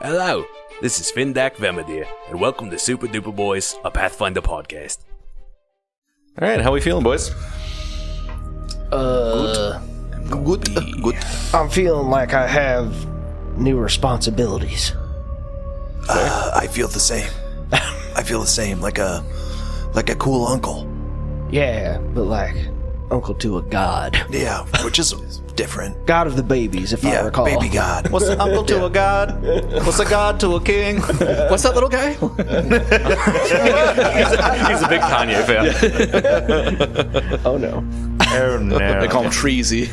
Hello, this is Findak Vemadir, and welcome to Super Duper Boys, a Pathfinder podcast. All right, how we feeling, boys? Good. I'm feeling like I have new responsibilities. I feel the same. like a cool uncle. Yeah, but like uncle to a god. Yeah, which is different. God of the babies, if I recall. Baby god. What's an uncle to a god? What's a god to a king? What's that little guy? He's a big Kanye fan. Oh no. Oh no. They call him Treasy.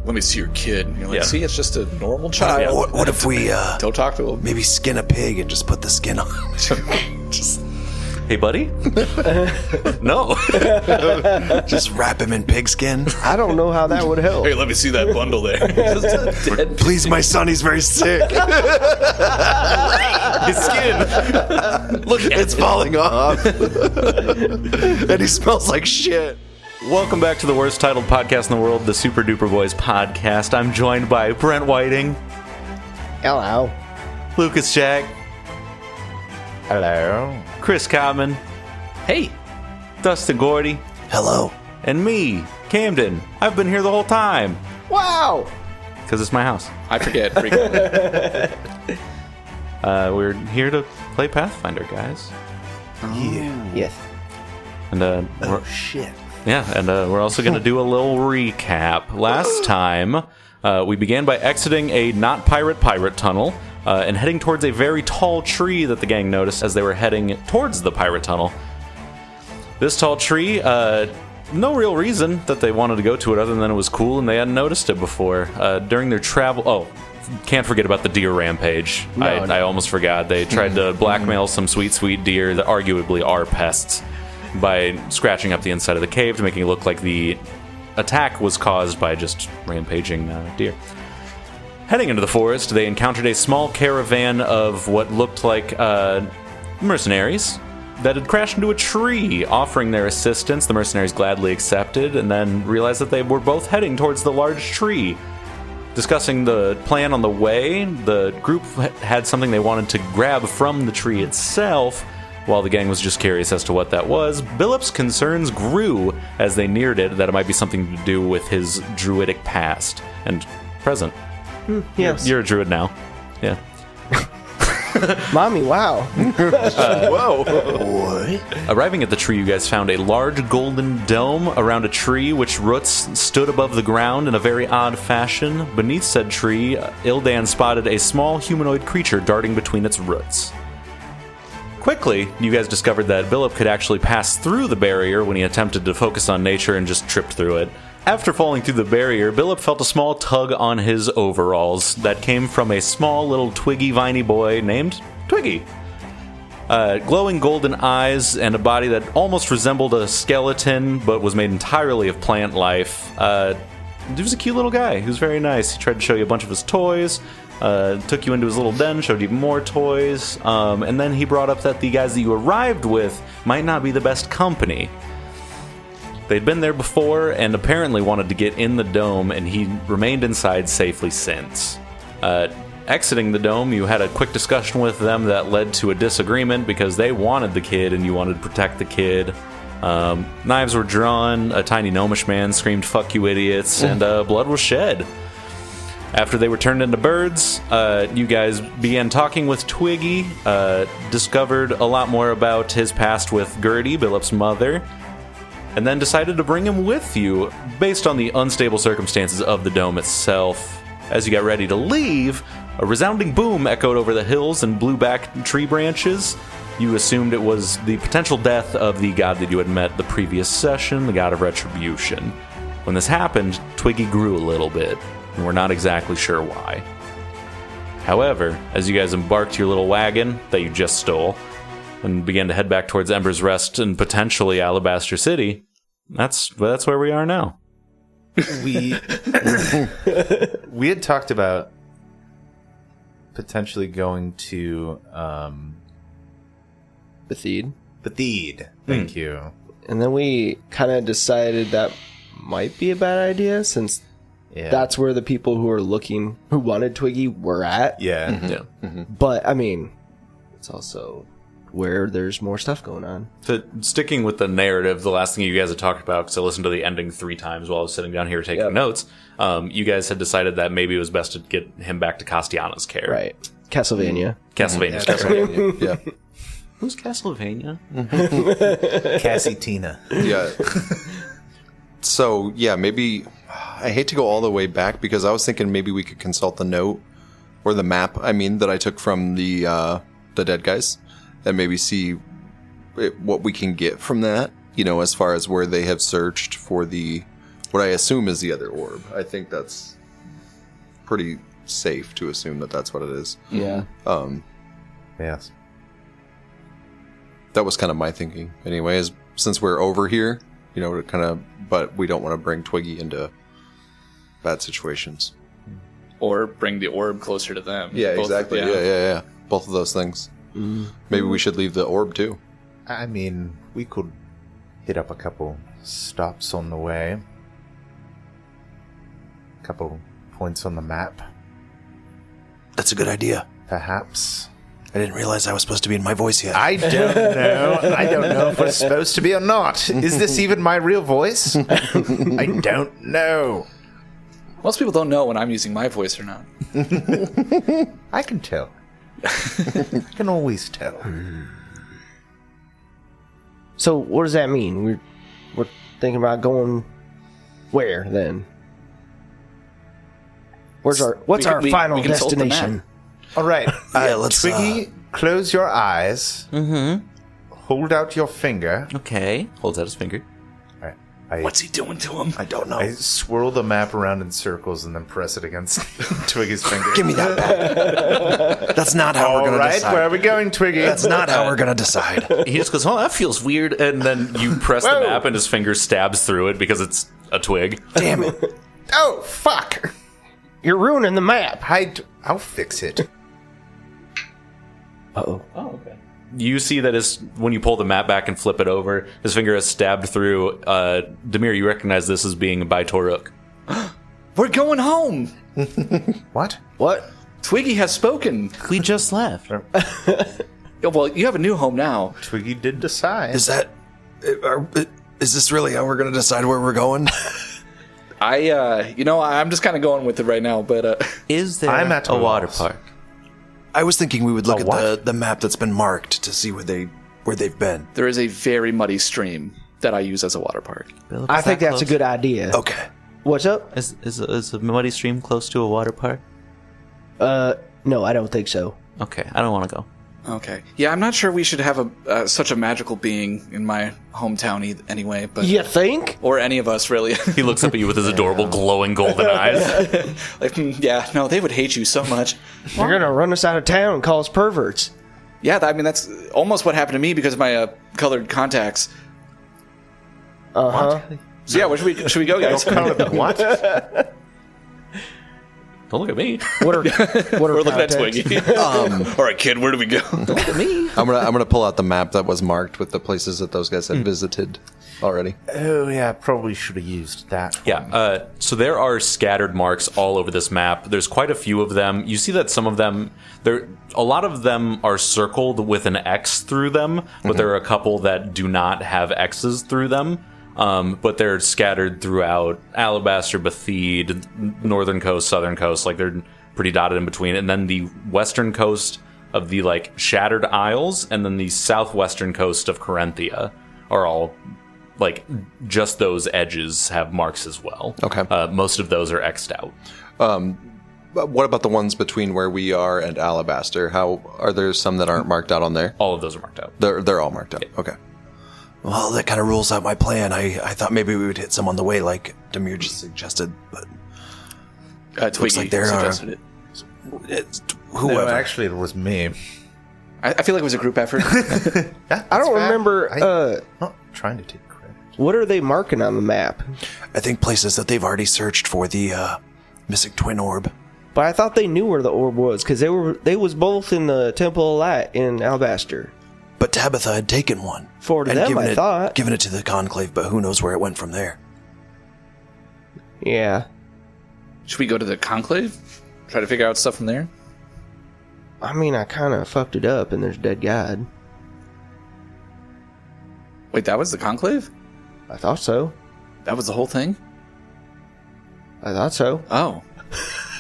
Let me see your kid. And you're like, see, it's just a normal child. What if we don't talk to him? Maybe skin a pig and just put the skin on? Hey, buddy? No. Just wrap him in pig skin? I don't know how that would help. Hey, let me see that bundle there. Please, my son, he's very sick. His skin. Look, it's falling off. And he smells like shit. Welcome back to the worst titled podcast in the world, the Super Duper Boys podcast. I'm joined by Brent Whiting. Hello. Lucas Jack. Hello. Chris Common. Hey. Dustin Gordy. Hello. And me, Camden. I've been here the whole time. Wow. Because it's my house. I forget frequently. We're here to play Pathfinder, guys. Yeah. Yes. And Shit. yeah, and we're also going to do a little recap. Last time, we began by exiting a not pirate tunnel and heading towards a very tall tree that the gang noticed as they were heading towards the pirate tunnel. This tall tree, no real reason that they wanted to go to it other than it was cool and they hadn't noticed it before. During their travel... can't forget about the deer rampage. I almost forgot. They tried to blackmail some sweet deer that arguably are pests by scratching up the inside of the cave to making it look like the attack was caused by just rampaging deer. Heading into the forest, they encountered a small caravan of what looked like mercenaries that had crashed into a tree, offering their assistance. The mercenaries gladly accepted, and then realized that they were both heading towards the large tree. Discussing the plan on the way, the group had something they wanted to grab from the tree itself, while the gang was just curious as to what that was. Billup's concerns grew as they neared it, that it might be something to do with his druidic past and present. Yes. You're a druid now. Yeah. Mommy, wow. Whoa. What? Arriving at the tree, you guys found a large golden dome around a tree which roots stood above the ground in a very odd fashion. Beneath said tree, Ildan spotted a small humanoid creature darting between its roots. Quickly, you guys discovered that Billup could actually pass through the barrier when he attempted to focus on nature and just tripped through it. After falling through the barrier, Billup felt a small tug on his overalls that came from a small little twiggy viney boy named Twiggy. Glowing golden eyes and a body that almost resembled a skeleton but was made entirely of plant life. He was a cute little guy. He was very nice. He tried to show you a bunch of his toys, took you into his little den, showed you more toys, and then he brought up that the guys that you arrived with might not be the best company. They'd been there before and apparently wanted to get in the dome, and he remained inside safely since. Exiting the dome, you had a quick discussion with them that led to a disagreement because they wanted the kid and you wanted to protect the kid. Knives were drawn, a tiny gnomish man screamed, "Fuck you idiots," and blood was shed. After they were turned into birds, you guys began talking with Twiggy, discovered a lot more about his past with Gertie, Billup's mother, and then decided to bring him with you based on the unstable circumstances of the dome itself. As you got ready to leave, a resounding boom echoed over the hills and blew back tree branches. You assumed it was the potential death of the god that you had met the previous session, the god of retribution. When this happened, Twiggy grew a little bit, and we're not exactly sure why. However, as you guys embarked your little wagon that you just stole, and began to head back towards Ember's Rest and potentially Alabaster City, that's where we are now. We had talked about potentially going to Bethede. Thank you. And then we kind of decided that might be a bad idea since Yeah. That's where the people who wanted Twiggy were at. Yeah. But, I mean, it's also where there's more stuff going on. So, sticking with the narrative, the last thing you guys had talked about, because I listened to the ending 3 times while I was sitting down here taking notes, you guys had decided that maybe it was best to get him back to Castiana's care. Right. Castlevania. Castlevania's That's care. right. Yeah. Who's Castlevania? Cassie Tina. Yeah. So, yeah, maybe... I hate to go all the way back because I was thinking maybe we could consult the note or the map, that I took from the dead guys and maybe see what we can get from that, as far as where they have searched for what I assume is the other orb. I think that's pretty safe to assume that that's what it is. Yeah. Yes. That was kind of my thinking anyway, is since we're over here, but we don't want to bring Twiggy into bad situations. Or bring the orb closer to them. Yeah, Both, exactly. Yeah. Both of those things. Maybe we should leave the orb too. I mean, we could hit up a couple stops on the way. A couple points on the map, That's a good idea. perhaps. I didn't realize I was supposed to be in my voice yet. I don't know. I don't know if we're supposed to be or not. Is this even my real voice? I don't know. Most people don't know when I'm using my voice or not. I can tell. I can always tell. So, what does that mean? We're thinking about going where, then? What's our final we consult the map. destination? All right. let's, Twiggy, close your eyes. Mm-hmm. Hold out your finger. Okay. Holds out his finger. All right. What's he doing to him? I don't know. I swirl the map around in circles and then press it against Twiggy's finger. Give me that back. That's not how we're All going to right, decide. where are we going, Twiggy? That's not how we're going to decide. He just goes, oh, that feels weird. And then you press the Whoa. map and his finger stabs through it because it's a twig. Damn it. Oh, fuck. You're ruining the map. I'll fix it. Uh-oh. Oh, okay. You see that when you pull the map back and flip it over, his finger is stabbed through. Demir, you recognize this as being by Toruk. We're going home. What? What? Twiggy has spoken. We just left. Well, you have a new home now. Twiggy did decide. Is this really how we're going to decide where we're going? I'm just kind of going with it right now, but Is there I'm at a a water loss. park? I was thinking we would look A at what? the map that's been marked to see where they've been. there is a very muddy stream that I use as a water park. Billup, I is think that that's a close? good idea. Okay. What's up? Is a muddy stream close to a water park? No, I don't think so. Okay, I don't want to go. Okay. Yeah, I'm not sure we should have such a magical being in my hometown anyway, but You think? or any of us really. He looks up at you with his adorable glowing golden eyes. No, they would hate you so much. They're going to run us out of town and call us perverts. Yeah, that's almost what happened to me because of my colored contacts. Uh-huh. So yeah, where should we go, guys? What? Don't look at me. What are We're looking at contacts? Twiggy. All right, kid, where do we go? I'm gonna pull out the map that was marked with the places that those guys had visited already. Oh, yeah, I probably should have used that. Yeah, so there are scattered marks all over this map. There's quite a few of them. You see that some of them, a lot of them are circled with an X through them, but there are a couple that do not have X's through them. But they're scattered throughout Alabaster, Bethede, northern coast, southern coast. Like they're pretty dotted in between. And then the western coast of the Shattered Isles, and then the southwestern coast of Corinthia are all just those edges have marks as well. Okay. Most of those are X'd out. But what about the ones between where we are and Alabaster? How are there some that aren't marked out on there? All of those are marked out. They're all marked out. Okay. Well, that kind of rules out my plan. I thought maybe we would hit some on the way, like Demir just suggested, but Twiggy like there are- suggested it. it's No, whoever. actually, it was me. I feel like it was a group effort. Yeah, I don't that's fair. remember, I'm not trying to take credit. what are they marking on the map? I think places that they've already searched for the missing twin orb. But I thought they knew where the orb was, because they was both in the Temple of Light in Alabaster. But Tabitha had taken one. For them, I thought. Given it to the Conclave, but who knows where it went from there. Yeah. Should we go to the conclave? Try to figure out stuff from there? I mean, I kind of fucked it up, and there's a dead god. Wait, that was the conclave? I thought so. That was the whole thing? I thought so. Oh.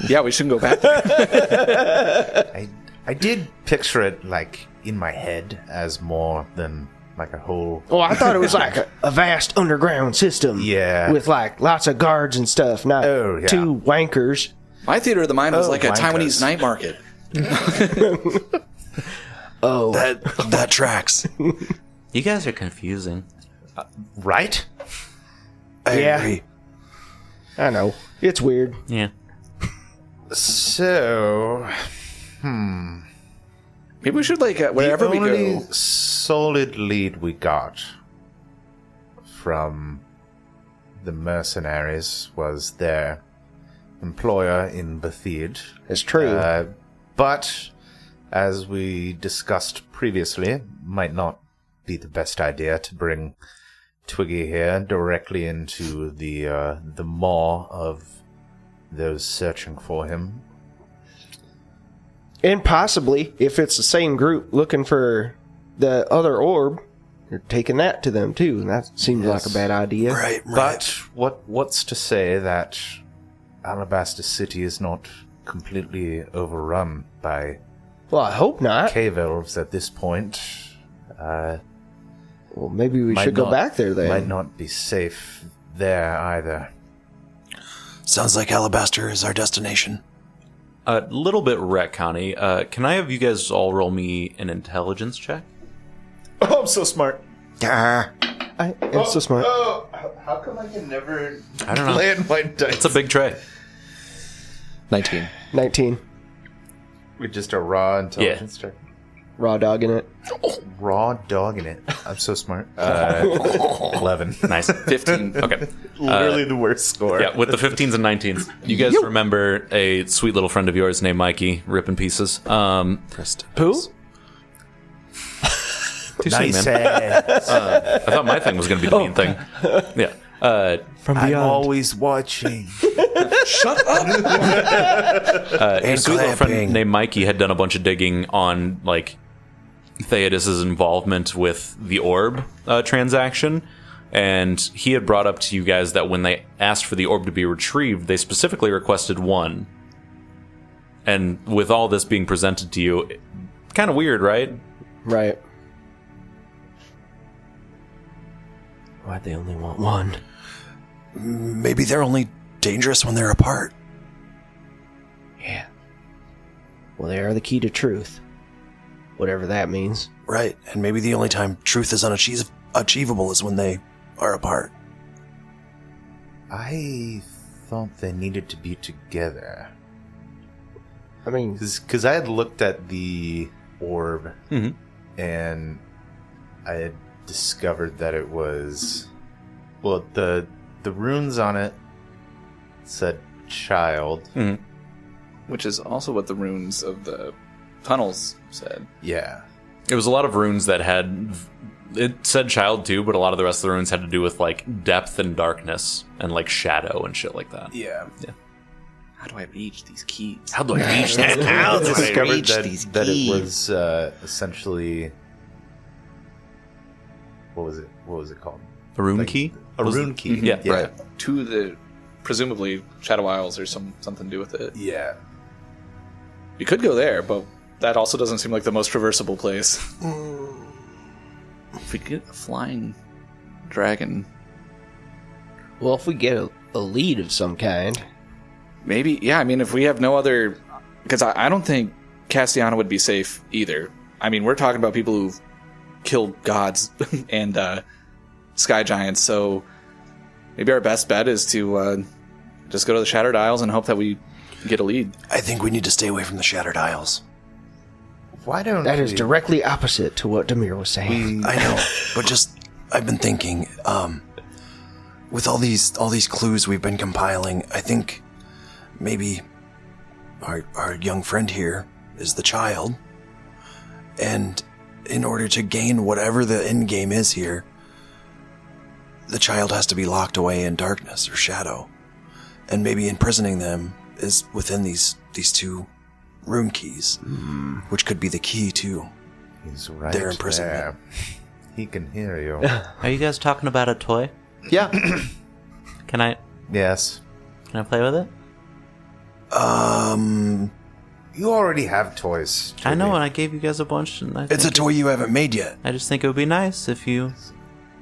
Yeah, we shouldn't go back there. I did picture it, like, in my head as more than, like, a whole... Oh, I thought it was like a vast underground system. Yeah. With, like, lots of guards and stuff, not two wankers. My theater of the mind was like a wankers. Taiwanese night market. Oh. That tracks. You guys are confusing. Right? I Yeah. agree. I know. It's weird. Yeah. So... Maybe we should, like, wherever we the only go. solid lead we got from the mercenaries was their employer in Bethid. It's true. But, as we discussed previously, it might not be the best idea to bring Twiggy here directly into the maw of those searching for him. And possibly, if it's the same group looking for the other orb, you're taking that to them too, and that seems like a bad idea. Right. But what's to say that Alabaster City is not completely overrun by Well, I hope not. cave elves at this point? Well, maybe we Might should go not- back there then. Might not be safe there either. Sounds like Alabaster is our destination. A little bit retconny. Can I have you guys all roll me an intelligence check? Oh, I'm so smart. I'm so smart. Oh, how come I can never I don't know. land my dice? It's a big tray. 19. 19. With just a raw intelligence check. Raw dog in it. Raw dog in it. I'm so smart. 11. Nice. 15. Okay. Literally the worst score. Yeah, with the 15s and 19s. You guys remember a sweet little friend of yours named Mikey, Rip in Pieces. Who? Too Nice soon, man. ass. I thought my thing was going to be the main thing. Yeah. From I'm beyond. always watching. A sweet little friend clapping. named Mikey had done a bunch of digging on, like, Theodis's involvement with the orb transaction, and he had brought up to you guys that when they asked for the orb to be retrieved, they specifically requested one. And with all this being presented to you, kind of weird, right? Right. Why'd they only want one? Maybe they're only dangerous when they're apart. Yeah. Well, they are the key to truth. Whatever that means. Right. And maybe the only time truth is unachievable is when they are apart. I thought they needed to be together. I mean, Because I had looked at the orb Mhm. and I had discovered that it was... Well, the runes on it said child. Which is also what the runes of the tunnels said. Yeah. It was a lot of runes that had... It said child too, but a lot of the rest of the runes had to do with, like, depth and darkness and, like, shadow and shit like that. Yeah. How do I reach these keys? How do I reach that? I discovered reach these that it keys. was essentially... What was it called? A rune key? A rune key. Yeah, Right. To the, presumably, Shadow Isles or something to do with it. Yeah. We could go there, but that also doesn't seem like the most traversable place. If we get a flying dragon, well, if we get a lead of some kind. maybe, yeah, I mean, if we have no other... Because I don't think Castellana would be safe either. I mean, we're talking about people who've killed gods and sky giants, so maybe our best bet is to just go to the Shattered Isles and hope that we get a lead. I think we need to stay away from the Shattered Isles. Why don't That is we- directly opposite to what Demir was saying. I know, but I've been thinking, with all these clues we've been compiling, I think maybe our young friend here is the child, and in order to gain whatever the end game is here, the child has to be locked away in darkness or shadow, and maybe imprisoning them is within these two room keys, which could be the key to He's right their imprisonment. there. He can hear you. Are you guys talking about a toy? Yeah. Can I Yes. play with it? You already have toys. I know, Twiggy. and I gave you guys a bunch. And It's a toy you haven't made yet. I just think it would be nice if you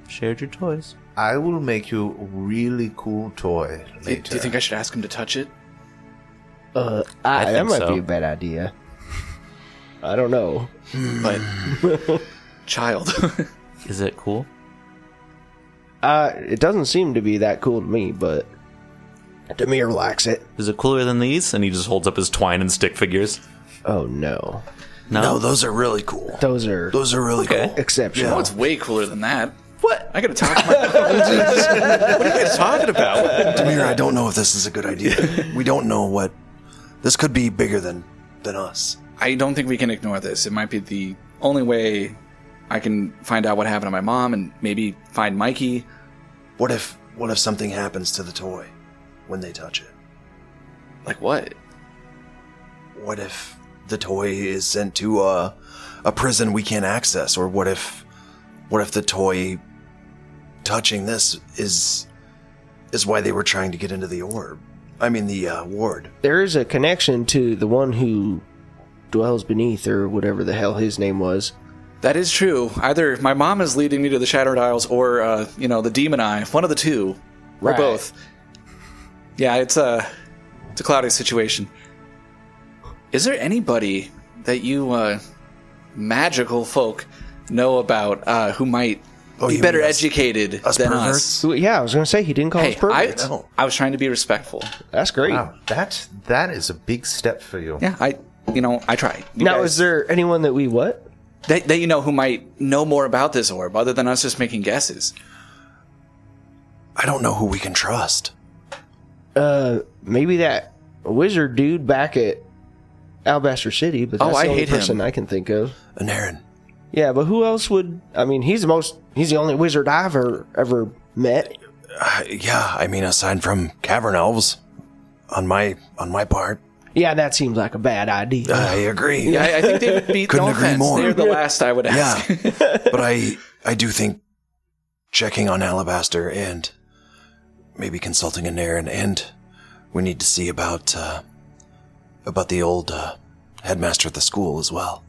shared your toys. I will make you a really cool toy Do later. you think I should ask him to touch it? that think might so. be a bad idea. I don't know. But child. Is it cool? It doesn't seem to be that cool to me, but Demir likes it. Is it cooler than these? And he just holds up his twine and stick figures. Oh no, No, those are really cool. those are Really cool. exceptional. Oh, it's way cooler than that. What? I gotta talk to my... What are you guys talking about? Demir, I don't know if this is a good idea. We don't know what... This could be bigger than us. I don't think we can ignore this. It might be the only way I can find out what happened to my mom and maybe find Mikey. What if something happens to the toy when they touch it? Like what? What if the toy is sent to a prison we can't access? Or what if the toy touching this is why they were trying to get into the orb? I mean the ward. There is a connection to the one who dwells beneath, or whatever the hell his name was. That is true. Either my mom is leading me to the Shattered Isles or, the Demon Eye. One of the two. Or Right. both. Yeah, it's a cloudy situation. Is there anybody that you, magical folk know about, who might be you better mean us- educated us than perverts? us? Who- Yeah, I was going to say he didn't call Hey, us perverts. I was trying to be respectful. That's great. Wow, that is a big step for you. Yeah, I try. You Now, guys- is there anyone that we what? that you know who might know more about this orb other than us just making guesses? I don't know who we can trust. Maybe that wizard dude back at Alabaster City, but that's I the only hate him. person I can think of. An Aaron. Yeah, but who else would? I mean, he's the only wizard I've ever met. Yeah, I mean, aside from cavern elves, on my part, Yeah, that seems like a bad idea. I agree. Yeah, I think they would be. Couldn't no agree offense, more. they're the last I would ask. Yeah, but I do think checking on Alabaster and maybe consulting an Aaron, and we need to see about the old headmaster at the school as well.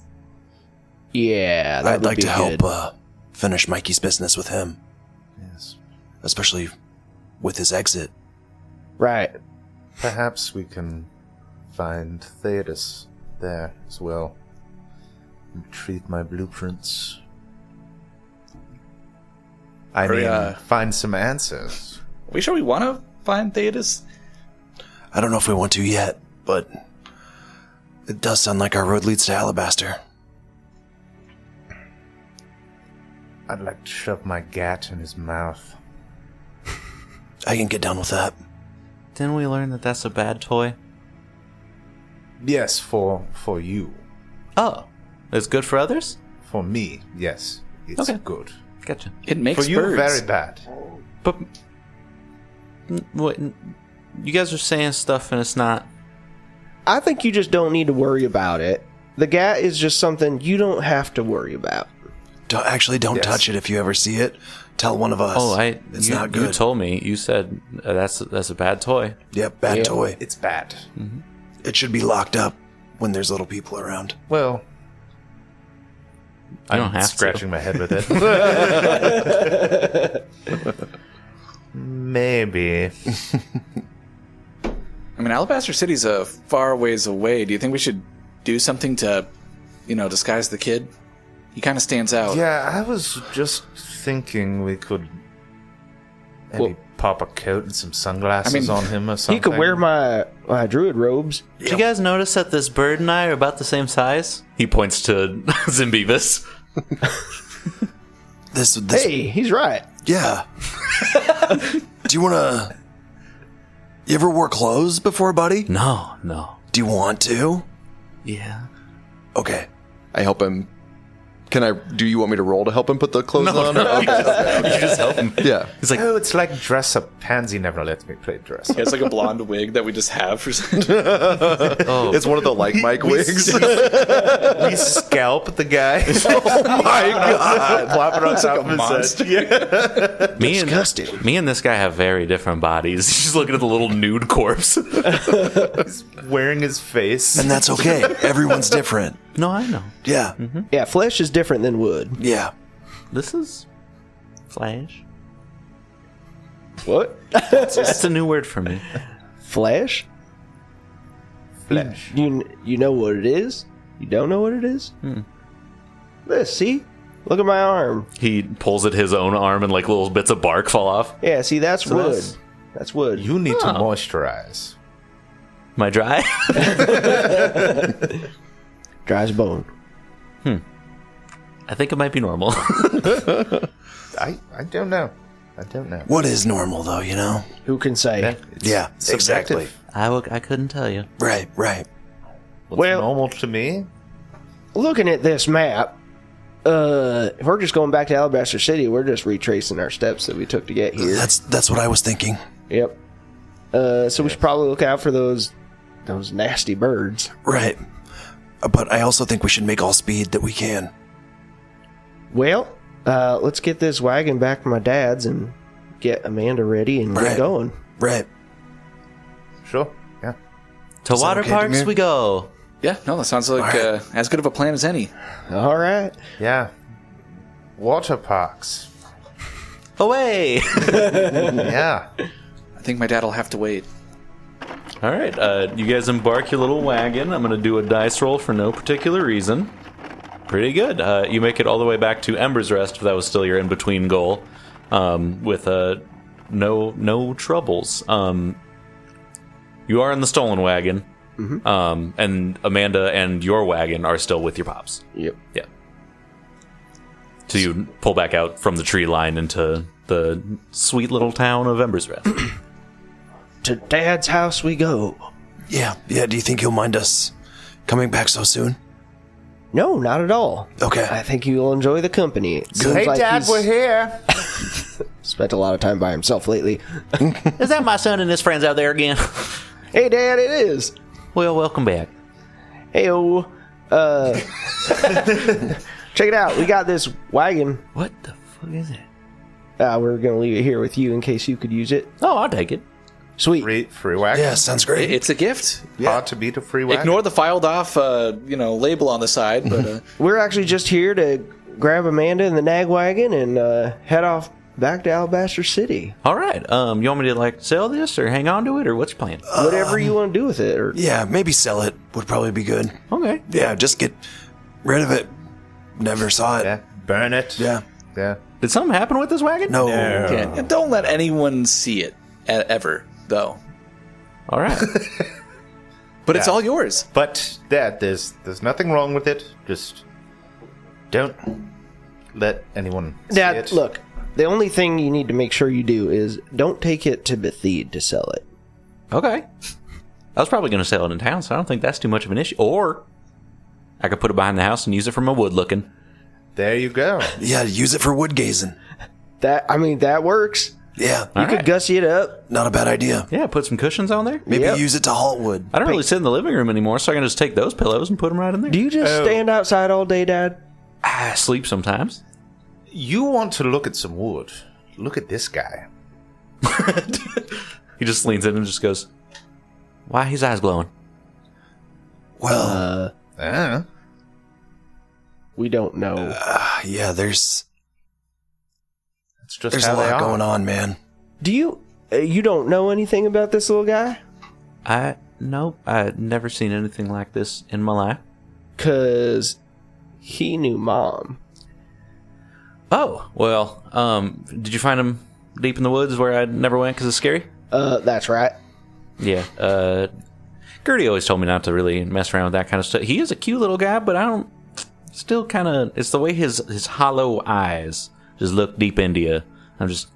Yeah, that I'd would like be to help good. finish Mikey's business with him, Yes. especially with his exit. Right. Perhaps we can find Theodus there as well. Retrieve my blueprints. I Hurry, mean, find some answers. We sure we want to find Theodus? I don't know if we want to yet, but it does sound like our road leads to Alabaster. I'd like to shove my gat in his mouth. I can get down with that. Didn't we learn that that's a bad toy? Yes, for you. Oh, it's good for others? For me, yes. It's Okay. good. Gotcha. It makes For you, birds. very bad. But what? You guys are saying stuff and it's not. I think you just don't need to worry about it. The gat is just something you don't have to worry about. Don't Yes. touch it if you ever see it. Tell one of us. Oh, It's you, not good. You told me. You said that's a bad toy. Yep, bad Yeah. toy. It's bad. It should be locked up when there's little people around. Well, You don't I'm have scratching my head with it. Maybe. I mean, Alabaster City's a far ways away. Do you think we should do something to, disguise the kid? He kind of stands out. Yeah, I was just thinking we could maybe pop a coat and some sunglasses on him or something. He could wear my druid robes. Did you guys notice that this bird and I are about the same size? He points to Zimbevis. This Hey, he's right. yeah. Do you want to... You ever wore clothes before, buddy? No. Do you want to? Yeah. Okay. I help him Do you want me to roll to help him put the clothes on? No, you just help him. Yeah. He's like, Oh, it's like dress up. Pansy never lets me play dress up. It's like a blonde wig that we just have for some It's one of the like Mike wigs. We scalp the guy. Oh my god. Plop it on It's top like a of his monster. head. Yeah. me and this guy have very different bodies. He's just looking at the little nude corpse. Wearing his face. And that's okay. Everyone's different. No, I know. Yeah. Yeah, flesh is different than wood. Yeah. This is Flash. What? That's a new word for me. Flesh? Flesh. You know what it is? You don't know what it is? This, see? Look at my arm. He pulls at his own arm and like little bits of bark fall off. Yeah, see, that's wood. that's- That's wood. You need to moisturize. Am I dry? Dry as a bone. I think it might be normal. I don't know. I don't know. What is normal, though, you know? Who can say? It's Yeah, subjective. exactly. I couldn't tell you. Right. What's Well- normal to me? Looking at this map, if we're just going back to Alabaster City, we're just retracing our steps that we took to get here. That's what I was thinking. Yep. So we should probably look out for those nasty birds. Right. But I also think we should make all speed that we can. Well, let's get this wagon back to my dad's and get Amanda ready and Right. get going. Right. Sure. Yeah. To that water okay, parks Demir? we go. Yeah, no, that sounds like Alright. as good of a plan as any. All right. Yeah. Water parks. Away. Yeah. I think my dad will have to wait. All right, you guys embark your little wagon. I'm going to do a dice roll for no particular reason. Pretty good. You make it all the way back to Ember's Rest, if that was still your in-between goal, with no troubles. You are in the stolen wagon, and Amanda and your wagon are still with your pops. Yep. Yeah. So you pull back out from the tree line into the sweet little town of Ember's Rest. To Dad's house we go. Yeah. Do you think you'll mind us coming back so soon? No, not at all. Okay. I think you'll enjoy the company. It seems Hey, like Dad, he's we're here. spent a lot of time by himself lately. Is that my son and his friends out there again? Hey, Dad, it is. Well, welcome back. Heyo. Check it out. We got this wagon. What the fuck is that? We're going to leave it here with you in case you could use it. Oh, I'll take it. Sweet. Free wagon. Yeah, sounds great. It's a gift. Hard to beat a free wagon. Ignore the filed off, label on the side, but We're actually just here to grab Amanda in the nag wagon and head off back to Alabaster City. All right. You want me to sell this or hang on to it or what's your plan? Whatever you want to do with it. Or Yeah, maybe sell it would probably be good. Okay. Yeah, just get rid of it. Never saw it. Yeah. Burn it. Yeah. Yeah. Did something happen with this wagon? No. yeah. And don't let anyone see it ever, though. All right. But it's all yours. But Dad, there's nothing wrong with it. Just don't let anyone see Dad, it. look, the only thing you need to make sure you do is don't take it to Bethede to sell it. Okay. I was probably going to sell it in town, so I don't think that's too much of an issue. Or I could put it behind the house and use it for my wood looking. There you go. Yeah, use it for wood gazing. That works. Yeah, You could gussy it up. not a bad idea. Yeah, put some cushions on there. Maybe Yep. use it to halt wood. I don't really sit in the living room anymore, so I can just take those pillows and put them right in there. Do you just stand outside all day, Dad? I sleep sometimes. You want to look at some wood. Look at this guy. He just leans in and just goes, "Why his eyes glowing?" Well, We don't know. yeah, there's It's just a how they lot are. going on, man. Do you don't know anything about this little guy? Nope, I've never seen anything like this in my life. 'Cause he knew Mom. Oh, well, did you find him deep in the woods where I never went because it's scary? That's right. Yeah, Gertie always told me not to really mess around with that kind of stuff. He is a cute little guy, but I don't, still kind of, it's the way his hollow eyes just look deep into you. I'm just,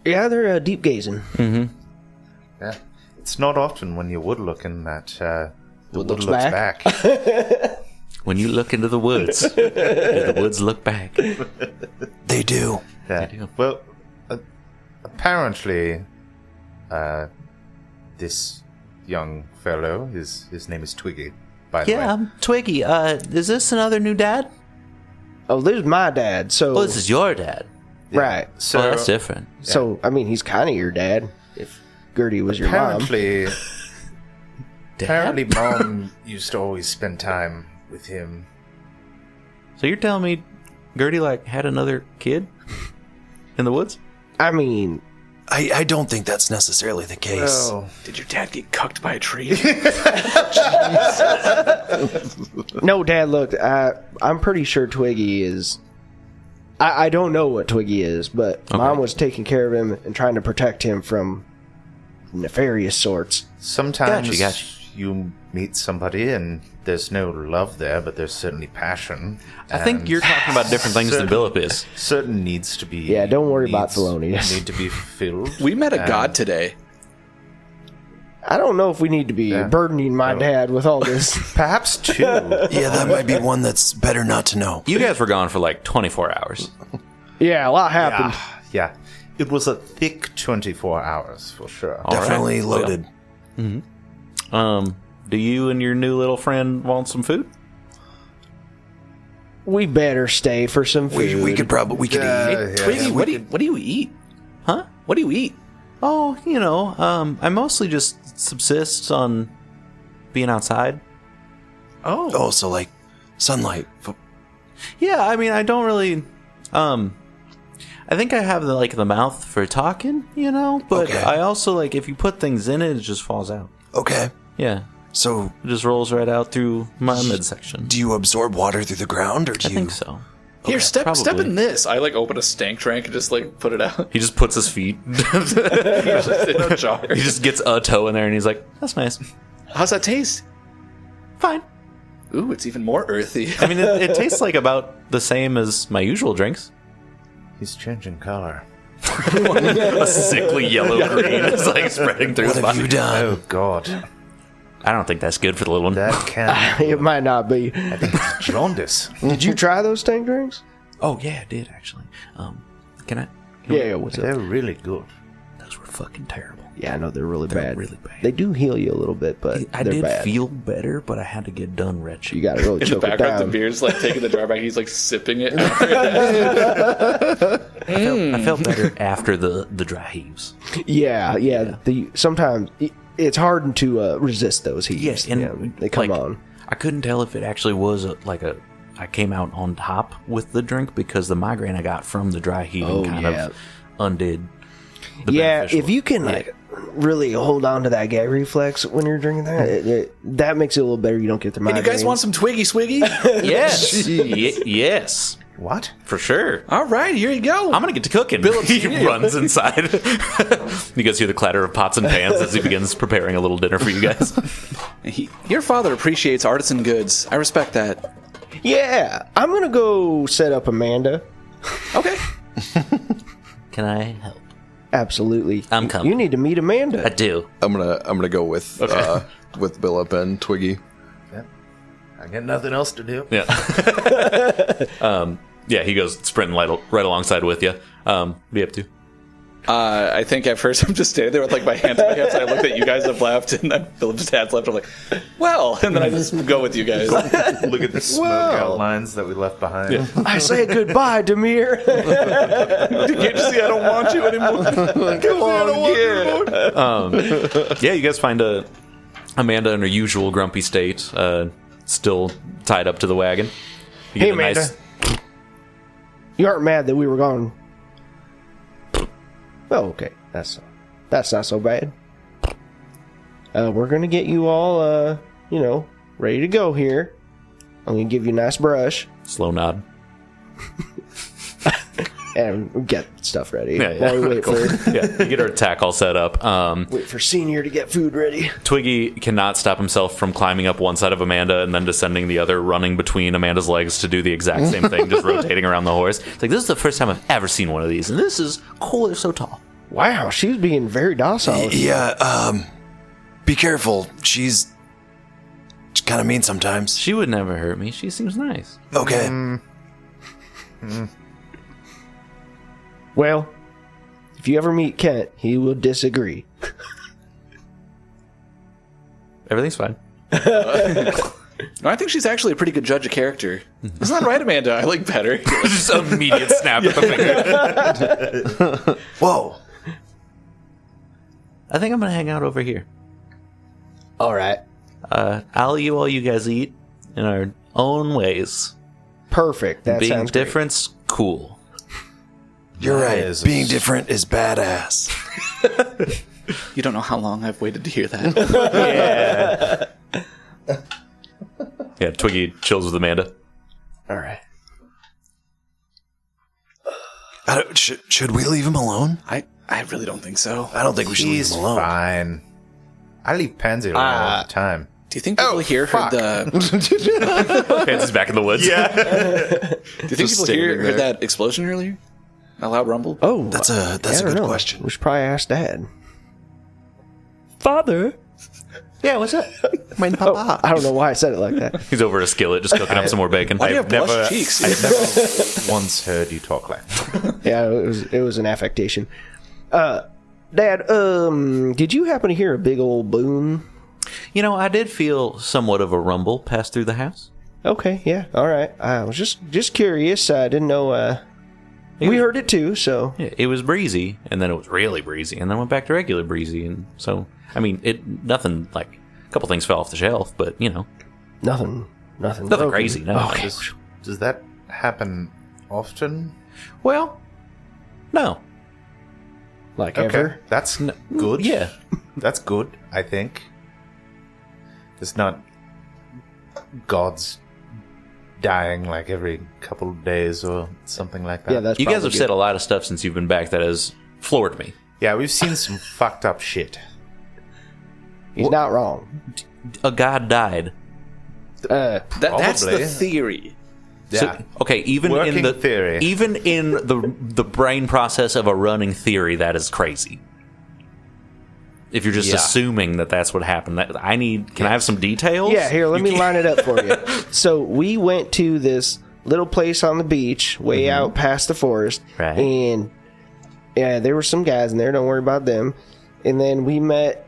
Yeah, they're deep gazing. Yeah. It's not often when you're wood looking that the wood looks looks back. back. When you look into the woods, do the woods look back? They do. Yeah. do. Well, apparently, this young fellow, his name is Twiggy, by the way. Yeah, I'm Twiggy. Is this another new dad? Oh, this is my dad. So Oh, this is your dad. right. So, Oh, that's different. So I mean, he's kind of your dad. If Gertie was your mom. apparently, Mom used to always spend time with him. So you're telling me Gertie, had another kid in the woods? I mean, I don't think that's necessarily the case. Oh, Did your dad get cucked by a tree? no, Dad. Look, I'm pretty sure Twiggy is. I don't know what Twiggy is, but Mom was taking care of him and trying to protect him from nefarious sorts. sometimes Gotcha. you meet somebody and there's no love there, but there's certainly passion. I think and you're talking about different things than Billup is. certain needs to be. Yeah, don't worry about needs Thelonious. Need to be fulfilled. We met a and- god today. I don't know if we need to be burdening my dad with all this. Perhaps two. Yeah, that might be one that's better not to know. You guys were gone for 24 hours. Yeah, a lot happened. Yeah. It was a thick 24 hours for sure. All right. Definitely Well, loaded. Do you and your new little friend want some food? We better stay for some food. We could eat. Twiggy, what do you eat? Huh? What do you eat? Oh, I mostly just subsist on being outside. Oh, so like sunlight. Yeah, I mean, I don't really. I think I have the mouth for talking, but Okay. I also if you put things in it, it just falls out. Okay. Yeah, So it just rolls right out through my midsection. do you absorb water through the ground, or do I you? think so. Here, step probably. in this. I open a stank tank and just put it out. He just puts his feet. Just in a jar. He just gets a toe in there, and he's like, "That's nice, How's that taste? fine." Ooh, it's even more earthy. I mean, it tastes about the same as my usual drinks. He's changing color. A sickly yellow green is spreading through What his have body. you done? Oh, God. I don't think that's good for the little one. That can. It might not be. I think it's jaundice. Did you try those tank drinks? Oh yeah, I did actually. Can I? Yeah, what's up? They're really good. Those were fucking terrible. Yeah, I know they're really They're bad. really bad. They do heal you a little bit, but I they're did bad. feel better, but I had to get done retching. You got to really In the choke it background, the down. beer's taking the jar back. He's sipping it. I felt better after the dry heaves. Yeah. Sometimes it's hard to resist those heaves. Yes, and Yeah, they come on. I couldn't tell if it actually was I came out on top with the drink because the migraine I got from the dry heaving of undid. The Yeah, beneficial. if you can really hold on to that gag reflex when you're drinking that, that makes it a little better. You don't get the Hey, migraine. you guys want some Twiggy Swiggy? yes, yes, What? for sure. All right, here you go. I'm gonna get to cooking. He runs inside. You guys hear the clatter of pots and pans as he begins preparing a little dinner for you guys. Your father appreciates artisan goods. I respect that. Yeah, I'm gonna go set up Amanda. Okay. Can I help? Absolutely. I'm coming. You need to meet Amanda. I do. I'm gonna go with Billup and Twiggy. I got nothing else to do. Yeah. Yeah, he goes sprinting right alongside with you. Be up to. I think at first I'm just standing there with my hands in my hips, and I looked at you guys have left, and then Philip's dad's left. I'm like, well, and then I just go with you guys. Look at the smoke outlines that we left behind. I say goodbye, Demir. Can't you see I don't want you anymore? Come on, Yeah, you guys find Amanda in her usual grumpy state, still tied up to the wagon. You Hey, get a Amanda. nice- You aren't mad that we were gone. Oh, okay. That's not so bad. We're gonna get you all, ready to go here. I'm gonna give you a nice brush slow nod. and get stuff ready. Yeah, While we wait cool. for Yeah, you get her attack all set up. wait for Senior to get food ready. Twiggy cannot stop himself from climbing up one side of Amanda and then descending the other, running between Amanda's legs to do the exact same thing, just rotating around the horse. It's this is the first time I've ever seen one of these, and this is cool. They're so tall. Wow, she's being very docile. Yeah, be careful. She's kind of mean sometimes. She would never hurt me. She seems nice. Okay. Well, if you ever meet Kent, he will disagree. Everything's fine. No, I think she's actually a pretty good judge of character. Isn't that right, Amanda? I like better. Just immediate snap at the finger. Whoa. I think I'm going to hang out over here. All right. I'll let you all you guys eat in our own ways. Perfect. That Being sounds great. different's cool. You're right. Being different is badass. You don't know how long I've waited to hear that. Yeah, Twiggy chills with Amanda. All right. Should we leave him alone? I really don't think so. I don't think we should leave He's him alone. fine. I leave Pansy alone all the time. Do you think people here heard the... Pansy's back in the woods. Do you think people standing heard there. that explosion earlier? A loud rumble? Oh, That's I a don't good know. question. We should probably ask Dad. Father? Yeah, what's up? My papa. I don't know why I said it like that. He's over at a skillet just cooking up some more bacon. Why do you have blush cheeks? I've never once heard you talk like that. Yeah, it was an affectation. Dad, did you happen to hear a big old boom? You know, I did feel somewhat of a rumble pass through the house. Okay, yeah, all right. I was just curious. I didn't know. We heard it too, so Yeah, it was breezy, and then it was really breezy, and then went back to regular breezy, and so I mean, nothing like a couple things fell off the shelf, but you know, nothing nothing crazy. No. Okay. Does that happen often? Well, no. Like ever? That's good. Yeah. That's good, I think. It's not gods dying like every couple of days or something like that. Yeah, that's You guys probably have said good. a lot of stuff since you've been back that has floored me. Yeah, we've seen some fucked up shit. He's not wrong. A god died. That's Probably. the theory. Yeah. So, okay, even in Working the theory. even in the brain process of a running theory, that is crazy. If you're just Yeah. assuming that that's what happened, can I have some details? Yeah, here, let me line it up for you. So we went to this little place on the beach, way out past the forest, Right. and yeah, there were some guys in there. Don't worry about them. And then we met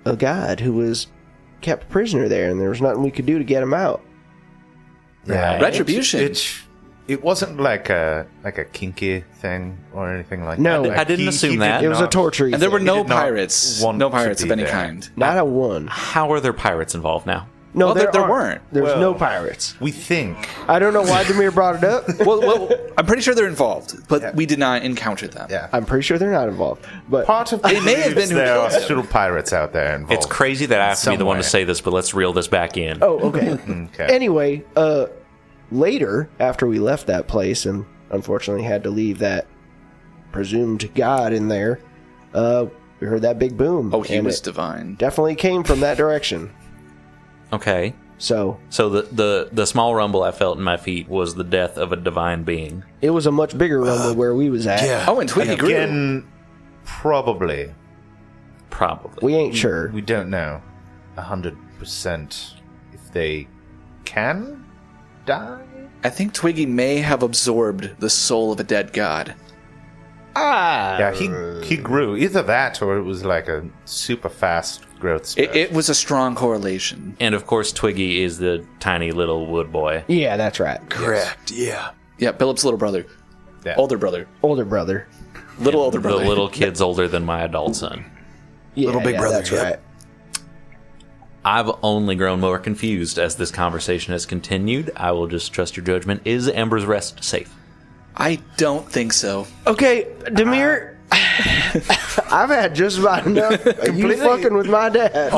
a god who was kept prisoner there, and there was nothing we could do to get him out. Yeah. Retribution. It wasn't like a kinky thing or anything like No. that. I didn't assume that. It was a torture. And there were He no did not pirates. want No to pirates be of any there. kind. Not a one. How are there pirates involved now? No, Well, there aren't. weren't. There's Well- no pirates. We think. I don't know why Demir brought it up. Well, I'm pretty sure they're involved, but we did not encounter them. Yeah. I'm pretty sure they're not involved. But Part of It may have been who there killed are him. still pirates out there involved. It's crazy that I have to be the one to Somewhere. say this, but let's reel this back in. oh, okay. Okay. Anyway, later after we left that place and unfortunately had to leave that presumed god in there, we heard that big boom. Oh, he and was it divine. definitely came from that direction. Okay. So So the small rumble I felt in my feet was the death of a divine being. it was a much bigger rumble where we was at. Yeah. Oh, and Twiggy grew. Again, probably. Probably. We ain't sure. We don't know 100% if they can die. I think Twiggy may have absorbed the soul of a dead god. Yeah, he grew. Either that or it was like a super fast growth spurt. It was a strong correlation. And of course, Twiggy is the tiny little wood boy. Yeah, that's right. Correct. Yeah. Yeah, Billup's little brother. Yeah. Older brother. Older brother. Little older The brother. little kid's older than my adult son. Yeah, Little big brother, That's yep. right. I've only grown more confused as this conversation has continued. I will just trust your judgment. Is Ember's Rest safe? I don't think so. Okay, Demir, I've had just about enough of you fucking with my dad.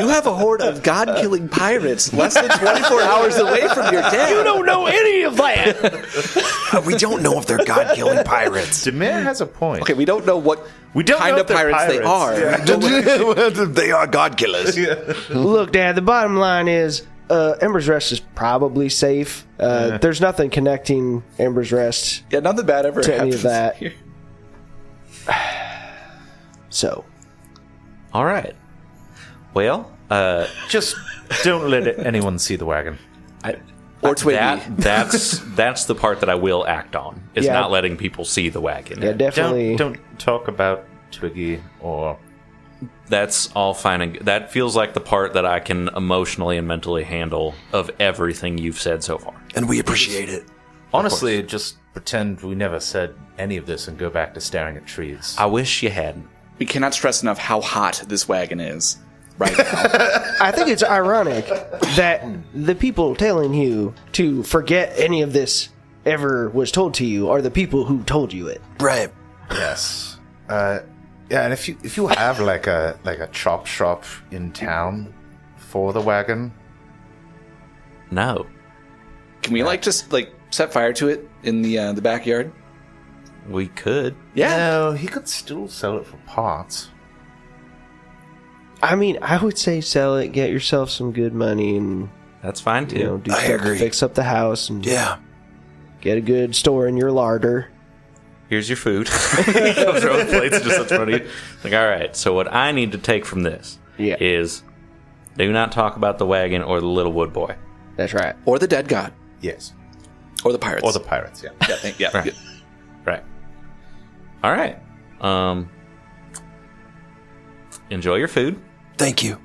You have a horde of god-killing pirates less than 24 hours away from your dad. You don't know any of that. We don't know if they're god-killing pirates. Demir has a point. Okay, we don't know what don't kind know of if they're pirates they pirates. are. They are god killers. Look, Dad, the bottom line is Ember's Rest is probably safe. There's nothing connecting Ember's Rest Yeah, nothing bad ever to any happens of that. here. So, All right. Well, Just don't let anyone see the wagon. Or Twiggy. That's the part that I will act on, is Yeah. not letting people see the wagon. Yeah, definitely. Don't talk about Twiggy or... That's all fine. And that feels like the part that I can emotionally and mentally handle of everything you've said so far. And we appreciate it. Honestly, just pretend we never said any of this and go back to staring at trees. I wish you hadn't. We cannot stress enough how hot this wagon is right now. I think it's ironic that the people telling you to forget any of this ever was told to you are the people who told you it. Right. Yes. Yeah, and if you have like a chop shop in town for the wagon, No. Can we just set fire to it in the backyard? We could. Yeah. no, he could still sell it for parts. I mean, I would say sell it, get yourself some good money, and That's fine too. do I stuff to agree. fix up the house and Yeah. get a good store in your larder. Here's your food. He comes around with plates and just sits in front of you. Like, all right, so what I need to take from this is do not talk about the wagon or the little wood boy. That's right. Or the dead god. Yes. Or the pirates. Or the pirates, yeah. Yeah. Right. Right. All right. Enjoy your food. Thank you.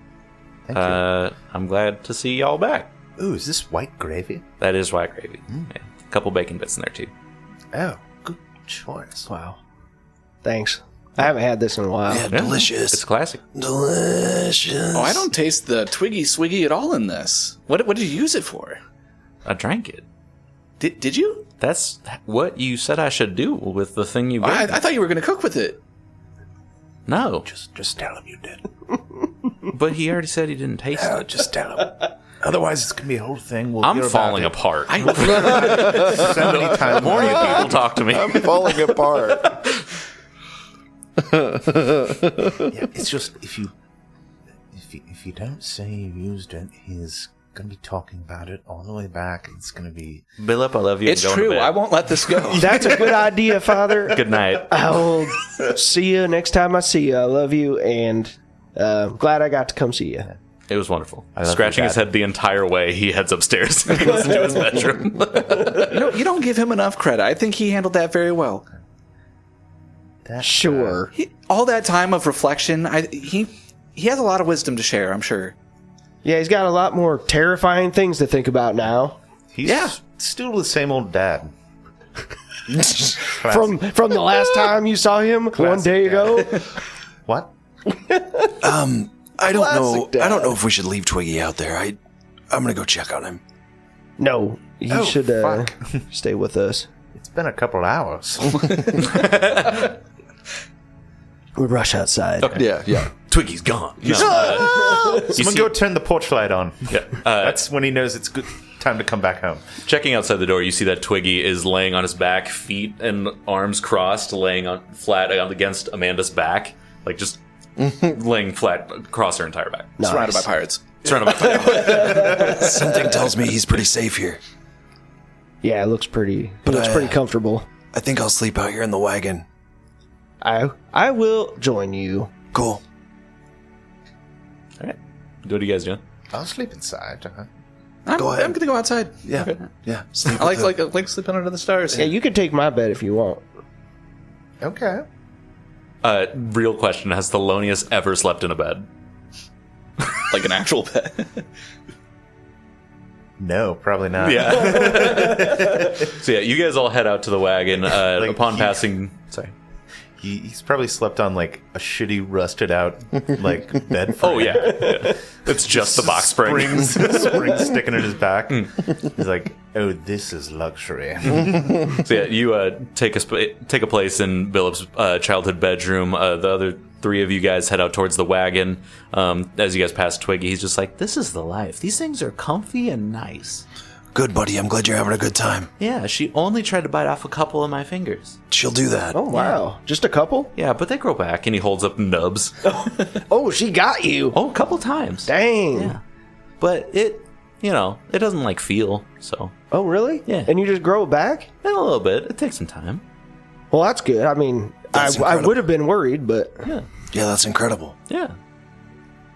Thank you. I'm glad to see y'all back. Ooh, is this white gravy? That is white gravy. Yeah. A couple bacon bits in there too. Oh, good choice. Wow. Thanks. I haven't had this in a while. Yeah, delicious. It's classic. Delicious. Oh, I don't taste the Twiggy Swiggy at all in this. What did you use it for? I drank it. Did you? That's what you said I should do with the thing you gave I me. thought you were going to cook with it. No, Just tell him you did. but he already said he didn't taste it. Just tell him. Otherwise, it's gonna be a whole thing. We'll I'm hear about falling it apart. so many times. More you people talk to me. I'm falling apart. Yeah, it's just if you don't say you used it, he's gonna be talking about it all the way back. It's gonna be Billup, I love you. It's I'm going to true. bed. I won't let this go. That's a good idea, Father. Good night. I will see you next time I see you. I love you, and glad I got to come see you. It was wonderful. love Scratching you, his Dad. head the entire way, he heads upstairs and goes into his bedroom. You don't give him enough credit. I think he handled that very well. Sure. All that time of reflection, he has a lot of wisdom to share, I'm sure. Yeah, he's got a lot more terrifying things to think about now. he's Yeah. still the same old dad. From the last time you saw him one day ago. What? I don't know. Classic dad. I don't know if we should leave Twiggy out there. I'm gonna go check on him. No, you Oh, should fuck. stay with us. It's been a couple hours. We rush outside. Yeah. Twiggy's gone. Someone go turn the porch light on. Yeah. That's when he knows it's good time to come back home. Checking outside the door, you see that Twiggy is laying on his back, feet and arms crossed, laying on flat against Amanda's back, like just laying flat across her entire back. Surrounded by pirates. Surrounded by Something tells me he's pretty safe here. Yeah, it looks pretty. It looks pretty comfortable. I think I'll sleep out here in the wagon. I will join you. Cool. All right. What are you guys doing? I'll sleep inside. I'm Go ahead. going to go outside. Yeah. Okay. Yeah. Sleep I with the- like sleeping under the stars. Yeah, you can take my bed if you want. Okay. Real question: has Thelonious ever slept in a bed? Like an actual bed. No, probably not. Yeah. So yeah, you guys all head out to the wagon. Upon passing, sorry. He's probably slept on like a shitty, rusted out like bed. Oh yeah. It's just the box spring. Springs sticking in his back. He's like, "Oh, this is luxury." So yeah, you take a place in Billup's childhood bedroom. The other three of you guys head out towards the wagon. As you guys pass Twiggy, he's just like, "This is the life. These things are comfy and nice." Good, buddy. I'm glad you're having a good time. Yeah, she only tried to bite off a couple of my fingers. She'll do that. Oh wow, just a couple? Yeah, but they grow back, and he holds up nubs. Oh, she got you. Oh, a couple times. Dang. Yeah, but it doesn't like feel so. Oh really? Yeah. And you just grow it back? In a little bit, it takes some time. Well, that's good. I mean, That's I incredible. would have been worried, but Yeah, Yeah, that's incredible. yeah.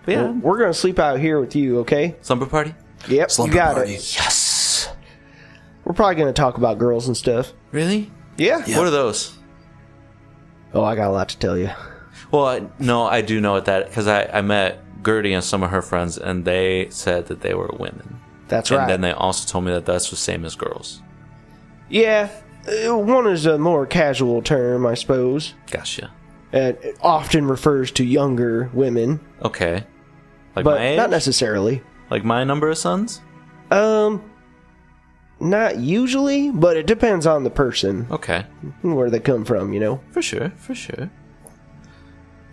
But yeah, We're going to sleep out here with you, okay? slumber party. Yep, Slumber you got party. it. Yes. We're probably going to talk about girls and stuff. Really? Yeah. Yeah. What are those? Oh, I got a lot to tell you. Well, no, I do know what that, because I met Gertie and some of her friends, and they said that they were women. That's And right. then they also told me that that's the same as girls. Yeah, one is a more casual term, I suppose. Gotcha. It often refers to younger women, Okay. Like but my age? not necessarily. Like my number of sons? Not usually, but it depends on the person, Okay. where they come from, you know? For sure, for sure.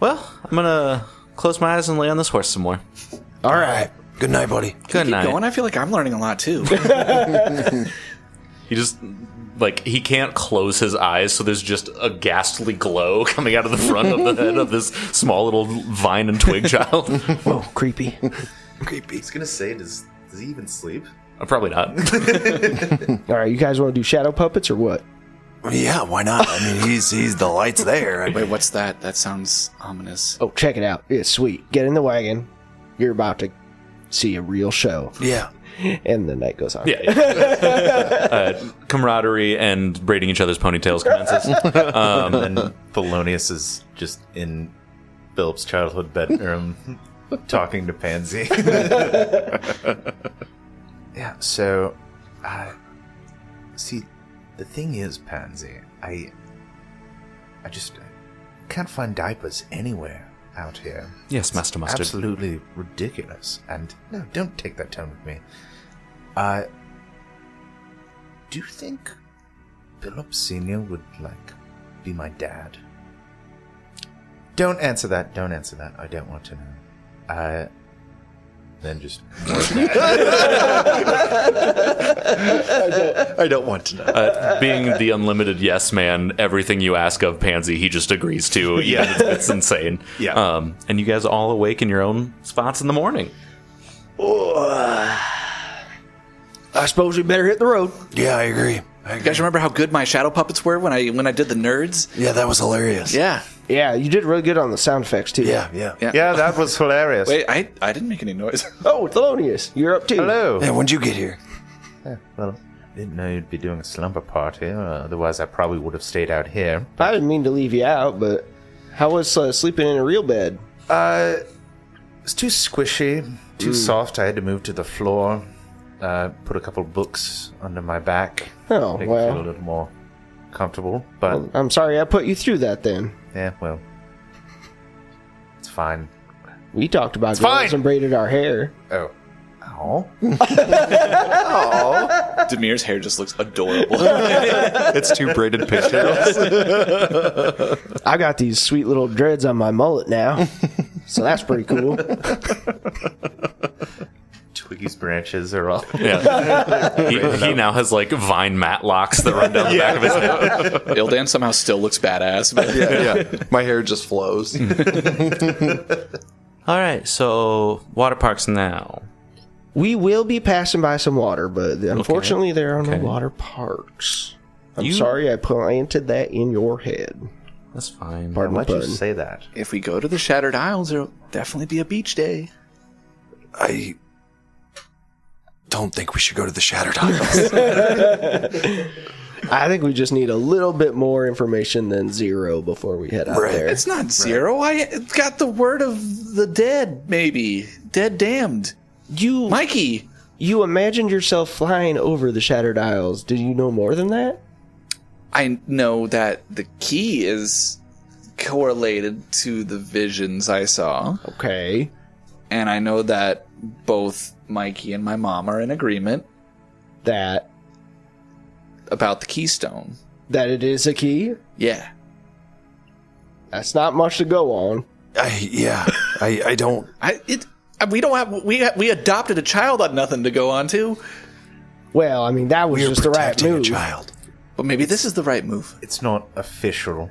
Well, I'm gonna close my eyes and lay on this horse some more. All right. Good night, buddy. Good Keep night. going. I feel like I'm learning a lot too. He just, like, he can't close his eyes, so there's just a ghastly glow coming out of the front of the head of this small little vine and twig child. Whoa, creepy. Creepy. I was gonna say, does he even sleep? Probably not. All right, you guys want to do shadow puppets or what? Yeah, why not? I mean, he's the light's there. Wait, what's that? That sounds ominous. Oh, check it out. It's sweet. Get in the wagon. You're about to see a real show. Yeah. And the night goes on. Yeah. Camaraderie and braiding each other's ponytails commences. And then Thelonious is just in Billup's childhood bedroom talking to Pansy. Yeah, so, see, the thing is, Pansy, I just can't find diapers anywhere out here. Yes, Master Mustard. Absolutely ridiculous. And no, don't take that tone with me. Do you think Billup Sr. would, like, be my dad? Don't answer that. Don't answer that. I don't want to know. Then just... I don't want to know. Being the unlimited yes man, everything you ask of Pansy, he just agrees to. Yeah, it's insane. Yeah. And you guys all awake in your own spots in the morning. I suppose we better hit the road. Yeah, I agree. You guys remember how good my shadow puppets were when I did the nerds? Yeah, that was hilarious. Yeah. Yeah, you did really good on the sound effects, too. Yeah. Yeah, that was hilarious. Wait, I didn't make any noise. Oh, Thelonious, you're up, too. Hello. Yeah, when'd you get here? Well, didn't know you'd be doing a slumber party. Otherwise, I probably would have stayed out here. I didn't mean to leave you out, but how was sleeping in a real bed? It's too squishy, too soft. I had to move to the floor. Put a couple books under my back. Oh, Make well. me feel a little more comfortable. But I'm sorry I put you through that then. yeah, well, it's fine. We talked about girls fine. and braided our hair. Oh. Oh. Demir's hair just looks adorable. It's two braided pigtails. I got these sweet little dreads on my mullet now. So that's pretty cool. Twiggy's branches are all. Yeah. he now has like vine matlocks that run down the back of his head. Ildan somehow still looks badass. But Yeah. My hair just flows. All right, so water parks now. We will be passing by some water, but unfortunately there are no Okay. water parks. I'm You- sorry I planted that in your head. That's fine. Pardon my Why'd you pun. say that? if we go to the Shattered Isles, there'll definitely be a beach day. I don't think we should go to the Shattered Isles. I think we just need a little bit more information than 0 before we head out Right. there. It's not 0. I got the word of the dead, maybe. Dead damned. You Mikey. You imagined yourself flying over the Shattered Isles. Did you know more than that? I know that the key is correlated to the visions I saw. Okay. And I know that both Mikey and my mom are in agreement That about the keystone. it is a key? Yeah. That's not much to go on. I don't. We adopted a child on nothing to go on to. Well, I mean, that was We're just the right protecting a move. child. But maybe this is the right move. It's not official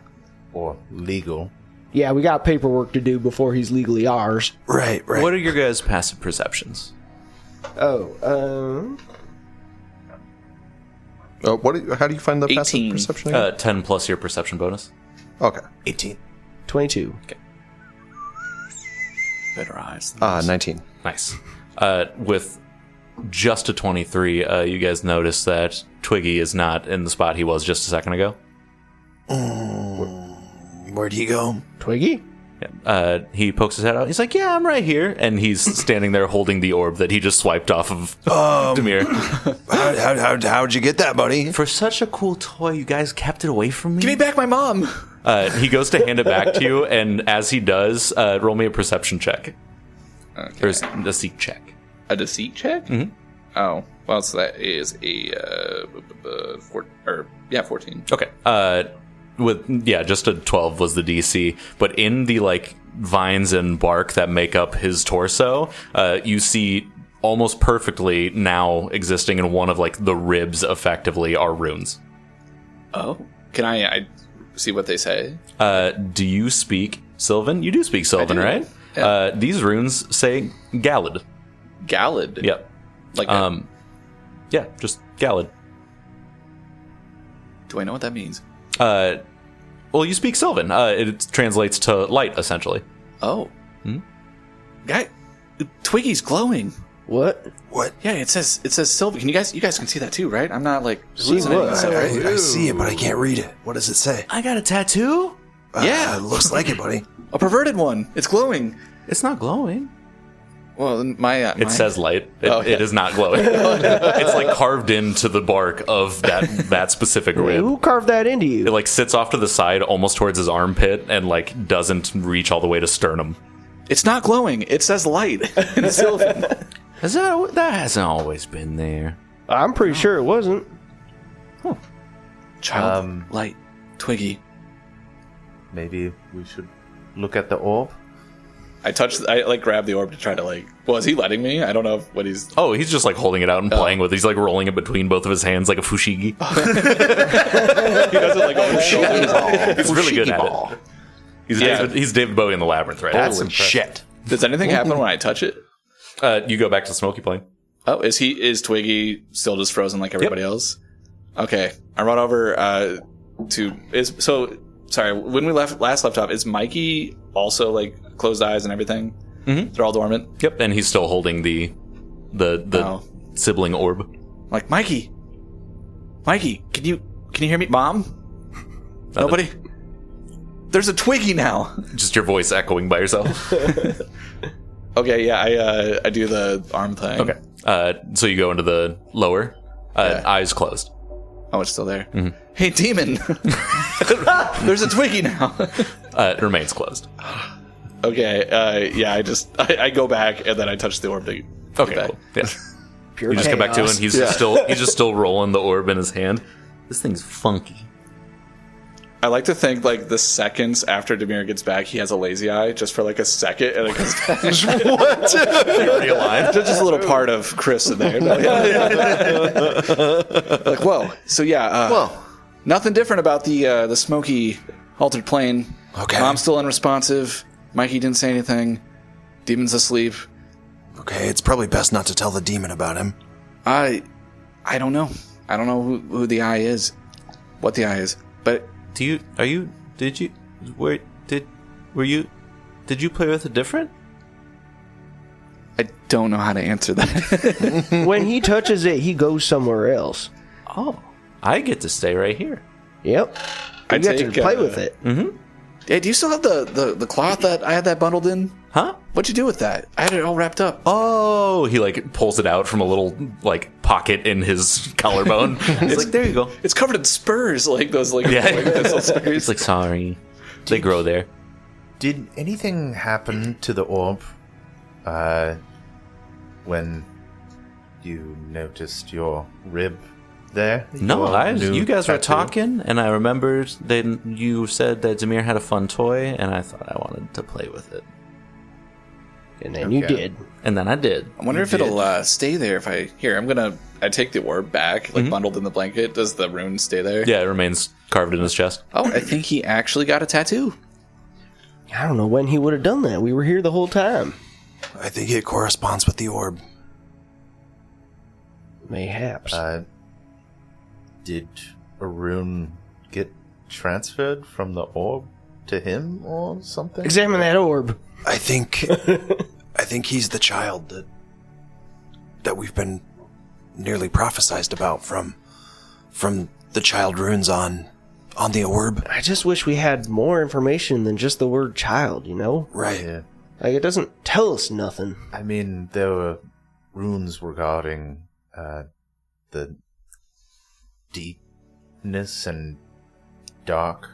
or legal. Yeah, we got paperwork to do before he's legally ours. Right. What are your guys' passive perceptions? Oh, How do you find the passive 18. perception again? 10 plus your perception bonus. Okay. 18. 22. Better eyes. 19. Nice. With just a 23, you guys notice that Twiggy is not in the spot he was just a second ago. Where'd he go? Twiggy? He pokes his head out. He's like, yeah, I'm right here. And he's standing there holding the orb that he just swiped off of Demir. How'd you get that, buddy? For such a cool toy, you guys kept it away from me? Give me back my mom. He goes to hand it back to you, and as he does, roll me a perception check. Okay. Or a deceit check. A deceit check? Mhm. Oh, well, so that is a 14. Okay. Just a 12 was the DC, but in the like vines and bark that make up his torso, you see almost perfectly now existing in one of like the ribs effectively are runes. Oh, can I see what they say? Do you speak Sylvan? You do speak Sylvan, do. right? Yeah. These runes say Gallad. Gallad. Yep. Like, Yeah, just Gallad. do I know what that means? Well, you speak Sylvan. It translates to light, essentially. Oh. Guy, Twiggy's glowing. What? What? Yeah, it says Sylvan. You guys can see that too, right? I'm not like See hallucinating what? and stuff, right? I see it, but I can't read it. What does it say? I got a tattoo. Yeah. It looks like it, buddy. A perverted one. It's glowing. It's not glowing. Well, It says light. Okay. It is not glowing. It's like carved into the bark of that specific Wait, rib. who carved that into you? It like sits off to the side, almost towards his armpit, and like doesn't reach all the way to sternum. It's not glowing. It says light. In Sylvan. That hasn't always been there. I'm pretty sure it wasn't. Child, light, Twiggy. Maybe we should look at the orb. I grabbed the orb to try to well, is he letting me? I don't know what he's... Oh, he's just like holding it out and playing with it. He's like rolling it between both of his hands like a fushigi. He does it over his shoulders. He's really good at it. He's David Bowie in the Labyrinth, right? That's some shit. Does anything happen when I touch it? You go back to Smoky plane. Oh, is Twiggy still just frozen like everybody else? Okay. I run over sorry, when we last left off, is Mikey also like closed eyes and everything? Mm-hmm. They're all dormant? Yep, and he's still holding the sibling orb. Like, Mikey, can you hear me? Mom? Nobody? There's a Twiggy now. Just your voice echoing by yourself. Okay, yeah, I do the arm thing. Okay. So you go into the lower, eyes closed. Oh, it's still there. Mm-hmm. Hey, demon! There's a Twiggy now. It remains closed. Okay, yeah, I go back and then I touch the orb to Okay, back. cool. Yeah. Pure You just come back to it, chaos. and he's just still rolling the orb in his hand. This thing's funky. I like to think like the seconds after Demir gets back, he has a lazy eye just for like a second, and it comes back. What? Realigned. Just a little part of Chris in there. Like, whoa. So yeah, nothing different about the smoky altered plane. Okay. Mom's still unresponsive. Mikey didn't say anything. Demon's asleep. Okay, it's probably best not to tell the demon about him. I don't know. I don't know who the eye is, what the eye is, but. Did you play with it different? I don't know how to answer that. When he touches it, he goes somewhere else. Oh, I get to stay right here. Yep. I You get to take, play with it. Hey, do you still have the cloth that I had that bundled in? Huh? What'd you do with that? I had it all wrapped up. Oh, he like pulls it out from a little like pocket in his collarbone. It's like, there you go. It's covered in spurs, like those like Yeah. pistol spurs. It's like, sorry, they grow there. Did anything happen to the orb when you noticed your rib there? No, Your new you guys were tattoo? talking, and I remembered then you said that Demir had a fun toy, and I thought I wanted to play with it. And then you Okay. did. And then I did. I wonder if it'll stay there if I I take the orb back, like bundled in the blanket. Does the rune stay there? Yeah, it remains carved in his chest. Oh, I think he actually got a tattoo. I don't know when he would have done that. We were here the whole time. I think it corresponds with the orb. Mayhaps. Did a rune get transferred from the orb to him or something? Examine that orb. I think he's the child that we've been nearly prophesized about from the child runes on the orb. I just wish we had more information than just the word child, you know? Right. Yeah. Like, it doesn't tell us nothing. I mean, there were runes regarding the deepness and dark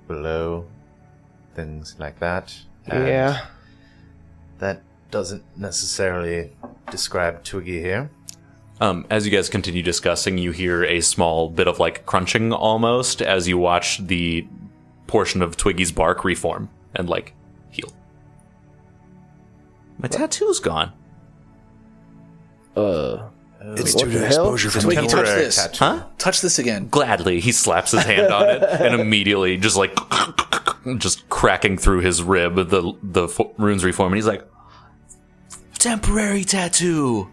below, things like that. And Yeah. that doesn't necessarily describe Twiggy here. As you guys continue discussing, you hear a small bit of like crunching almost as you watch the portion of Twiggy's bark reform and like heal. My tattoo's gone. It's what due the to hell? exposure from Twiggy, touch Temporary this. tattoo. Huh? Touch this again. Gladly, he slaps his hand on it and immediately just like just cracking through his rib, the runes reform, and he's like, temporary tattoo.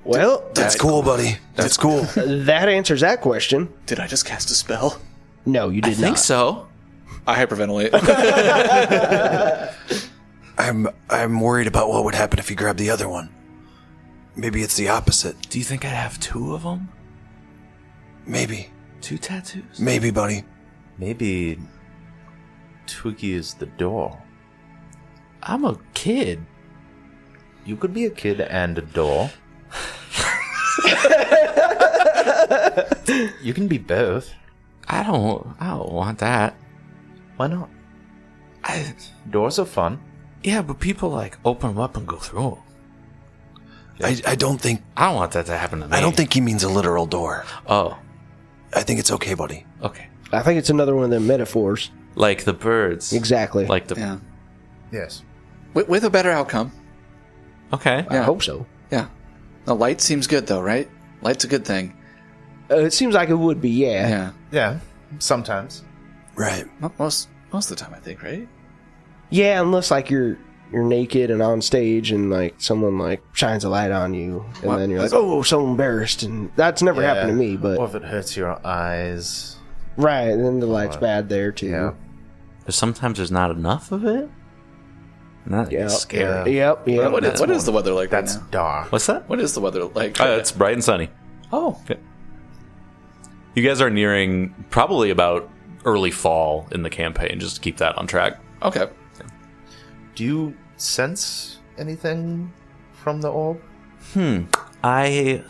Well, That's cool, buddy. That's cool. that answers that question. Did I just cast a spell? No, you did I think not. so. I hyperventilate. I'm worried about what would happen if you grabbed the other one. Maybe it's the opposite. Do you think I'd have two of them? Maybe. 2 tattoos? Maybe, buddy. Maybe Twiggy is the door. I'm a kid. You could be a kid and a door. You can be both. I don't want that. Why not? Doors are fun. Yeah, but people like open them up and go through them. I don't think I don't want that to happen to me. I don't think he means a literal door. Oh, I think it's okay, buddy. okay. I think it's another one of them metaphors. Like the birds. Exactly. Like the. Yeah. Yes. With a better outcome. Okay. I hope so. Yeah. The light seems good, though, right? Light's a good thing. It seems like it would be, yeah. Yeah. Yeah, sometimes. Right. Most of the time, I think, right? Yeah, unless like you're naked and on stage and like someone like shines a light on you and What? then you're like, oh, so embarrassed, and that's never happened to me, but Or if it hurts your eyes. right, and then the light's bad there too. Yeah. But sometimes there's not enough of it. And that Yep. gets scary. Yep. What is the weather like That's right now? dark. What's that? What is the weather like? It's bright and sunny. Oh. You guys are nearing probably about early fall in the campaign, just to keep that on track. Okay. Do you sense anything from the orb? I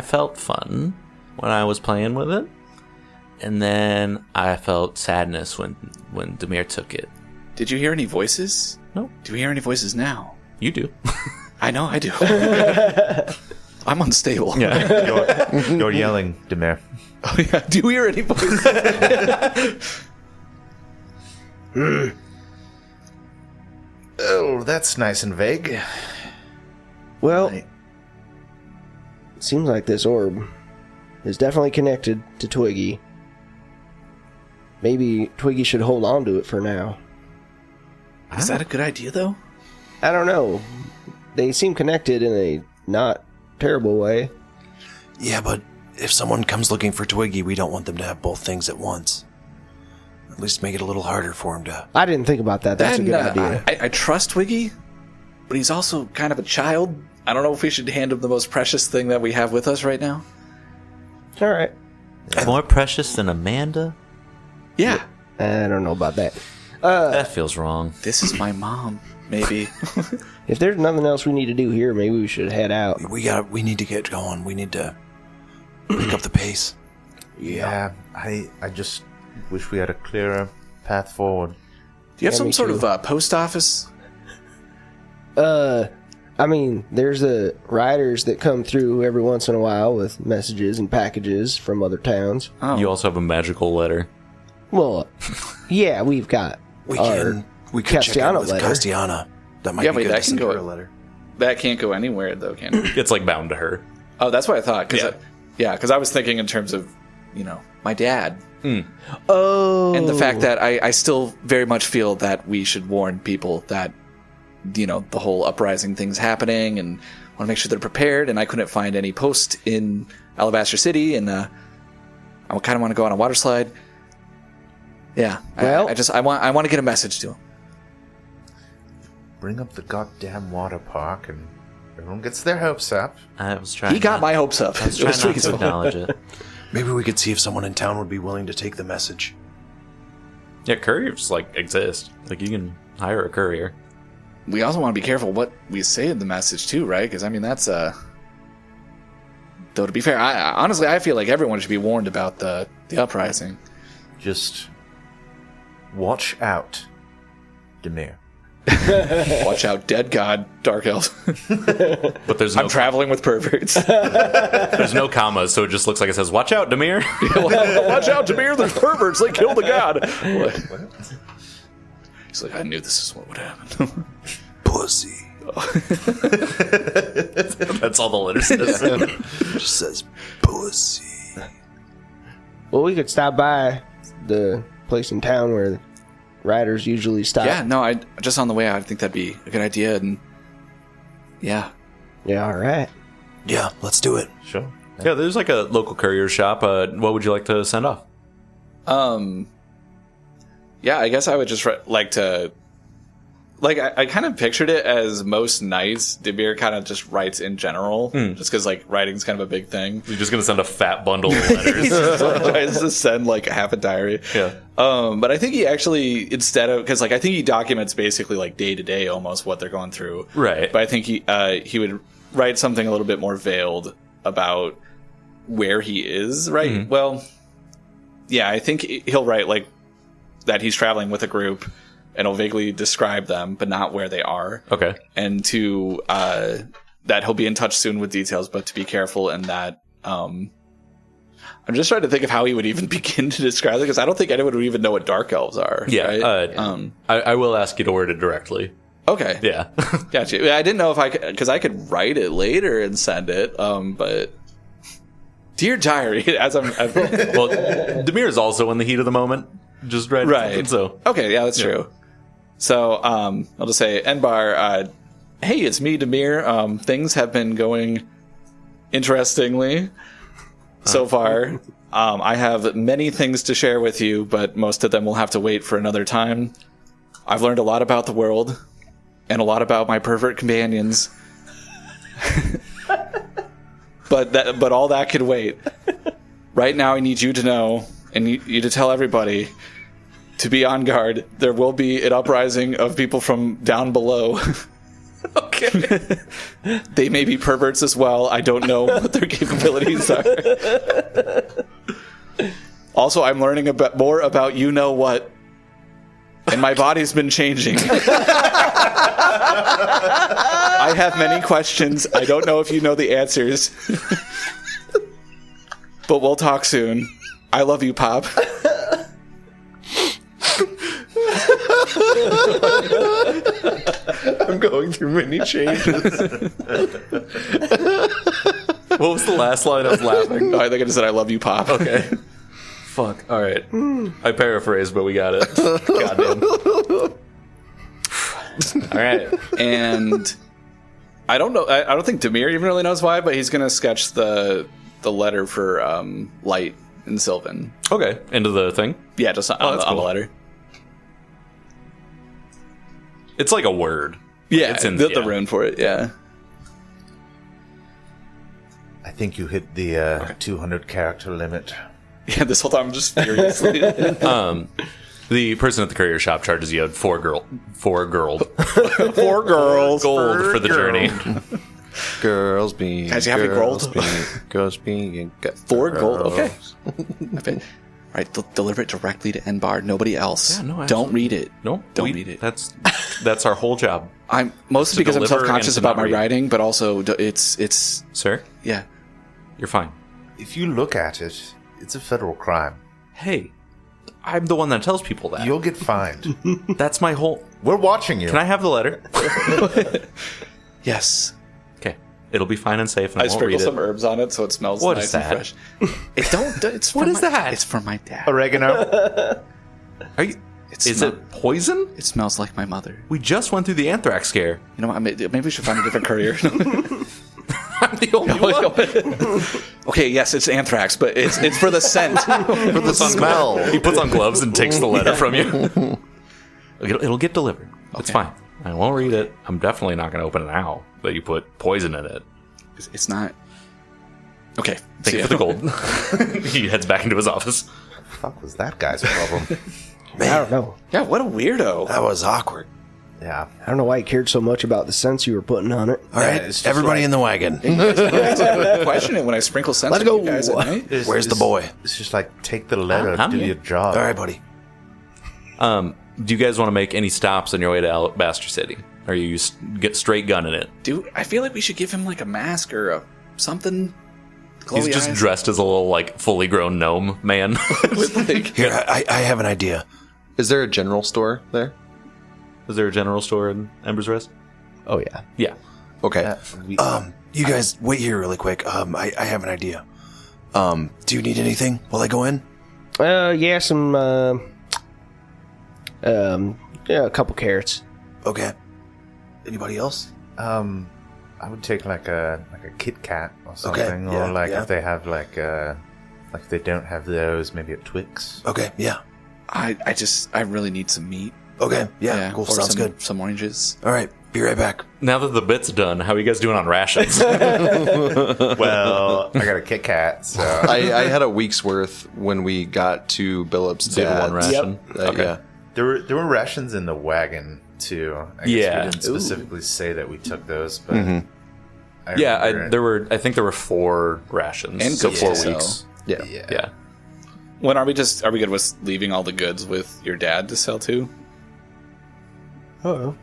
felt fun when I was playing with it, and then I felt sadness when Demir took it. Did you hear any voices? No. Do we hear any voices now? You do. I know I do. I'm unstable. Yeah. You're yelling, Demir. Oh, yeah. Do you hear any voices? Oh, that's nice and vague. Well, it seems like this orb is definitely connected to Twiggy. Maybe Twiggy should hold on to it for now. Is that a good idea, though? I don't know. They seem connected in a not terrible way. Yeah, but if someone comes looking for Twiggy, we don't want them to have both things at once. At least make it a little harder for him to... I didn't think about that. That's a good idea. I trust Twiggy, but he's also kind of a child. I don't know if we should hand him the most precious thing that we have with us right now. All right. More precious than Amanda? Yeah. I don't know about that. That feels wrong. This is my mom, maybe. If there's nothing else we need to do here, maybe we should head out. We need to get going. We need to pick up the pace. Yeah, I just wish we had a clearer path forward. Do you have Yeah, some me sort too. of post office? I mean, there's the riders that come through every once in a while with messages and packages from other towns. Oh. You also have a magical letter. Well, yeah, we've got We our could check in Castellano with letter. Castellana. That might Yeah, be wait, good that to can send go- her a letter. That can't go anywhere, though, can it? It's like bound to her. Oh, that's what I thought. Cause Yeah. because I was thinking in terms of, my dad. Oh, And the fact that I still very much feel that we should warn people that, the whole uprising thing's happening and want to make sure they're prepared. And I couldn't find any post in Alabaster City. And I kind of want to go on a water slide. Yeah. Well- I want to get a message to him. Bring up the goddamn water park and everyone gets their hopes up. I was trying. He got my hopes up. I was It was trying not Twiggy's to fault. acknowledge it. Maybe we could see if someone in town would be willing to take the message. Yeah, couriers exist. You can hire a courier. We also want to be careful what we say in the message too, right? Because that's though, to be fair, honestly I feel like everyone should be warned about the uprising. Just watch out, Demir. Watch out, dead god, dark elves. But there's no I'm traveling with perverts. there's no commas, so it just looks like it says, "Watch out, Demir." Watch out, Demir, there's perverts, they killed the god. He's like, I knew this is what would happen. Pussy. That's all the letters says. Just says pussy. Well, we could stop by the place in town where riders usually stop. Yeah, no, I just on the way out, I think that'd be a good idea. And yeah, Yeah, all right. Yeah, let's do it. Sure. Yeah, there's a local courier shop. What would you like to send off? yeah, I guess I would just like to. I kind of pictured it as most nights, Demir kind of just writes in general, just because writing's kind of a big thing. You're just gonna send a fat bundle of letters. He just tries to send half a diary. Yeah. But I think he actually, instead of, because I think he documents basically day to day almost what they're going through. Right. But I think he would write something a little bit more veiled about where he is. Right. Mm-hmm. Well, yeah, I think he'll write that he's traveling with a group, and he'll vaguely describe them, but not where they are. Okay. And to that he'll be in touch soon with details, but to be careful, and that I'm just trying to think of how he would even begin to describe it, because I don't think anyone would even know what dark elves are. Yeah. Right? I will ask you to word it directly. Okay. Yeah. Gotcha. I didn't know if because I could write it later and send it. But dear diary, as I'm Well, Demir is also in the heat of the moment. Just writing right. something, so Okay, yeah, that's true. So I'll just say, Enbar, hey, it's me, Demir. Things have been going interestingly so far. I have many things to share with you, but most of them will have to wait for another time. I've learned a lot about the world and a lot about my pervert companions. But all that could wait. Right now, I need you to know, and you to tell everybody to be on guard. There will be an uprising of people from down below. Okay. They may be perverts as well. I don't know what their capabilities are. Also, I'm learning more about you know what, and my body's been changing. I have many questions. I don't know if you know the answers. But we'll talk soon. I love you, Pop. I'm going through many changes. what was the last line? I was laughing. Oh, I think I just said I love you, Pop. Okay. Fuck. All right. I paraphrased, but we got it. Goddamn. All right. And I don't know. I don't think Demir even really knows why, but he's going to sketch the letter for Light and Sylvan. Okay. Into the thing. Yeah, just on that's the cool. letter. It's like a word. Yeah, It's in- the yeah. rune for it. Yeah. I think you hit the 200 character limit. Yeah. This whole time I'm just furiously. The person at the courier shop charges you 4 gold. 4 girls. Gold for the journey. Girls being Guys, you have your girls gold? girls being 4 gold. girls. Okay. All right, deliver it directly to Enbar. Nobody else. Yeah, no, don't absolutely. read it. No, Don't read it. That's our whole job, I'm mostly because I'm deliver self-conscious and to about not my read. writing, but also it's sir. yeah. You're fine. If you look at it, it's a federal crime. Hey, I'm the one that tells people that. You'll get fined. That's my whole. We're watching you. Can I have the letter? Yes. Okay, it'll be fine and safe, and I I won't sprinkle read some it. herbs on it so it smells What nice is and that? fresh. It's What from is that? It's from my dad. Oregano. Are you? Is it poison? It smells like my mother. We just went through the anthrax scare. You know what? Maybe we should find a different courier. I'm the only one. Okay, yes, it's anthrax, but it's for the scent. For the smell. He puts on gloves and takes the letter from you. It'll get delivered. It's fine. I won't read it. I'm definitely not going to open it now that you put poison in it. It's not. Okay. Thank you for the gold. He heads back into his office. What the fuck was that guy's problem? I don't know. Yeah, what a weirdo. That was awkward. Yeah. I don't know why he cared so much about the scents you were putting on it. All right, it's just everybody like- in the wagon. Question it when I sprinkle scents Let's on go. you guys at night. Where's the boy? It's just like, take the letter, I'm do here. your job. All right, buddy. Do you guys want to make any stops on your way to Alabaster City? Or you get straight gunning it? Dude, I feel like we should give him like a mask or something. He's Glowy just eyes. dressed as a little, like, fully grown gnome man. With like, Here, I have an idea. Is there a general store there? Is there a general store in Ember's Rest? Oh, yeah. Yeah. Okay. You guys wait here really quick. I have an idea. Do you need anything while I go in? Yeah, some, yeah, a couple carrots. Okay. Anybody else? I would take like a Kit Kat or something, yeah, or like yeah. if they have like if they don't have those, maybe a Twix. Okay, yeah. I really need some meat. Okay, yeah, cool. or Sounds some, good. Some oranges. All right, be right back. Now that the bit's done, how are you guys doing on rations? Well, I got a Kit Kat, so I had a week's worth when we got to Billup's Did one dad's. ration? Okay. Yeah. there were rations in the wagon too. I guess Yeah. we didn't specifically say that we took those, but I Yeah, remember I think there were 4 rations. And so goods 4 to sell. weeks. Yeah. Yeah. When are we good with leaving all the goods with your dad to sell to? Oh,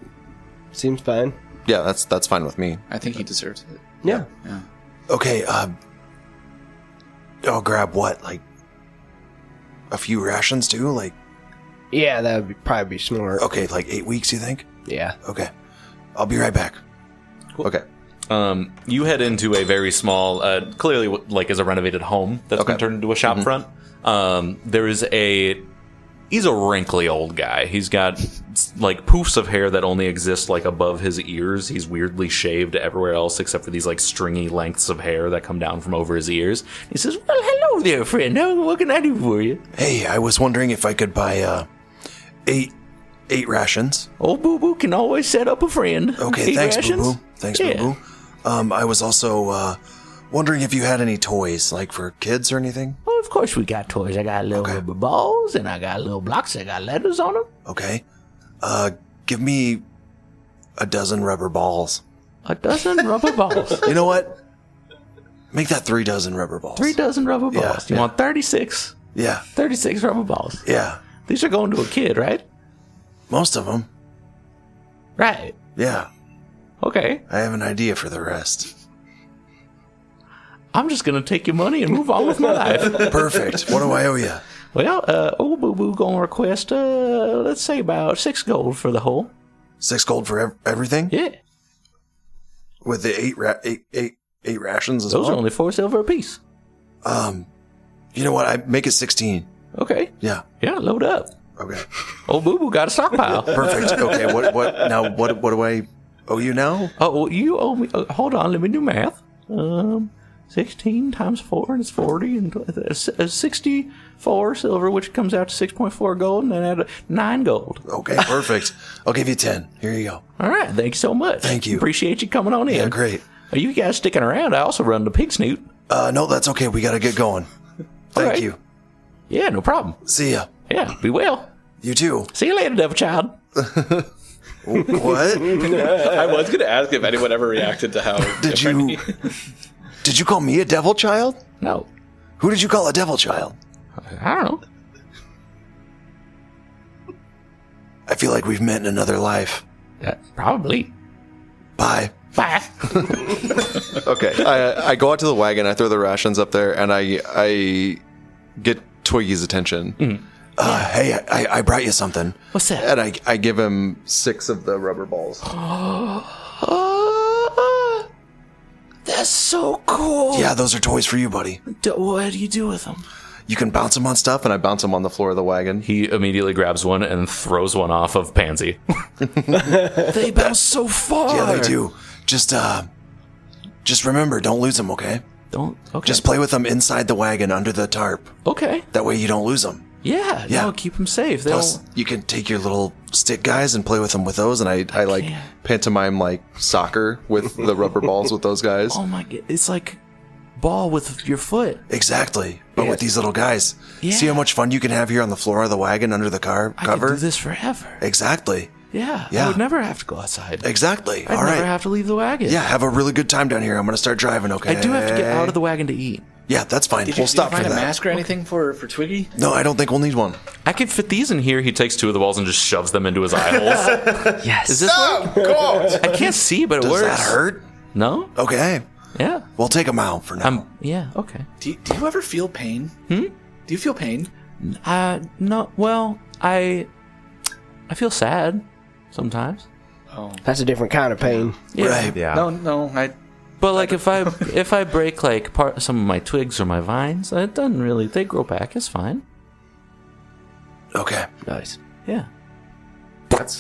seems fine. Yeah, that's fine with me. I think he deserves it. Yeah. Okay, I'll grab what? Like a few rations too? Like, Yeah, that would probably be smart. okay, like 8 weeks, you think? Yeah. Okay. I'll be right back. Okay. You head into a very small, clearly like is a renovated home that's been turned into a shop front. There is he's a wrinkly old guy. He's got like poofs of hair that only exist like above his ears. He's weirdly shaved everywhere else except for these like stringy lengths of hair that come down from over his ears. He says, "Well, hello there, friend. What can I do for you?" Hey, I was wondering if I could buy 8 rations. Old Boo Boo can always set up a friend. Okay, 8 thanks, rations? Boo Boo. Thanks, Yeah. Boo Boo. I was also wondering if you had any toys, like for kids or anything. Well, of course we got toys. I got little rubber balls, and I got little blocks that got letters on them. Okay. Give me a dozen rubber balls. A dozen rubber balls. You know what? Make that 3 dozen rubber balls. 3 dozen rubber Yeah, balls. You want 36? Yeah, 36 rubber balls. yeah. These are going to a kid, right? Most of them. Right. Yeah. Okay. I have an idea for the rest. I'm just going to take your money and move on with my life. Perfect. What do I owe you? Well, old Boo Boo going to request, let's say about 6 gold for the whole. 6 gold for everything? Yeah. With the 8 rations as Those well? are only 4 silver apiece. You know what? I make it 16. Okay. Yeah. Yeah, load up. Okay. Old Boo Boo got a stockpile. Perfect. Okay. What do I owe you now? Oh, well, you owe me. Hold on, let me do math. 16 times 4, and it's 40, and 64 silver, which comes out to 6.4 gold, and then add 9 gold. Okay, perfect. I'll give you 10. Here you go. All right, thank you so much. Thank you. Appreciate you coming on in. Yeah, great. Are you guys sticking around? I also run the Pig Snoot. No, that's okay. We got to get going. Thank right. you. Yeah, no problem. See ya. Yeah, be well. You too. See you later, Devil Child. What? I was going to ask if anyone ever reacted to how Did you call me a devil child? No, Who did you call a devil child? I don't know. I feel like we've met in another life. Probably. Bye. Bye. Okay. I go out to the wagon, I throw the rations up there, and I get Twiggy's attention. Hey, I brought you something. What's that? And I give him 6 of the rubber balls. That's so cool. Yeah, those are toys for you, buddy. What do you do with them? You can bounce them on stuff, and I bounce them on the floor of the wagon. He immediately grabs one and throws one off of Pansy. They bounce so far. Yeah, they do. Just Just remember, don't lose them, okay? Don't. Okay. Just play with them inside the wagon under the tarp. Okay. That way you don't lose them. Yeah. Yeah. No, keep them safe. Plus, you can take your little stick guys and play with them with those. And I like pantomime like soccer with the rubber balls with those guys. Oh my god! It's like ball with your foot. Exactly. But with these little guys. Yeah. See how much fun you can have here on the floor of the wagon under the car I cover? could do this forever. Exactly. Yeah. Yeah. I would never have to go outside. Exactly. I'd All never right. have to leave the wagon. Yeah, have a really good time down here. I'm going to start driving, okay? I do have to get out of the wagon to eat. Yeah, that's fine. Did We'll you stop find for a that. mask or anything for Twiggy? No, I don't think we'll need one. I could fit these in here. He takes 2 of the balls and just shoves them into his eye holes. Yes. Does this work? God. I can't see, but it Does works. that hurt? No? Okay. Yeah. We'll take them out for now. Yeah, okay. Do you ever feel pain? Do you feel pain? No. Well, I feel sad sometimes. Oh. That's a different kind of pain. Yeah. Right. Yeah. No, But like if I break like some of my twigs or my vines, it doesn't really. They grow back. It's fine. Okay. Nice. Yeah.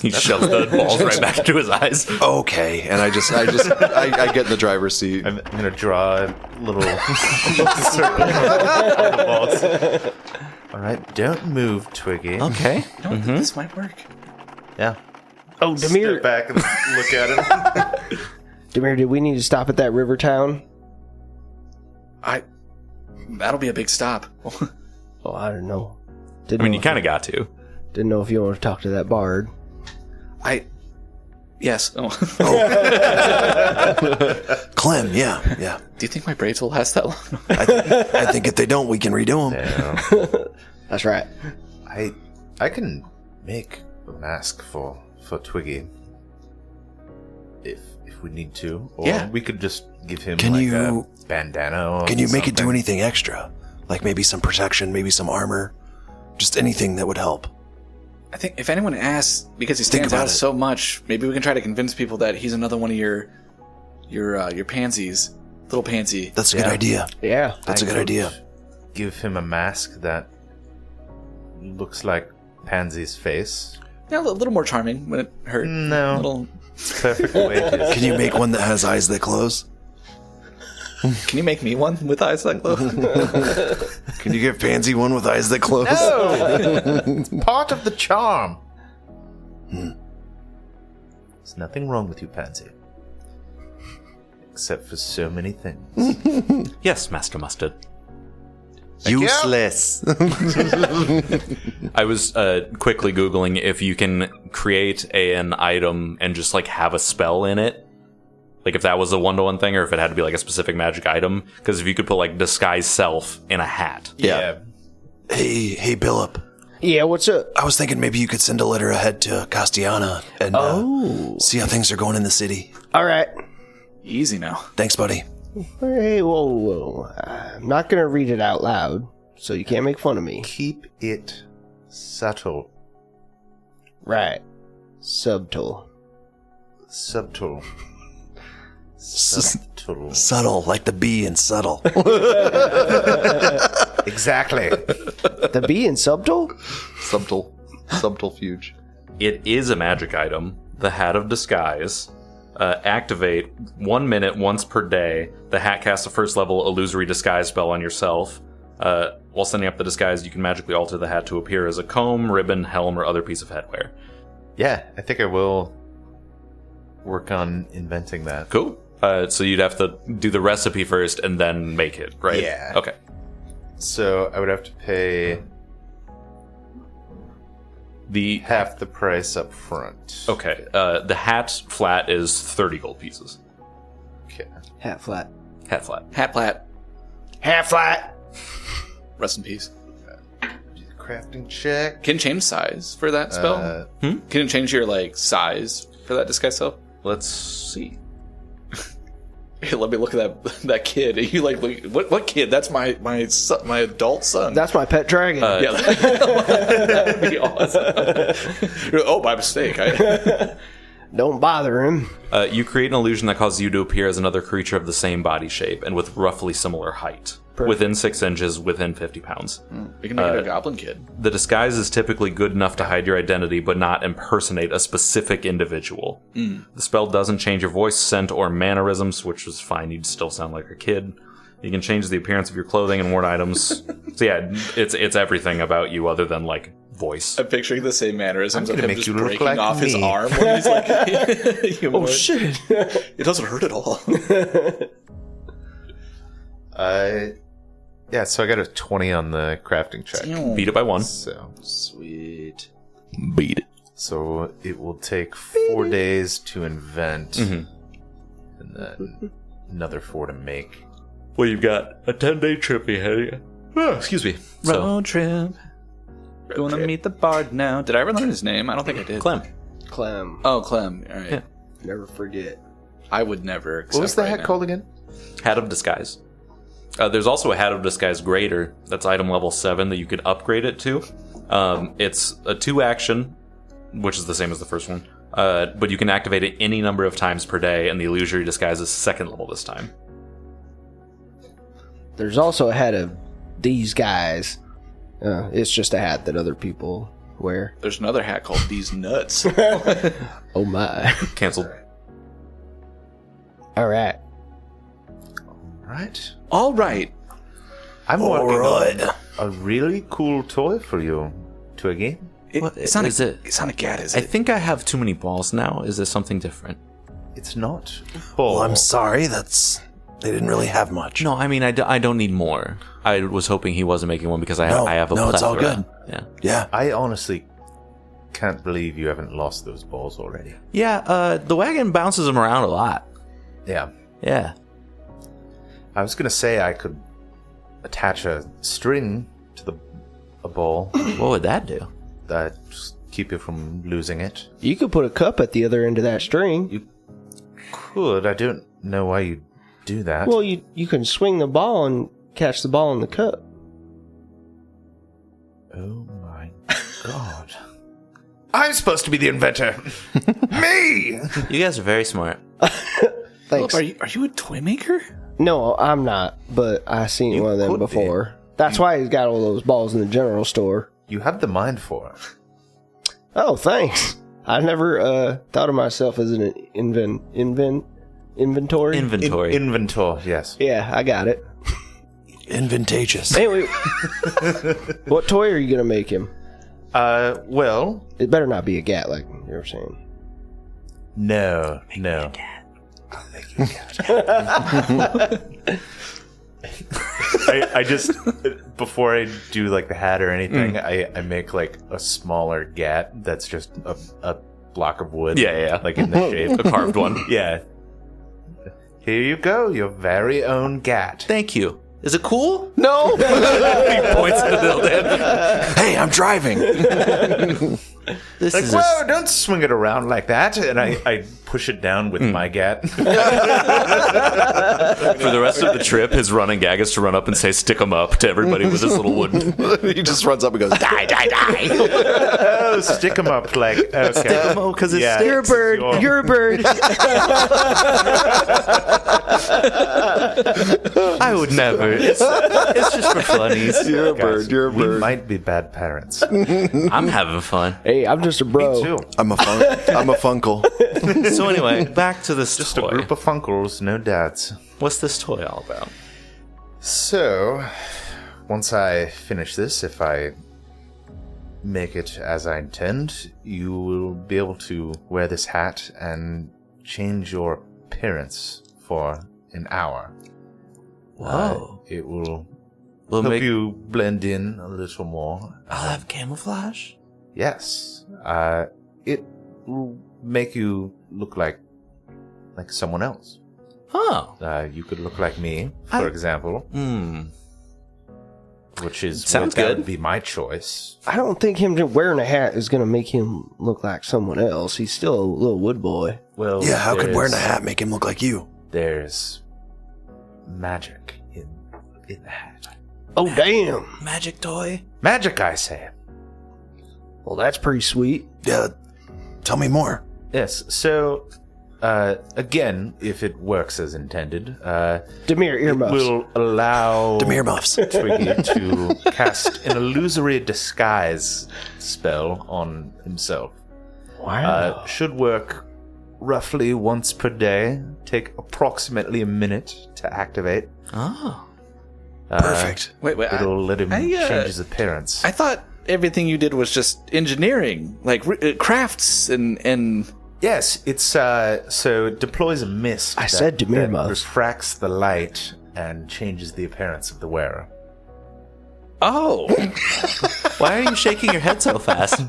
He shoves the balls right back into his eyes. Okay. And I get in the driver's seat. I'm going to draw a little circle on the balls. All right, don't move, Twiggy. Okay. this might work. Yeah. Oh, Demir. Step back and look at him. Demir, did we need to stop at that river town? That'll be a big stop. Oh, I don't know. I mean, you kind of got to. Didn't know if you want to talk to that bard. Yes. Oh. Clem, yeah. Do you think my braids will last that long? I think if they don't, we can redo them. Yeah. That's right. I can make a mask for Twiggy if we need to, or Yeah. we could just give him Can like you- a bandana. Or Can you make it do something. anything extra? Like maybe some protection, maybe some armor? Just anything that would help. I think if anyone asks, because he Think stands about out it. so much, maybe we can try to convince people that he's another one of your pansies, little pansy. That's a good Yeah. idea. Yeah. That's a good could idea. Give him a mask that looks like Pansy's face. Yeah, a little more charming when it hurt. No. A little. Perfect way to Can you make one that has eyes that close? Can you make me one with eyes like those? Can you give Pansy one with eyes that close? It's part of the charm. There's nothing wrong with you, Pansy. Except for so many things. Yes, Master Mustard. Useless. I was quickly Googling if you can create an item and just like have a spell in it. Like if that was a 1-to-1 thing or if it had to be like a specific magic item. Because if you could put like disguise self in a hat. Yeah. Hey, Billup. Yeah, what's up? I was thinking maybe you could send a letter ahead to Castellana and see how things are going in the city. All right. Easy now. Thanks, buddy. Hey, whoa. I'm not going to read it out loud, so you can't make fun of me. Keep it subtle. Right. Subtle. Subtle. Subtle. Subtle, like the bee in subtle. Exactly. The bee in subtle? Subterfuge. It is a magic item. The Hat of Disguise. Activate 1 minute once per day. The hat casts a first level illusory disguise spell on yourself. While setting up the disguise, you can magically alter the hat to appear as a comb, ribbon, helm, or other piece of headwear. Yeah, I think I will work on inventing that. Cool. So you'd have to do the recipe first and then make it, right? Yeah. Okay. So I would have to pay The half the price up front. Okay. The hat flat is 30 gold pieces. Okay. Hat flat. Hat flat. Hat plat. Hat flat! Rest in peace. Do the crafting check. Can it change size for that spell? Can it change your like size for that disguise self? Let's see. Hey, let me look at that kid. You like what kid? That's my son, my adult son. That's my pet dragon. Yeah, that'd be awesome. Oh, by mistake. Don't bother him. You create an illusion that causes you to appear as another creature of the same body shape and with roughly similar height. Within 6 inches, within 50 pounds. We can make it a goblin kid. The disguise is typically good enough to hide your identity, but not impersonate a specific individual. The spell doesn't change your voice, scent, or mannerisms, which is fine. You'd still sound like a kid. You can change the appearance of your clothing and worn items. So yeah, it's everything about you other than, like, voice. I'm picturing the same mannerisms I'm of gonna him make just you look breaking like off his me. arm when he's like, Oh, shit. It doesn't hurt at all. Yeah, so I got a 20 on the crafting check. Beat it by 1. So Sweet. Beat it. So it will take 4 days to invent, and then another 4 to make. Well, you've got a 10-day trip ahead of you. Oh, excuse me. Road trip. Going to meet the bard now. Did I ever learn his name? I don't think I did. Clem. Clem. Oh, Clem. All right. Yeah. Never forget. I would never accept What was the right hat now. called again? Hat of Disguise. There's also a Hat of Disguise Greater. That's item level 7 that you could upgrade it to. It's a 2-action, which is the same as the first one. But you can activate it any number of times per day, and the illusory disguise is 2nd level this time. There's also a hat of these guys. It's just a hat that other people wear. There's another hat called These Nuts. Oh my. Cancelled. All right. Right. All right. I'm working on a really cool toy for you, Twiggy. It's not a cat, is I it? think I have too many balls now. Is this something different? It's not ball. Well, I'm sorry. They didn't really have much. No, I mean, I don't need more. I was hoping he wasn't making one because I have a no, it's all plethora. good. Yeah. Yeah. I honestly can't believe you haven't lost those balls already. Yeah, the wagon bounces them around a lot. Yeah. Yeah. I was gonna say I could attach a string to a ball What would that do? that just keep you from losing it. You could put a cup at the other end of that string. Could. I don't know why you'd do that. Well, you can swing the ball and catch the ball in the cup. Oh my god. I'm supposed to be the inventor. Me! You guys are very smart. Thanks. Are you a toy maker? No, I'm not, but I seen one of them could be. before. That's why he's got all those balls in the general store. You have the mind for it. Oh, thanks. I never thought of myself as an inventory. Inventory. Inventor, yes. Yeah, I got it. Inventageous. Anyway, what toy are you gonna make him? Well, It better not be a gat, like you were saying. no. I just, before I do like the hat or anything, I make like a smaller gat that's just a block of wood. Yeah. Like in the shape. A carved one. Yeah. Here you go, your very own gat. Thank you. Is it cool? No. He points at Ildan. Hey, I'm driving. This Like, is whoa, don't swing it around like that. And I push it down with my gat. for the rest of the trip, his running gag is to run up and say "stick 'em up" to everybody with his little wooden. He just runs up and goes, die, die, die. Oh, stick them up like, okay. Stick 'em up because it's Yeah. You're a bird. Sure. You're a bird. I would never. It's just for funnies. You're a Guys, bird, you're a we bird. might be bad parents. I'm having fun. Hey, I'm just a bro. Me too. I'm a funkle. So anyway, back to this Just toy. a group of funkles, no dads. What's this toy all about? So, once I finish this, if I make it as I intend, you will be able to wear this hat and change your appearance for an hour. Whoa. It will We'll help make. you blend in a little more. I'll have camouflage. Yes. It will make you look like someone else. Oh. You could look like me, for example, which is Sounds that good. would be my choice. I don't think him wearing a hat is going to make him look like someone else. He's still a little wood boy. Well, Yeah, how could wearing a there's- hat make him look like you? There's magic in the hat. Oh, damn. Magic toy. Magic, I say. Well, that's pretty sweet. Yeah, tell me more. Yes. So, again, if it works as intended, Demir, earmuffs. will allow Demir muffs. Twiggy to cast an illusory disguise spell on himself. Wow. Should work roughly once per day. Take approximately a minute to activate. Oh. Perfect. Wait. It'll let him I, change his appearance. I thought everything you did was just engineering, like crafts and. Yes, it's so it deploys a mist. I said Demir that muffs. refracts the light and changes the appearance of the wearer. Oh, Why are you shaking your head so fast?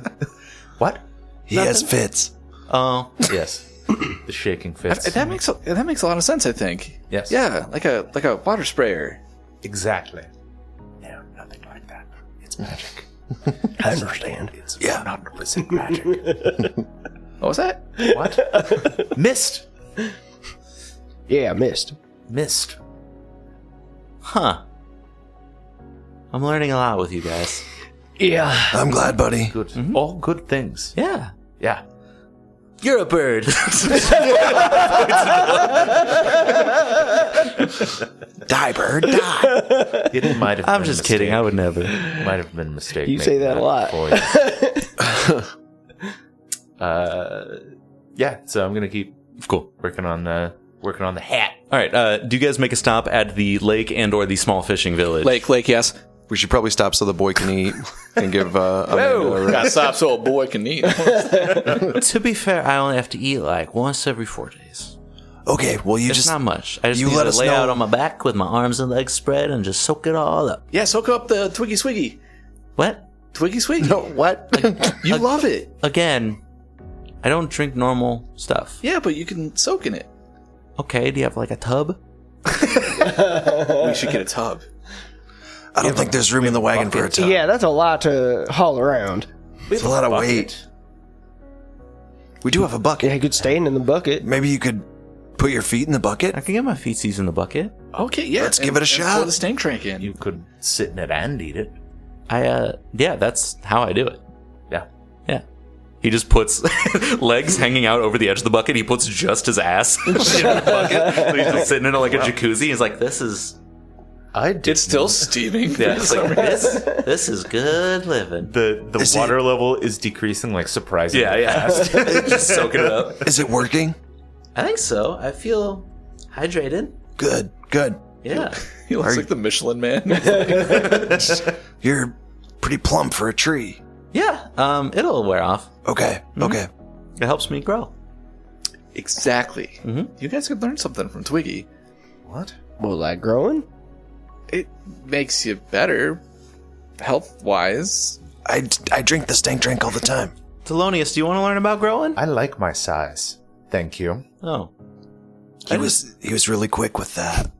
What? He has fits. Oh. Yes, the shaking fits. that makes a lot of sense. I think. Yes. Yeah, like a water sprayer. Exactly. No, nothing like that. It's magic. I understand. It's Yeah. 100% magic. What was that? What? Mist. Yeah, missed. Mist. Huh. I'm learning a lot with you guys. Yeah. I'm glad, buddy. Good. All good things. Yeah. Yeah. You're a bird. Die, bird, die. It might have. I'm been just a kidding. mistake. I would never. Might have been a mistake. You say making that a lot. voice. Yeah. So I'm gonna keep Cool. working on the hat. All right. Do you guys make a stop at the lake and/or the small fishing village? Lake, yes. We should probably stop so the boy can eat and give Amanda a rest. Gotta stop so a boy can eat. To be fair, I only have to eat like once every 4 days. Okay, well, you It's just not much. I just you need let to us lay know. out on my back with my arms and legs spread and just soak it all up. Yeah, soak up the Twiggy Swiggy. What? Twiggy Swiggy. No, what? You love it. Again, I don't drink normal stuff. Yeah, but you can soak in it. Okay, do you have like a tub? We should get a tub. I don't think there's room in the wagon for a tub. Yeah, that's a lot to haul around. It's a lot of weight. We do have a bucket. Yeah, you could stand in the bucket. Maybe you could put your feet in the bucket. I can get my feetsies in the bucket. Okay, yeah. Let's give it a shot. Throw the stank crank in. You could sit in it and eat it. Yeah, that's how I do it. Yeah. Yeah. He just puts legs hanging out over the edge of the bucket. He puts just his ass in the bucket. So he's just sitting in it like a jacuzzi. He's like, this is... It's still steaming. Yeah, it's like, this is good living. The Is water level is decreasing like surprisingly Yeah. fast. Just soaking it up. Is it working? I think so. I feel hydrated. Good, good. Yeah. He looks like the Michelin Man. You're pretty plump for a tree. Yeah. It'll wear off. Okay, okay. It helps me grow. Exactly. You guys could learn something from Twiggy. What? Well, like growing? It makes you better, health-wise. I drink the stank drink all the time. Thelonious, do you want to learn about growing? I like my size. Thank you. Oh. He was really quick with that.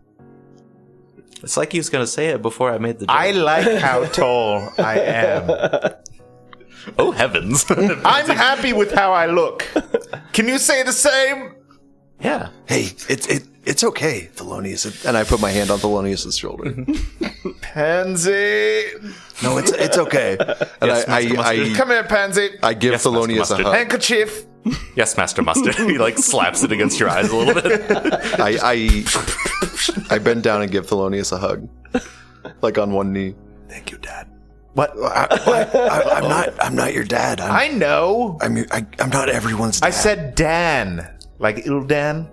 It's like he was going to say it before I made the joke. I like how tall I am. Oh, heavens. I'm happy with how I look. Can you say the same? Yeah. Hey, it's okay, Thelonious. And I put my hand on Thelonious' shoulder. Pansy. No, it's okay. And Yes, Master Mustard. Come here, Pansy. I give Yes, Master Thelonious a Mustard. hug. Handkerchief. Yes, Master Mustard. He like slaps it against your eyes a little bit. I bend down and give Thelonious a hug. Like on one knee. Thank you, Dad. What? I'm not your dad. I know. I'm not everyone's dad. I said Dan. Like Ildan.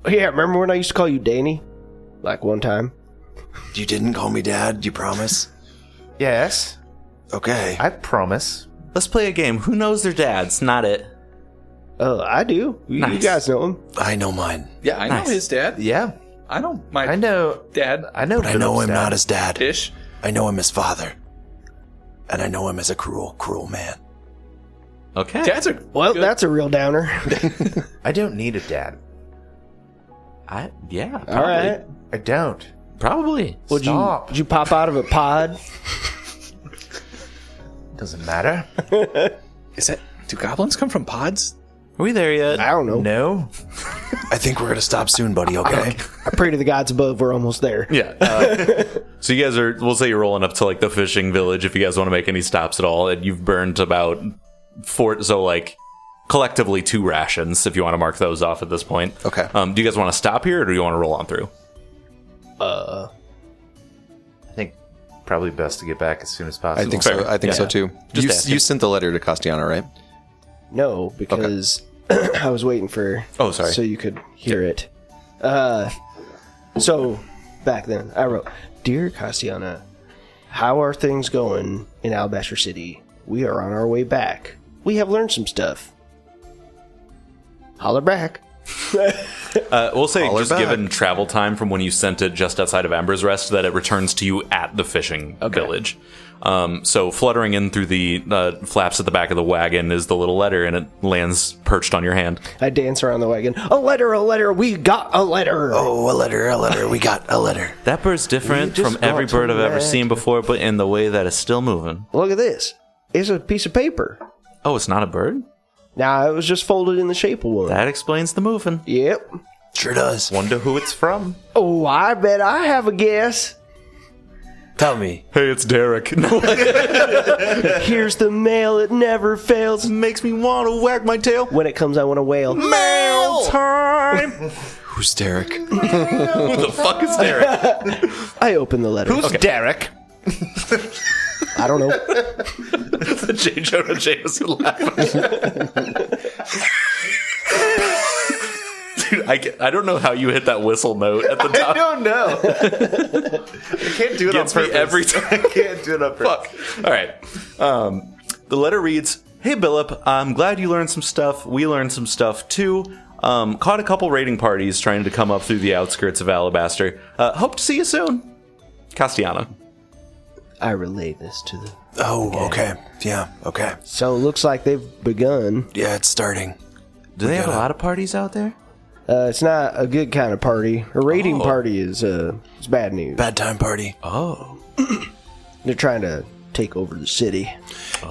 Yeah, remember when I used to call you Danny? Like one time? You didn't call me Dad. You promise? Yes. Okay. I promise. Let's play a game. Who knows their dads? Not it. Oh, I do. You Nice. guys know him. I know mine, Yeah, I know Nice. his dad. Yeah. I know my I know. dad. I know. but I know Billup's him dad. not as Dad. Ish. I know him as father, and I know him as a cruel, cruel man. Okay. Dads are Well, good. that's a real downer. I don't need a dad. Yeah. Probably. All right. I don't. Probably. Stop. Did you pop out of a pod? Doesn't matter. Do goblins come from pods? Are we there yet? I don't know. No. I think we're gonna stop soon, buddy. Okay. I pray to the gods above we're almost there. Yeah. So you guys are, we'll say you're rolling up to like the fishing village if you guys want to make any stops at all. And you've burned about collectively 2 rations, if you want to mark those off at this point. Okay. Do you guys want to stop here, or do you want to roll on through? I think probably best to get back as soon as possible. I think so. I think so too. Just You sent the letter to Castellano, right? No, because I was waiting for. Oh, sorry. So you could hear it. So back then, I wrote, "Dear Castiana, how are things going in Alabaster City? We are on our way back. We have learned some stuff. Holler back." We'll say, Holler just back. given travel time from when you sent it just outside of Ember's Rest, that it returns to you at the fishing village. So fluttering in through the flaps at the back of the wagon is the little letter, and it lands perched on your hand. I dance around the wagon. A letter, we got a letter. Oh, a letter, we got a letter. That bird's different We just from every got bird to I've ever land. seen before, but in the way that it's still moving. Look at this. It's a piece of paper. Oh, it's not a bird? Now, it was just folded in the shape of one. That explains the moving. Yep. Sure does. Wonder who it's from. Oh, I bet I have a guess. Tell me. Hey, it's Derek. No, Here's the mail, it never fails. makes me want to wag my tail. When it comes, I want to wail. Mail time! Who's Derek? Who the fuck is Derek? I open the letter. Who's Derek? I don't know. The J. Jonah Jameson laughing. Dude, I don't know how you hit that whistle note at the top. I don't know. I can't do it Gets on me purpose. every time. I can't do it on purpose. Fuck. All right. The letter reads, "Hey, Billup, I'm glad you learned some stuff. We learned some stuff, too. Caught a couple raiding parties trying to come up through the outskirts of Alabaster. Hope to see you soon. Castellano." I relay this to the... Oh, okay. Yeah, okay. So it looks like they've begun. Yeah, it's starting. Do they have a lot of parties out there? It's not a good kind of party. A raiding party is it's bad news. Bad time party. Oh. They're trying to take over the city.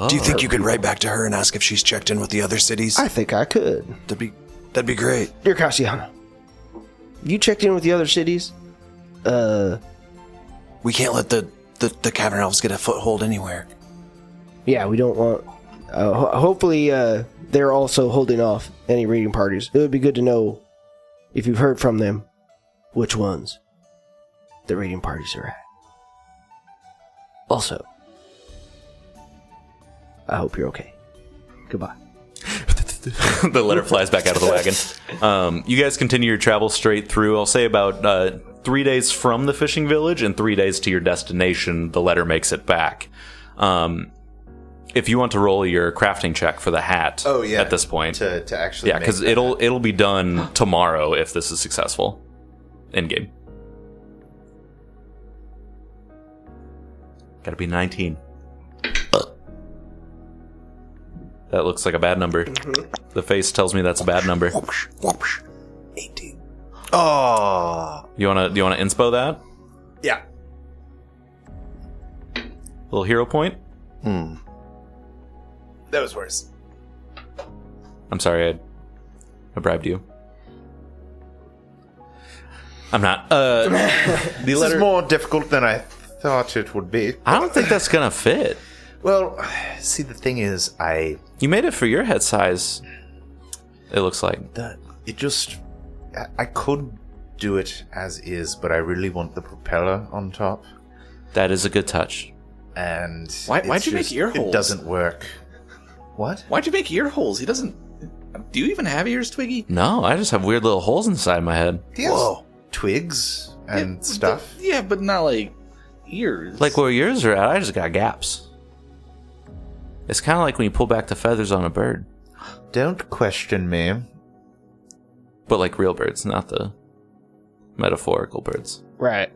Do you think you could write back to her and ask if she's checked in with the other cities? I think I could. That'd be great. Dear Cassiano, you checked in with the other cities? We can't let the Cavern Elves get a foothold anywhere. Yeah, we don't want... hopefully, they're also holding off any raiding parties. It would be good to know, if you've heard from them, which ones the raiding parties are at. Also, I hope you're okay. Goodbye. The letter flies back out of the wagon. You guys continue your travel straight through. I'll say about 3 days from the fishing village and 3 days to your destination, the letter makes it back. If you want to roll your crafting check for the hat at this point. To actually Yeah, because make that it'll be done tomorrow if this is successful. In-game. Gotta be 19. That looks like a bad number. The face tells me that's a bad number. Whoopsh, whoopsh. 18. Oh. Do you wanna inspo that? Yeah. Little hero point? That was worse. I'm sorry, I bribed you. I'm not. The This letter. is more difficult than I thought it would be. I don't think that's gonna fit. Well, see, the thing is, You made it for your head size. It looks like. I could do it as is, but I really want the propeller on top. That is a good touch. And Why'd you make ear holes? It doesn't work. What? Why'd you make ear holes? He doesn't. Do you even have ears, Twiggy? No, I just have weird little holes inside my head. He has twigs and stuff. Yeah, but not like ears. Like where yours are at, I just got gaps. It's kind of like when you pull back the feathers on a bird. Don't question me. But like real birds, not the metaphorical birds. Right.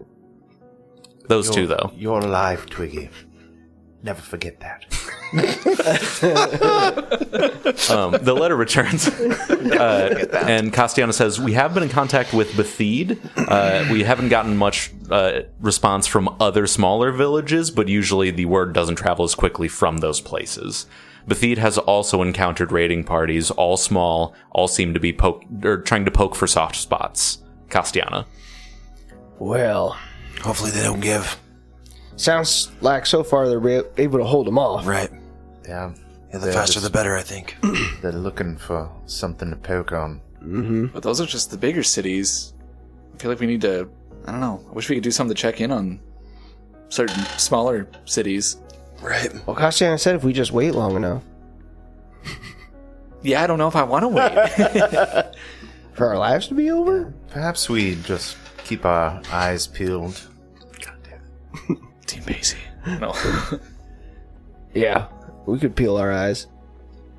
Those two, though. You're alive, Twiggy. Never forget that. The letter returns, and Castellano says, "We have been in contact with Bethede. We haven't gotten much response from other smaller villages, but usually the word doesn't travel as quickly from those places. Bethede has also encountered raiding parties, all small, all seem to be trying to poke for soft spots. Castellano." Well, Hopefully they don't give. sounds like so far they're able to hold them off. Right. Yeah. Yeah, the faster the better, I think. They're looking for something to poke on. But those are just the bigger cities. I feel like we need to, I don't know, I wish we could do something to check in on certain smaller cities. Right. Well, Castiana said if we just wait long enough. Yeah, I don't know if I want to wait. For our lives to be over? Perhaps we just keep our eyes peeled. Team Pacey. No. Yeah. We could peel our eyes.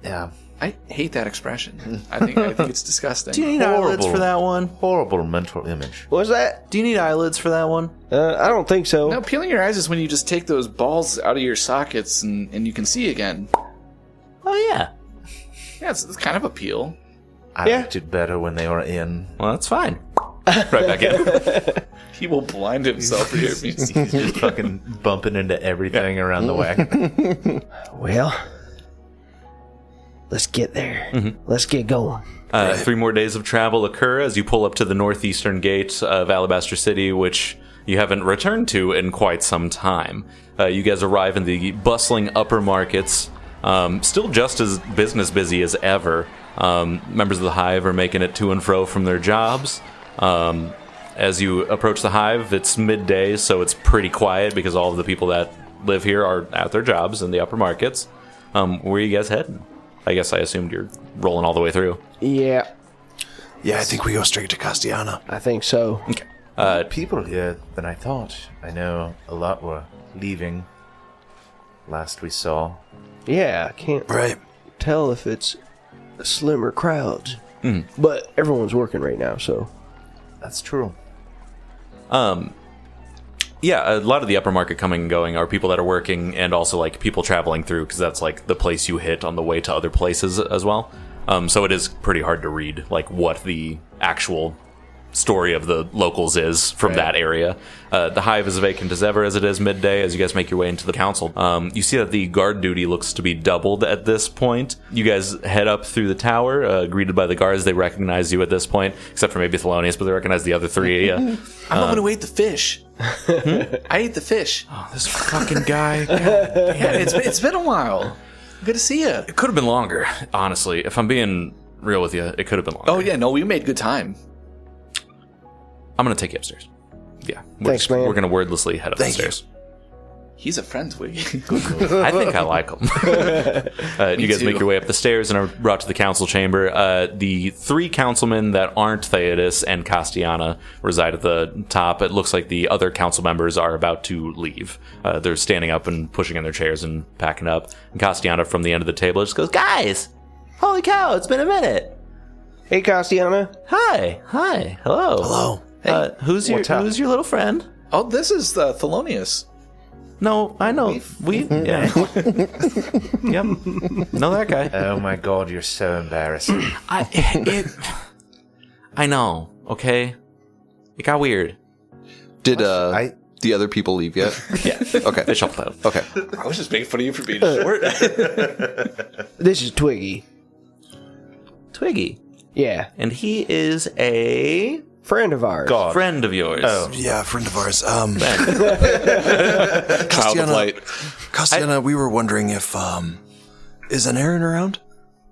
Yeah. I hate that expression. I think it's disgusting. Do you need eyelids for that one? Horrible mental image. What's that? Do you need eyelids for that one? I don't think so. No, peeling your eyes is when you just take those balls out of your sockets and you can see again. Oh, yeah. Yeah, it's kind of a peel. I liked it better when they were in. Well, that's fine. Right back in. He will blind himself for your He's just fucking bumping into everything around the wagon. Well, let's get there. Let's get going. 3 more days of travel occur as you pull up to the northeastern gate of Alabaster City, which you haven't returned to in quite some time. You guys arrive in the bustling upper markets, still just as business busy as ever. Members of the Hive are making it to and fro from their jobs. As you approach the Hive, it's midday, so it's pretty quiet because all of the people that live here are at their jobs in the upper markets. Where are you guys heading? I guess I assumed you're rolling all the way through. Yeah, Yeah, I think we go straight to Castiana. I think so. People here than I thought. I know a lot were leaving. Last we saw. Yeah, I can't Right. tell if it's slimmer crowds. But everyone's working right now, so. That's true. Yeah, a lot of the upper market coming and going are people that are working and also like people traveling through because that's like the place you hit on the way to other places as well. So it is pretty hard to read like what the actual story of the locals is from that area. The Hive is vacant as ever as it is midday as you guys make your way into the council. You see that the guard duty looks to be doubled at this point. You guys head up through the tower, greeted by the guards. They recognize you at this point, except for maybe Thelonious, but they recognize the other three. I'm the one who ate the fish. I ate the fish. Oh, this fucking guy. Yeah, it's been a while. Good to see you. It could have been longer, honestly. If I'm being real with you, it could have been longer. Oh yeah, no, we made good time. I'm going to take you upstairs. Yeah. Thanks, man. We're going to wordlessly head up the Thank you. stairs. He's a friend, Twiggy. I think I like him. You guys too. make your way up the stairs and are brought to the council chamber. The 3 councilmen that aren't Theodos and Castiana reside at the top. It looks like the other council members are about to leave. They're standing up and pushing in their chairs and packing up. And Castiana from the end of the table just goes, "Guys! Holy cow, it's been a minute! Hey, Castiana. Hi! Hello! Hello. Who's your little friend?" Oh, this is Thelonious. No, I know. Yeah. Yep. Know that guy. Oh my god, you're so embarrassing. I know, okay? It got weird. Did the other people leave yet? Yeah. Okay. They shuffled out. Okay. I was just making fun of you for being short. This is Twiggy. Twiggy. Yeah, And he is a friend of ours. God. friend of yours. Oh. Yeah, a friend of ours. Child of Castiana, light. Castiana, we were wondering if is an Aaron around?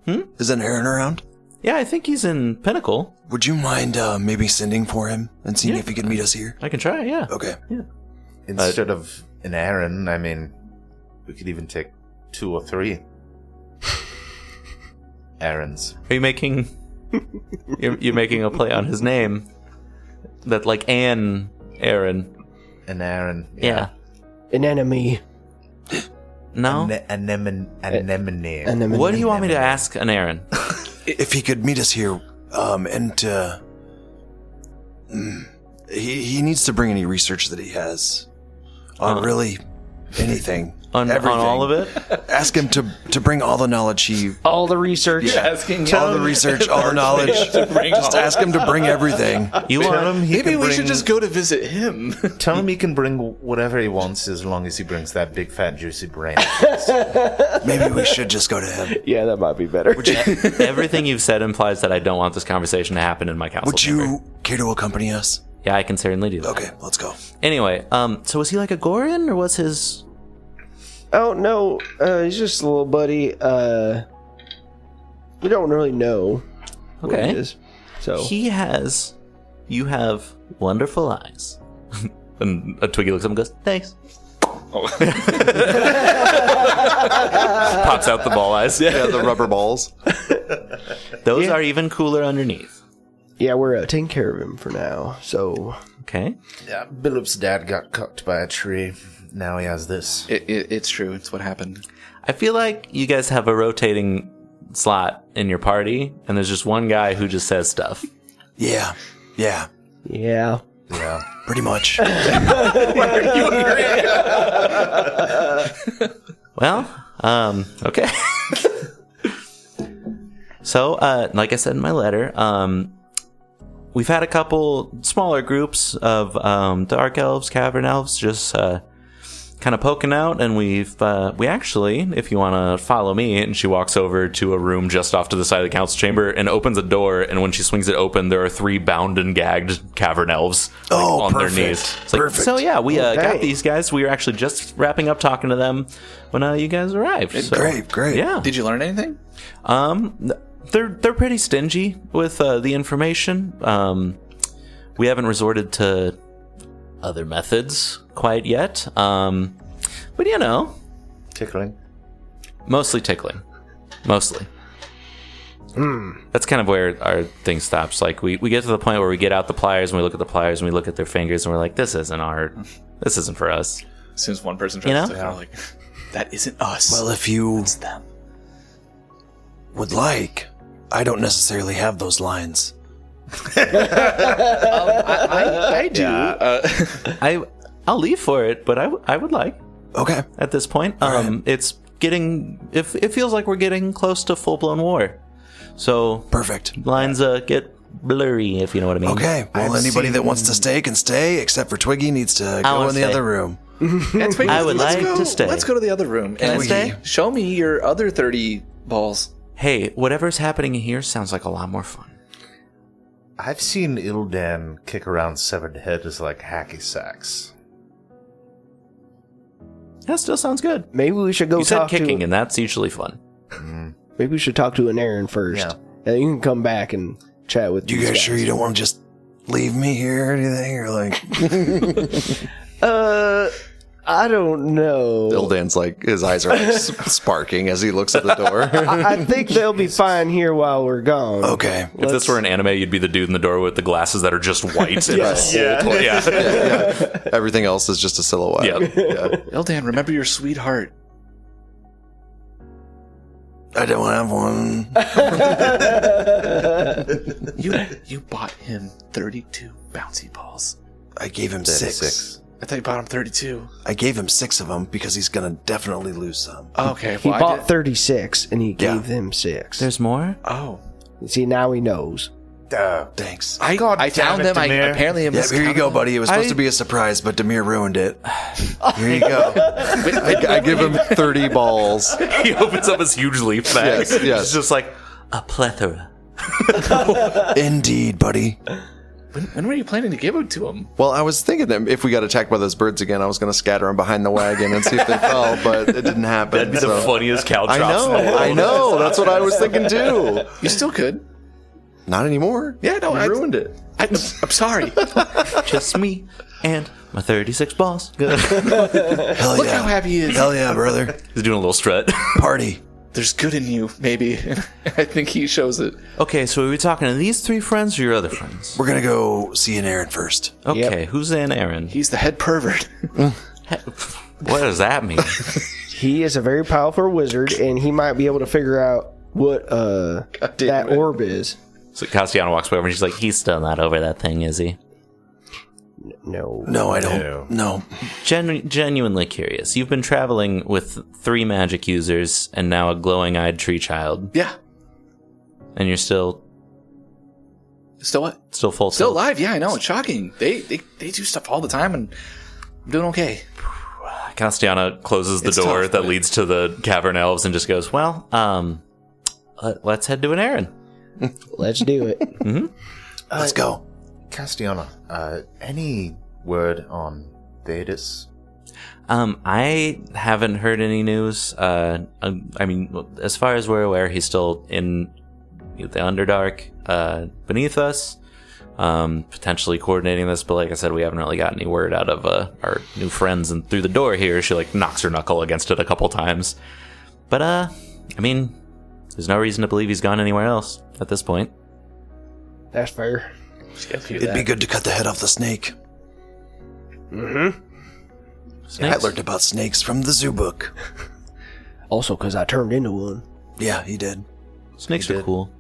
Is an Aaron around? Yeah, I think he's in Pinnacle. Would you mind maybe sending for him and seeing if he could meet us here? I can try, yeah. Okay. Instead of an Aaron, I mean, we could even take 2 or 3 Aarons. Are you making... You're making a play on his name? That, like, Aaron. An Aaron. Yeah. An enemy. No? Anemone. What do you want me to ask an Aaron? If he could meet us here, and he needs to bring any research that he has on really anything. On all of it? Ask him to bring all the knowledge he... All the research. Asking all the research, all the knowledge. Just ask him to bring everything. You Tell are... him he Maybe can we bring, should just go to visit him. Tell him he can bring whatever he wants as long as he brings that big fat juicy brain. Maybe we should just go to him. Yeah, that might be better. Everything you've said implies that I don't want this conversation to happen in my council Would chamber. you care to accompany us? Yeah, I can certainly do that. Okay, let's go. Anyway, so is he like a Gorin, or what's his... Oh, no. He's just a little buddy. We don't really know what Okay. he is. So You have wonderful eyes. And a Twiggy looks up and goes, thanks. Pops out the ball eyes. Yeah, the rubber balls. Those are even cooler underneath. yeah, we're taking care of him for now. So Okay. Yeah, Billup's dad got cucked by a tree. Now he has this. It's true. It's what happened. I feel like you guys have a rotating slot in your party, and there's just one guy who just says stuff. Yeah. Yeah. yeah. Yeah. Pretty much. Well, okay. So, like I said in my letter, we've had a couple smaller groups of dark elves, cavern elves, just kind of poking out, and we actually, if you want to follow me, and she walks over to a room just off to the side of the council chamber and opens a door, and when she swings it open, there are 3 bound and gagged cavern elves on perfect. their knees. It's like, Perfect. so yeah, we got Okay. these guys. We were actually just wrapping up talking to them when you guys arrived. So, Great. Yeah. Did you learn anything? They're pretty stingy with the information. We haven't resorted to other methods quite yet. But you know, Tickling. mostly tickling. Mostly. That's kind of where our thing stops. Like we get to the point where we get out the pliers and we look at the pliers and we look at their fingers and we're like, this isn't for us. As soon as one person tries You know? to tickle, like, that isn't us. Well, if you it's them. would like, I don't necessarily have those lines. I do. I'll leave for it, but I would like Okay. at this point. right. It's getting it feels like we're getting close to full blown war. So Perfect. lines get blurry, if you know what I mean. Okay. Well, anybody that wants to stay can stay, except for Twiggy needs to go wanna in the stay. other room. I would like to stay. Let's go to the other room. Can I and stay? Show me your other 30 balls. Hey, whatever's happening in here sounds like a lot more fun. I've seen Ildan kick around severed heads like hacky sacks. That still sounds good. Maybe we should go You said talk kicking, to. and that's usually fun. Maybe we should talk to an Aaron first, Yeah. and you can come back and chat with. You these guys sure you don't want to just leave me here or anything? Or like, I don't know. Ildan's like, his eyes are like sparking as he looks at the door. I think they'll be fine here while we're gone. okay. If this were an anime, you'd be the dude in the door with the glasses that are just white. And Yes. yeah. Everything else is just a silhouette. Yeah. Eldan, remember your sweetheart. I don't have one. You bought him 32 bouncy balls. I gave him 6. I thought you bought him 32. I gave him 6 of them because he's gonna definitely lose some. Okay, He well, bought 36, and he Yeah. gave them 6. There's more? Oh. See, now he knows. Thanks. I found them. I apparently am Yeah, here you go, buddy. It was supposed to be a surprise, but Demir ruined it. Here you go. I give him 30 balls. He opens up his huge leaf bag. Yes. It's just like a plethora. Indeed, buddy. When were you planning to give it to him? Well, I was thinking that if we got attacked by those birds again, I was going to scatter them behind the wagon and see if they fell, but it didn't happen. That'd be the funniest cow I drops in the world. know. That's what I was thinking too. You still could. Not anymore. Yeah, no, I ruined it. I'm sorry. Just me and my 36 balls. Hell Look yeah. how happy he is. Hell yeah, brother. He's doing a little strut. Party. There's good in you, maybe. I think he shows it. Okay, so are we talking to these 3 friends or your other friends? We're gonna go see an Aaron first. Okay, who's in Aaron? He's the head pervert. What does that mean? He is a very powerful wizard, and he might be able to figure out what that orb is. So Castellano walks over and she's like, he's still not over that thing, is he? No. No, I don't. No. Genuinely curious. You've been traveling with 3 magic users and now a glowing-eyed tree child, Yeah. and you're still Still what? full Still tilt. alive? Yeah, I know. It's shocking. They do stuff all the time, and I'm doing okay. Castellano closes the It's door tough, that but- leads to the cavern elves and just goes, well, let's head to an errand. Let's do it. Let's go. Castellano, any word on Vedis? I haven't heard any news. I mean, as far as we're aware, he's still in the Underdark beneath us, potentially coordinating this. But like I said, we haven't really got any word out of our new friends. And through the door here, she like knocks her knuckle against it a couple times. But I mean, there's no reason to believe he's gone anywhere else at this point. That's fair. It'd be good to cut the head off the snake. Mm-hmm. Snakes? I learned about snakes from the zoo book. Also, because I turned into one. Yeah, he did. Snakes are cool.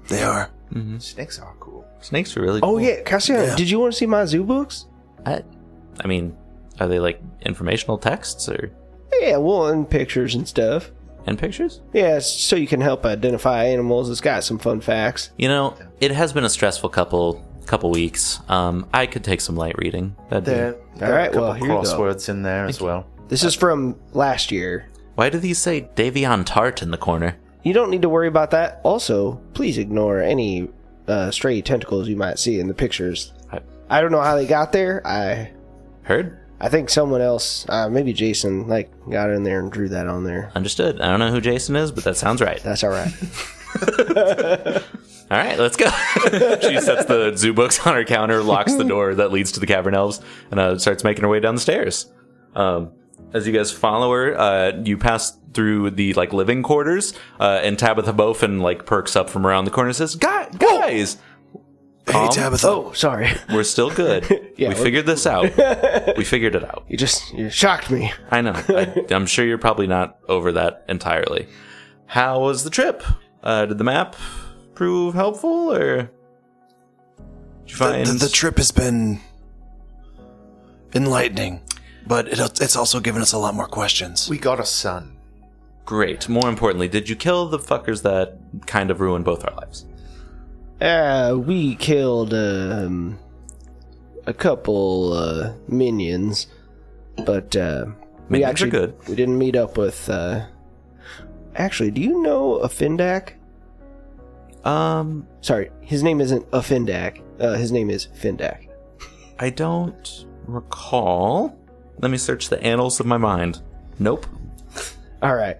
They are. Mm-hmm. Snakes are cool. Snakes are really cool. Oh, yeah. Cassian, did you want to see my zoo books? I mean, are they like informational texts or? Yeah, well, and pictures and stuff. And pictures? Yeah, so you can help identify animals. It's got some fun facts. You know, it has been a stressful couple weeks. I could take some light reading. There All are right, a couple well, here you go. crosswords in there as well. This is from last year. Why do these say Davion Tart in the corner? You don't need to worry about that. Also, please ignore any stray tentacles you might see in the pictures. I don't know how they got there. Heard? I think someone else, maybe Jason, got in there and drew that on there. Understood. I don't know who Jason is, but that sounds right. That's all right. All right, let's go. She sets the zoo books on her counter, locks the door that leads to the Cavern Elves, and starts making her way down the stairs. As you guys follow her, you pass through the living quarters, and Tabitha Bofin perks up from around the corner and says, "Guys, Hey, Tabitha. Oh, sorry. we're still good. Yeah, we figured this out. We figured it out. You shocked me. I know. I'm sure you're probably not over that entirely. How was the trip? Did the map prove helpful, or did you find The trip has been enlightening, but it's also given us a lot more questions. We got a son. great? More importantly, did you kill the fuckers that kind of ruined both our lives? We killed a couple minions, but we Minions are actually good. We didn't meet up with. Actually, do you know a Findak? Sorry, his name isn't a Findak. His name is Findak. I don't recall. Let me search the annals of my mind. Nope. All right.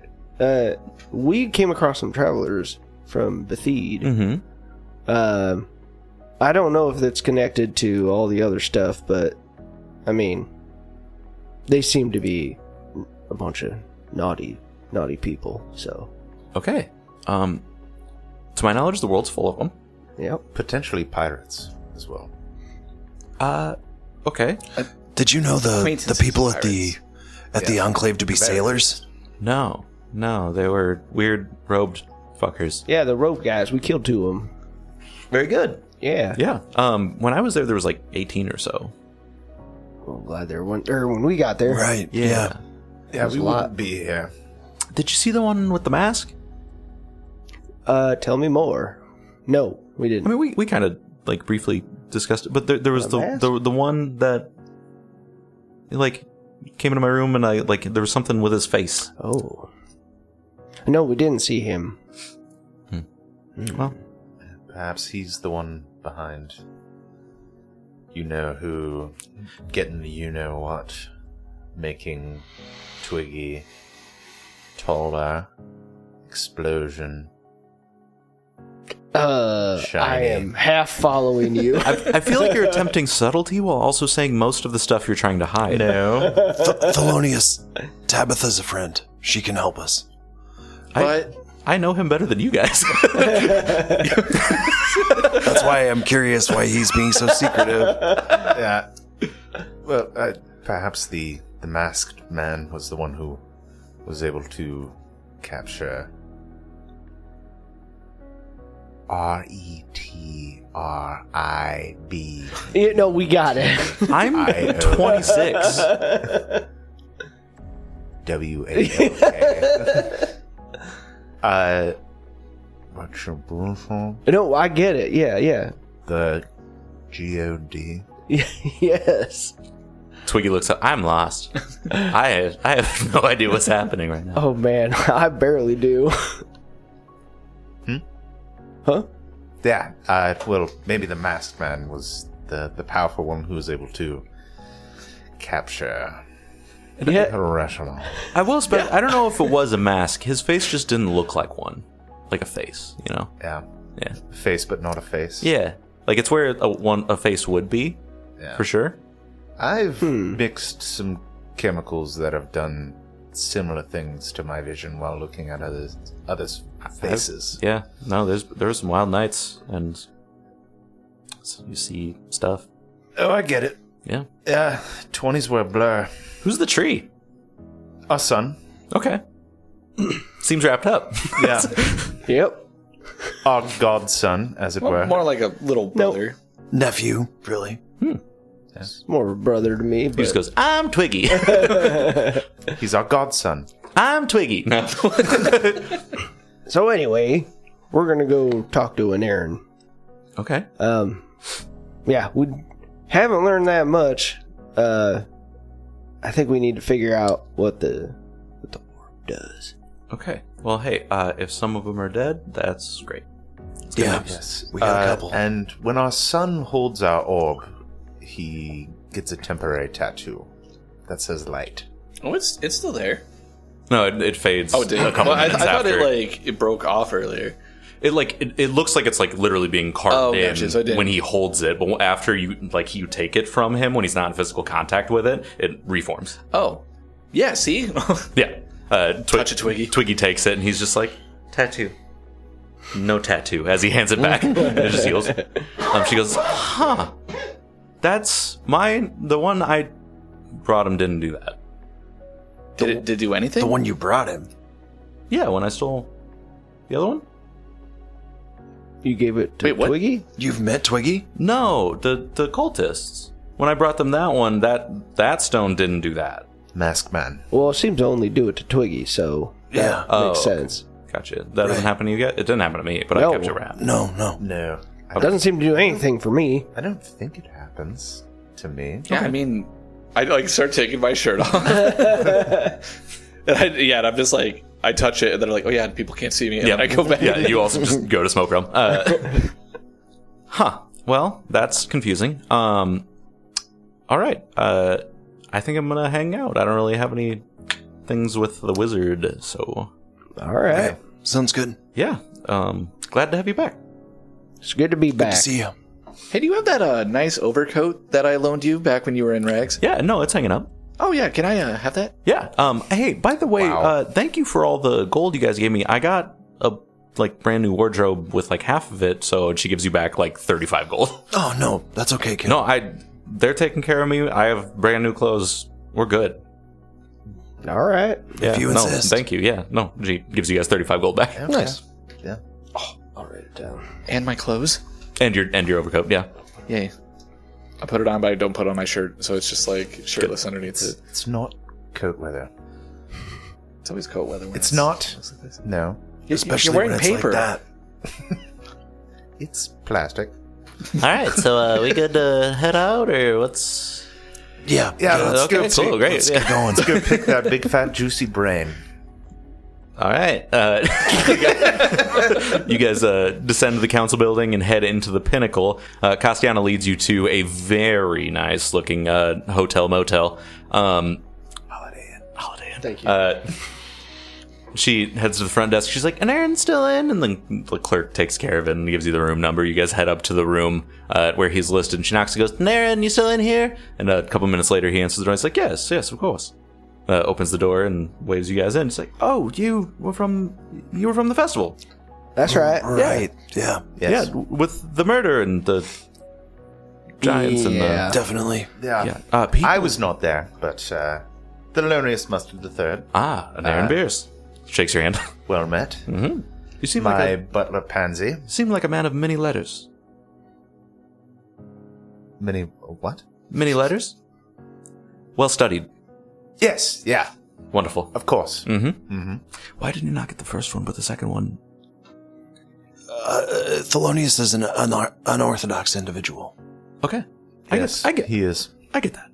We came across some travelers from Bethede. Mm-hmm. I don't know if that's connected to all the other stuff, but I mean, they seem to be a bunch of naughty people. So, Okay. To my knowledge, the world's full of them. yep. Potentially pirates as well. Okay. Did you know the Acquaintances people of at the Enclave to be sailors? No, they were weird robed fuckers. Yeah, the rope guys. We killed 2 of them. Very good. Yeah. Yeah. When I was there was 18 or so. Well, I'm glad when we got there. Right. Yeah. Yeah, was we a lot. wouldn't be here. Did you see the one with the mask? Tell me more. No, we didn't. I mean, we kind of briefly discussed it, but there was The mask? the one that came into my room and I there was something with his face. Oh. No, we didn't see him. Well, Perhaps he's the one behind you-know-who, getting the you-know-what, making Twiggy taller, explosion. I Shiny. am half following you. I feel like you're attempting subtlety while also saying most of the stuff you're trying to hide. No. Thelonious, Tabitha's a friend. She can help us. I know him better than you guys. That's why I'm curious why he's being so secretive. Yeah. Well, perhaps the masked man was the one who was able to capture RETRIB. No, we got it. I'm 26. WALK. What's your bullshit? No, I get it. Yeah. The GOD. Yes. Twiggy looks up. I'm lost. I have no idea what's happening right now. Oh man, I barely do. Huh? Yeah. Well, maybe the masked man was the powerful one who was able to capture Irrational. I will spec. I don't know if it was a mask. His face just didn't look like one, like a face. You know? Yeah. Yeah. Face, but not a face. Yeah. Like it's where a face would be, for sure. I've mixed some chemicals that have done similar things to my vision while looking at others' faces. Yeah. No, there's some wild nights, and you see stuff. Oh, I get it. Yeah. Yeah, 20s were a blur. Who's the tree? Our son. Okay. Seems wrapped up. Yeah. Yep. Our godson, as it were. More like a little brother. Nephew, really. More of a brother to me. He But just goes, I'm Twiggy. He's our godson. I'm Twiggy. No. So anyway, we're gonna go talk to an Aaron. Okay. Yeah, we haven't learned that much. I think we need to figure out what the orb does. Okay. Well, hey, if some of them are dead, that's great. Yeah. Yes. We got a couple. And when our son holds our orb, he gets a temporary tattoo that says light. Oh, it's still there. No, it fades. Oh, it did. A couple I minutes thought after. it broke off earlier. It looks like it's like literally being carved in gotcha, so it didn't- when he holds it, but after you take it from him when he's not in physical contact with it, it reforms. Oh, yeah. See, Yeah. Touch a Twiggy. Twiggy takes it and he's just like, tattoo. No tattoo, as he hands it back. And it just heals. She goes, huh. That's mine. The one I brought him didn't do that. did it do anything? The one you brought him. Yeah, when I stole the other one? You gave it to Wait, what? Twiggy? You've met Twiggy? No, the cultists. When I brought them that one, that stone didn't do that. Mask man. Well, it seemed to only do it to Twiggy, so Yeah. that makes sense. Gotcha. That doesn't happen to you yet? It didn't happen to me, but No. I kept it wrapped. No. No. It doesn't seem to do anything for me. I don't think it happens to me. Yeah, I mean, I start taking my shirt off, and I'm just like, I touch it, and then I'm like, oh yeah, people can't see me, and then I go back. Yeah, you also just go to Smoke Realm. Huh. Well, that's confusing. All right. I think I'm gonna hang out. I don't really have any things with the wizard, so All right. Sounds good. yeah. Glad to have you back. It's good to be Good back. to see you. Hey, do you have that nice overcoat that I loaned you back when you were in rags? Yeah. No, it's hanging up. Oh yeah, can I have that? Yeah. Hey, by the way, thank you for all the gold you guys gave me. I got a brand new wardrobe with half of it, so she gives you back 35 gold. Oh, no. That's okay, kid. No, they're taking care of me. I have brand new clothes. We're good. All right. Yeah, you no, insist. thank you. Yeah, no, she gives you guys 35 gold back. Nice. Yeah. I'll write it down. And my clothes. And your overcoat, yeah. Yay. I put it on, but I don't put it on my shirt, so it's just shirtless underneath it. It's not coat weather. It's always coat weather. When It's not. No. Especially you're wearing when it's paper. like that. It's plastic. All right, so we good to head out, or what's? Yeah. Let's Okay, go. cool, great. Let's get going. Let's go pick that big fat juicy brain. All right. You guys descend to the council building and head into the pinnacle. Castiana leads you to a very nice looking hotel motel. Holiday Inn. Thank you. She heads to the front desk. She's like, "And Aaron's still in?" And then the clerk takes care of it and gives you the room number. You guys head up to the room where he's listed. And she knocks and goes, "Aaron, you still in here?" And a couple minutes later, he answers the door. He's like, "Yes, of course." Opens the door and waves you guys in. It's like, "Oh, you were from the festival." That's right. Right. Yeah. Yes. Yeah, with the murder and the giants and Yeah. the Definitely. Yeah. people. I was not there, but the loneliest mustard the third. an Aaron Beers shakes your hand. Well met. You seem My butler Pansy. like a man of many letters. Many what? Many letters. Well studied. Yes. Yeah. Wonderful. Of course. Why didn't you not get the first one, but the second one? Thelonious is an unorthodox individual. Okay. Yes. I get He is. that.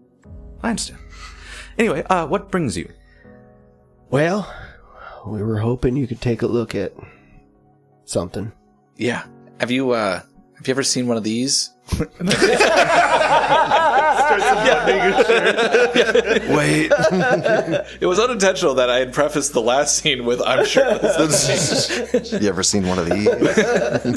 I understand. Anyway, what brings you? Well, we were hoping you could take a look at something. Yeah. Have you ever seen one of these Wait. It was unintentional that I had prefaced the last scene with "I'm sure." You ever seen one of these?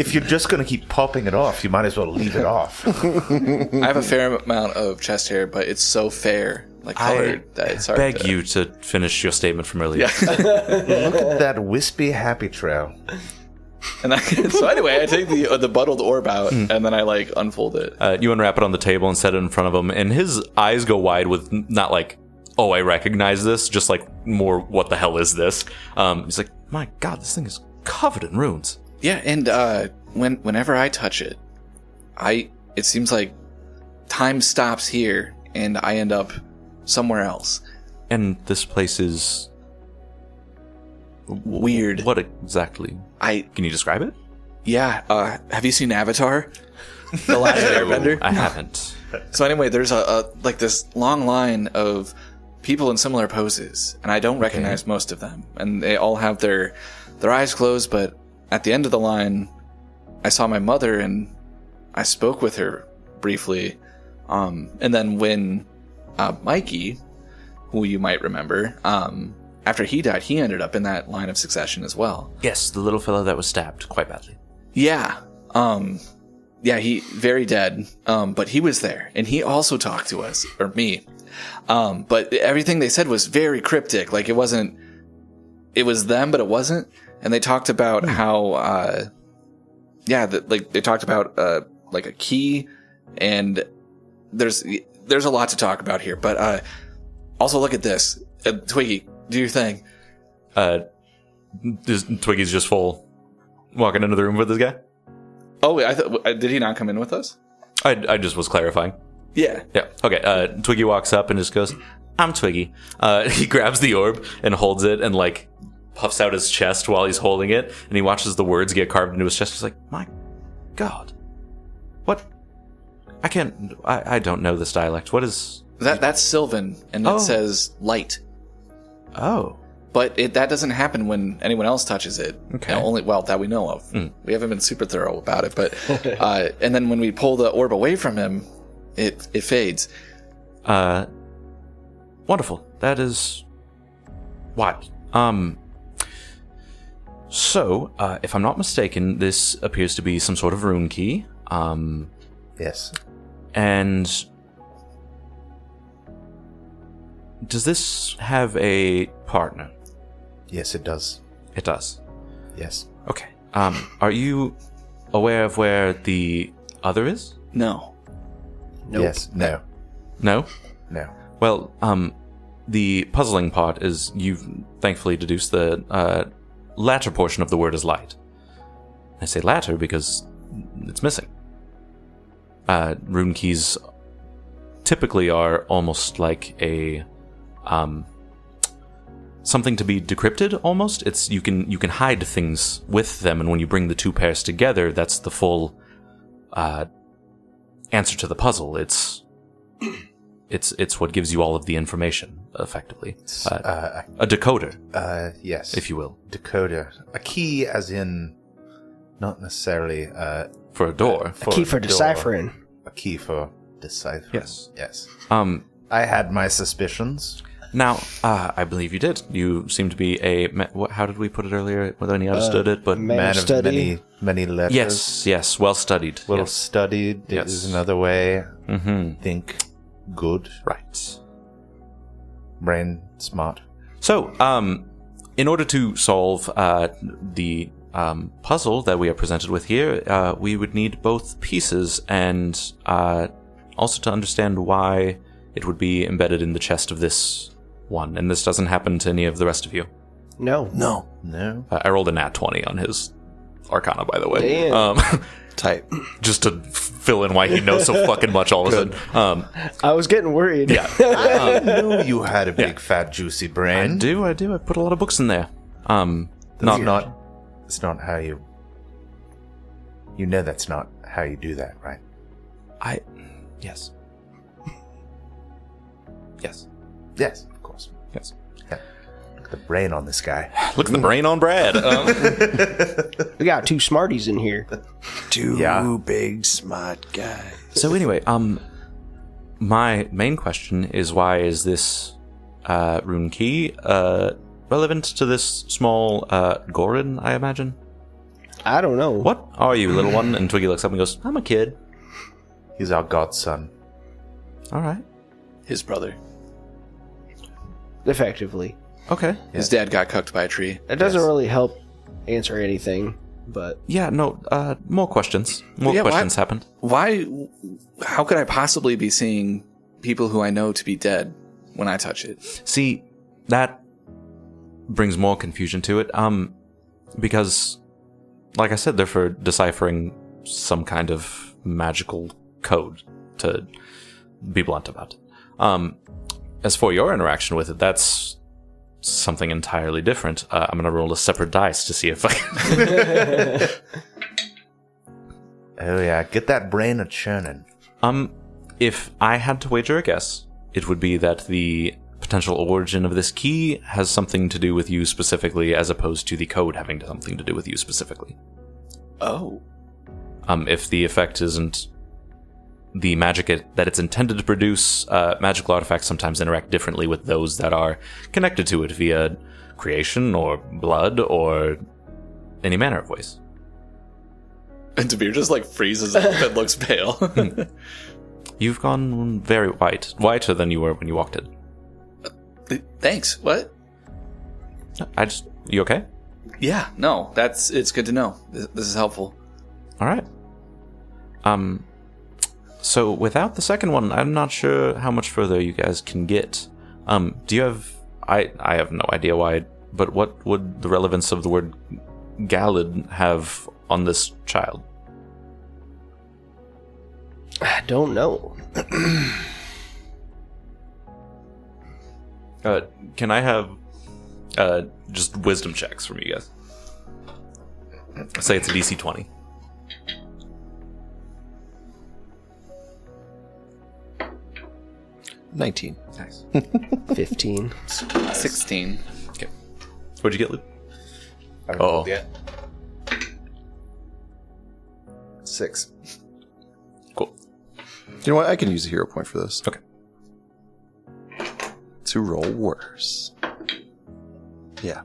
If you're just going to keep popping it off, you might as well leave it off. I have a fair amount of chest hair, but it's so fair, like colored, that it's hard. Beg you to finish your statement from earlier. Look at that wispy happy trail. And so anyway, I take the bottled orb out, and then I like unfold it. You unwrap it on the table and set it in front of him, and his eyes go wide with not like, oh, I recognize this, just like more, what the hell is this? He's like, my God, this thing is covered in runes. Yeah, and whenever I touch it, it seems like time stops here, and I end up somewhere else. And this place is Weird. What exactly? Can you describe it? Yeah. Have you seen Avatar? The Last Airbender? I haven't. So anyway, there's like this long line of people in similar poses, and I don't recognize most of them. And they all have their eyes closed, but at the end of the line, I saw my mother, and I spoke with her briefly. And then when Mikey, who you might remember, after he died, he ended up in that line of succession as well. Yes, the little fellow that was stabbed quite badly. Yeah. Yeah, he very dead. But he was there, and he also talked to us, or me. But everything they said was very cryptic. Like it was them, but it wasn't. And they talked about how, they talked about like a key, and there's a lot to talk about here. But also look at this, Twiggy. Do your thing. Twiggy's just full walking into the room with this guy? Oh, wait, did he not come in with us? I just was clarifying. Yeah. Yeah. Okay. Twiggy walks up and just goes, I'm Twiggy. He grabs the orb and holds it and like puffs out his chest while he's holding it, and he watches the words get carved into his chest. He's like, my God. What? I don't know this dialect. What is... That's Sylvan, and it says light. Oh. But that doesn't happen when anyone else touches it. Okay. Only, that we know of. We haven't been super thorough about it, but and then when we pull the orb away from him, it fades. Wonderful. That is wild. So, if I'm not mistaken, this appears to be some sort of rune key. Yes. And does this have a partner? Yes, it does. It does. Yes. Okay. Are you aware of where the other is? No. Nope. Yes. No. No? No. Well, the puzzling part is you've thankfully deduced the latter portion of the word is light. I say latter because it's missing. Rune keys typically are almost like a something to be decrypted. Almost, it's you can hide things with them, and when you bring the two pairs together, that's the full answer to the puzzle. It's what gives you all of the information, effectively. A decoder, Yes. if you will, Decoder. A key, as in, not necessarily for a door. A key for door. deciphering. A key for deciphering. Yes. Yes. I I had my suspicions. Now, I believe you did. You seem to be how did we put it earlier? Whether any understood it, but man of study. many letters. Yes, well studied. Well Yes. studied Yes. is another way. Mm-hmm. Think good. Right. Brain smart. So, in order to solve the puzzle that we are presented with here, we would need both pieces, and also to understand why it would be embedded in the chest of this one. And this doesn't happen to any of the rest of you. No. No. No. I rolled a nat 20 on his Arcana, by the way. Damn. Type. Just to fill in why he knows so fucking much all of a sudden. I was getting worried. Yeah. I knew you had a big, fat, juicy I brain. do. I put a lot of books in there. It's not how you... You know that's not how you do that, right? Yes. Yes. Yes, of course. Yes. Yeah. at the brain on this guy. Look at the brain on Brad. We got 2 smarties in here. Two big smart guys. So anyway, my main question is, why is this rune key relevant to this small Gorin, I imagine? I don't know. What are you, little one? And Twiggy looks up and goes, I'm a kid. He's our godson. All right. His brother. Effectively. Okay. His dad got cucked by a tree. It doesn't really help answer anything, but... Yeah, no, more questions. More Yeah, questions happened. Why? How could I possibly be seeing people who I know to be dead when I touch it? See, that brings more confusion to it. Because, like I said, they're for deciphering some kind of magical code, to be blunt about it. As for your interaction with it, that's something entirely different. I'm going to roll a separate dice to see if I can... Oh yeah, get that brain a churning. If I had to wager a guess, it would be that the potential origin of this key has something to do with you specifically, as opposed to the code having something to do with you specifically. Oh. If the effect isn't the magic that it's intended to produce, magical artifacts sometimes interact differently with those that are connected to it via creation or blood or any manner of ways. And Dabir just like freezes up and looks pale. You've gone very white. Whiter than you were when you walked in. Thanks. What? You okay? Yeah, no, it's good to know. This is helpful. All right. So without the second one, I'm not sure how much further you guys can get. Do you have... I have no idea why, but what would the relevance of the word Galid have on this child? I don't know. Can I have just wisdom checks from you guys? Say it's a DC 20. $19. Nice. 15. 16. Okay. What'd you get, Luke? I haven't rolled yet. 6. Cool. You know what? I can use a hero point for this. Okay. To roll worse. Yeah.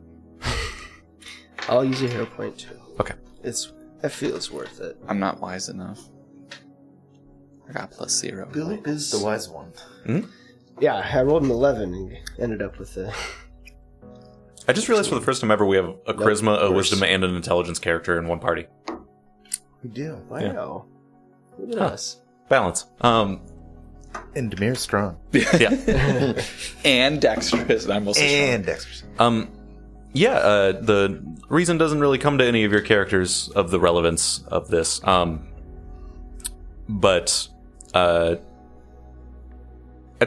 I'll use a hero point too. Okay. I feel it's worth it. I'm not wise enough. I got +0. Billup is the wise one. Yeah, I rolled an 11 and ended up with a... I just realized for the first time ever we have a charisma, a wisdom, and an intelligence character in one party. We do. Wow. Look at us. Balance. And Demir's strong. Yeah. And dexterous. I'm also And Dexter's. The reason doesn't really come to any of your characters of the relevance of this. But I'd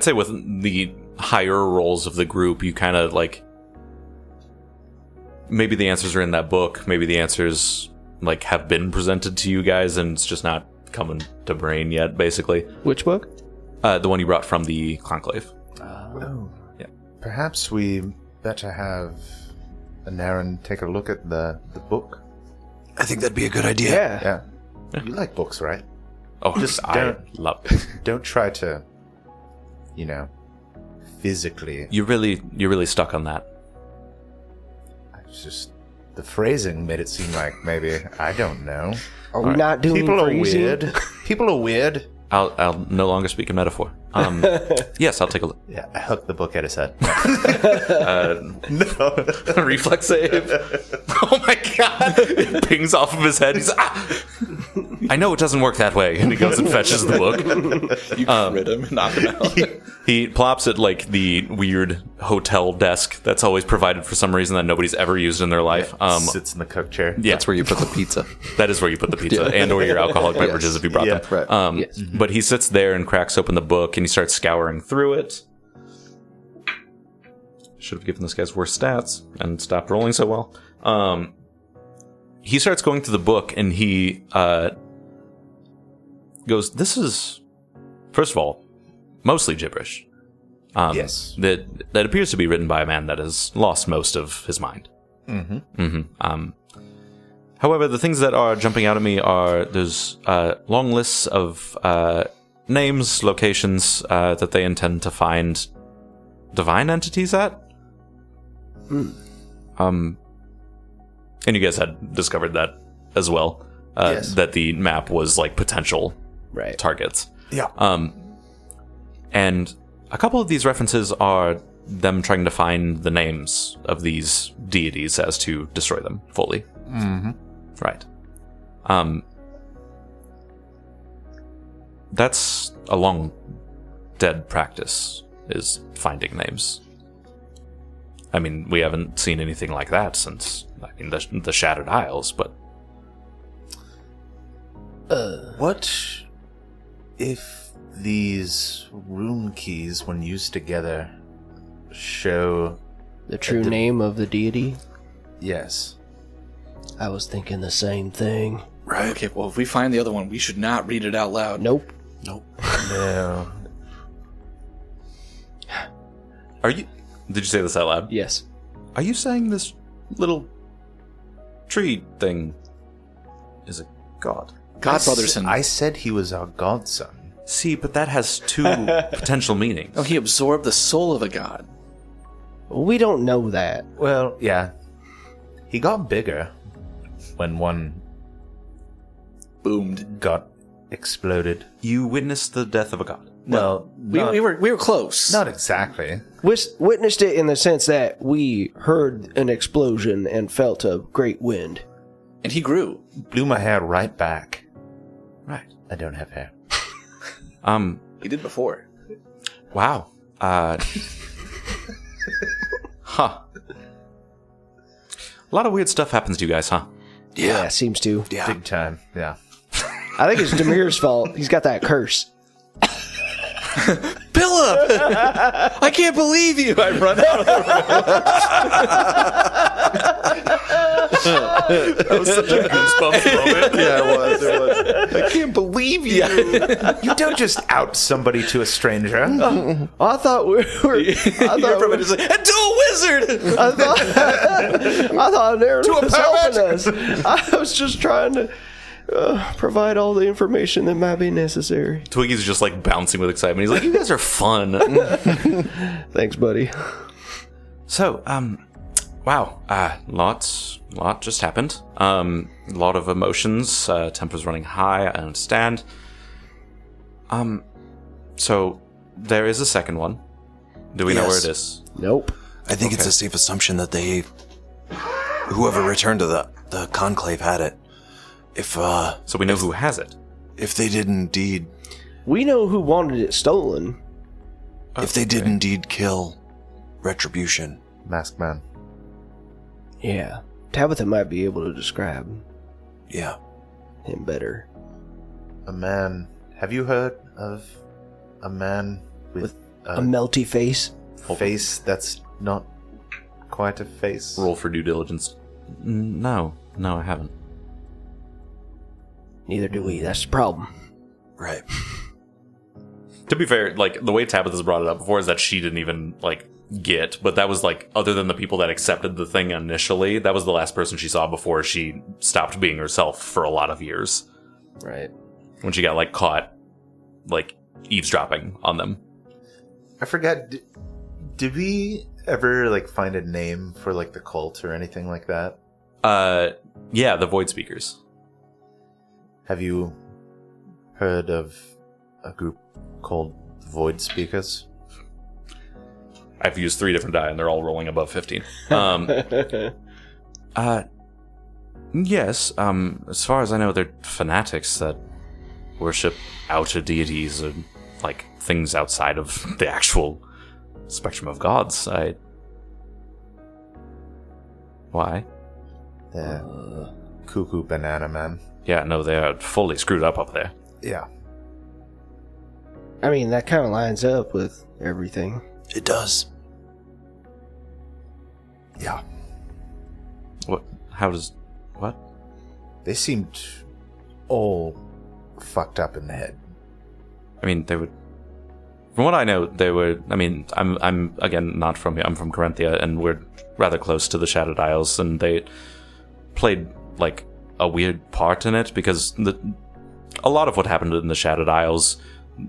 say with the higher roles of the group, you kind of like, maybe the answers are in that book, maybe the answers like have been presented to you guys and it's just not coming to brain yet, basically. Which book? The one you brought from the Conclave. Oh. Yeah. Perhaps we better have Naren take a look at the book. I think that'd be a good idea. Yeah. Yeah. You like books, right? Oh, Just I don't- love it. Don't try to, physically. You're really stuck on that. It's just the phrasing made it seem like maybe, I don't know. Are we not doing People are phrasing? weird. People are weird. I'll no longer speak in metaphor. Yes, I'll take a look. Yeah, I hooked the book at his head. Reflex save. Oh my god! It pings off of his head. He's I know it doesn't work that way, and he goes and fetches the book. You crit him and knock him out. He plops at like the weird hotel desk that's always provided for some reason that nobody's ever used in their life. Sits in the cook chair. Yeah, That's where you put the pizza. that is where you put the pizza and or your alcoholic beverages if you brought them. Right. Yes. But he sits there and cracks open the book and he starts scouring through it. Should have given this guy's worse stats and stopped rolling so well. He starts going through the book and he goes, "This is, first of all, mostly gibberish. Yes. That appears to be written by a man that has lost most of his mind. However, the things that are jumping out at me are there's long lists of names, locations that they intend to find divine entities at. And you guys had discovered that as well. Yes. That the map was like potential targets. Yeah. And a couple of these references are them trying to find the names of these deities as to destroy them fully. Mm-hmm. Right. That's a long dead practice, is finding names. I mean, we haven't seen anything like that since, the Shattered Isles, but... What if these rune keys, when used together, show... The true name of the deity? Yes. I was thinking the same thing. Right. Okay, well, if we find the other one, we should not read it out loud. Nope. No. Did you say this out loud? Yes. Are you saying this little tree thing is a god? Godbrotherson. I said he was our godson. See, but that has two potential meanings. Oh, he absorbed the soul of a god. We don't know that. Well, yeah. He got bigger when one Boomed. got exploded. You witnessed the death of a god. Well, We were close. not exactly. Witnessed it in the sense that we heard an explosion and felt a great wind. And he grew. Blew my hair right back. Right. I don't have hair. He did before. Wow. Huh. A lot of weird stuff happens to you guys, huh? Yeah, seems to. Yeah. Big time, yeah. I think it's Demir's fault. He's got that curse. Billup! I can't believe you! I run out of the That was such a goosebumps moment. Yeah, it was. I can't believe you. You don't just out somebody to a stranger. I thought we were. You're from it, just like, and to a wizard! I thought Aaron was helping us. I was just trying to provide all the information that might be necessary. Twiggy's just like bouncing with excitement. He's like, you guys are fun. Thanks, buddy. So, wow. Lot just happened. A lot of emotions. Temper's running high, I understand. So, there is a second one. Do we know where it is? Nope. I think it's a safe assumption that whoever returned to the conclave had it. So we know who has it. If they did indeed, We know who wanted it stolen. if they did indeed kill Retribution. Masked man. Yeah. Tabitha might be able to describe Yeah. him better. A man. Have you heard of a man with A melty face. face that's not quite a face? Roll for due diligence. No, I haven't. Neither do we. That's the problem. Right. To be fair, like, the way Tabitha's brought it up before is that she didn't even, like, get, but that was, like, other than the people that accepted the thing initially, that was the last person she saw before she stopped being herself for a lot of years. Right. When she got, like, caught, like, eavesdropping on them. I forget. Did we ever like find a name for like the cult or anything like that? Yeah, the Void Speakers. Have you heard of a group called Void Speakers? I've used 3 different die, and they're all rolling above 15. Yes, as far as I know, they're fanatics that worship outer deities and, like, things outside of the actual spectrum of gods. Why? The Cuckoo Banana Man. Yeah, no, they're fully screwed up there. Yeah. I mean, that kind of lines up with everything. It does. Yeah. What? How does... What? They seemed all fucked up in the head. I mean, they would From what I know, they were. I mean, I'm again not from here. I'm from Corinthia, and we're rather close to the Shadowed Isles, and they played like a weird part in it because a lot of what happened in the Shadowed Isles,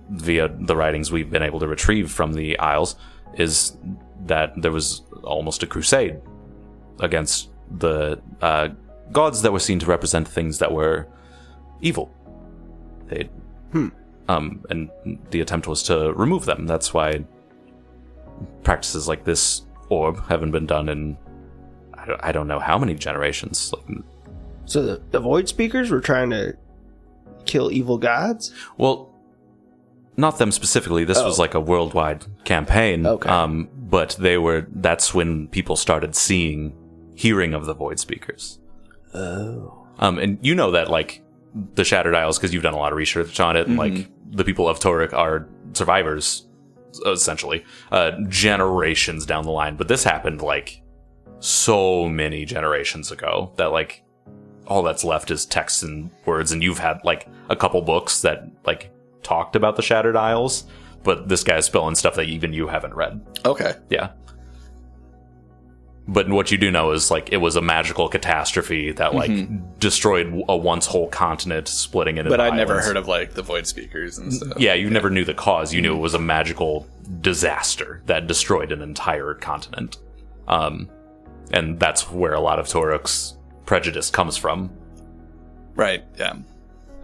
via the writings we've been able to retrieve from the Isles, is that there was almost a crusade against the gods that were seen to represent things that were evil. They, and the attempt was to remove them. That's why practices like this orb haven't been done in I don't know how many generations. So the Void Speakers were trying to kill evil gods? Well, not them specifically. This was like a worldwide campaign. Okay. But that's when people started hearing of the Void Speakers. Oh. And you know that, like, the Shattered Isles, because you've done a lot of research on it, and, like, the people of Toruk are survivors, essentially, generations down the line. But this happened, like, so many generations ago that, like, all that's left is text and words, and you've had, like, a couple books that, like, talked about the Shattered Isles, but this guy's spelling stuff that even you haven't read. Okay. Yeah. But what you do know is, like, it was a magical catastrophe that, like, destroyed a once whole continent, splitting it into But I'd islands. never heard of, like, the Void Speakers and stuff. Yeah, you never knew the cause. You knew it was a magical disaster that destroyed an entire continent. And that's where a lot of Toruk's prejudice comes from. Right, yeah.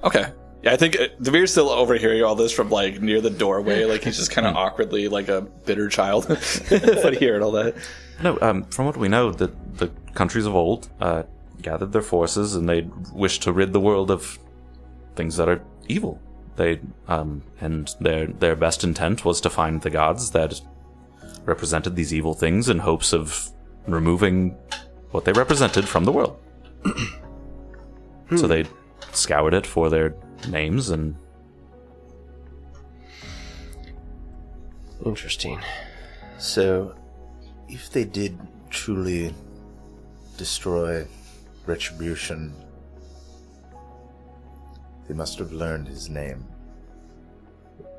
Okay. Yeah, I think Damir's still overhearing all this from, like, near the doorway. Like, he's just kind of awkwardly, like, a bitter child. But hearing all that. No, from what we know, the countries of old gathered their forces and they wished to rid the world of things that are evil. They and their best intent was to find the gods that represented these evil things in hopes of removing what they represented from the world. So they scoured it for their names and... Interesting. So, if they did truly destroy Retribution, they must have learned his name.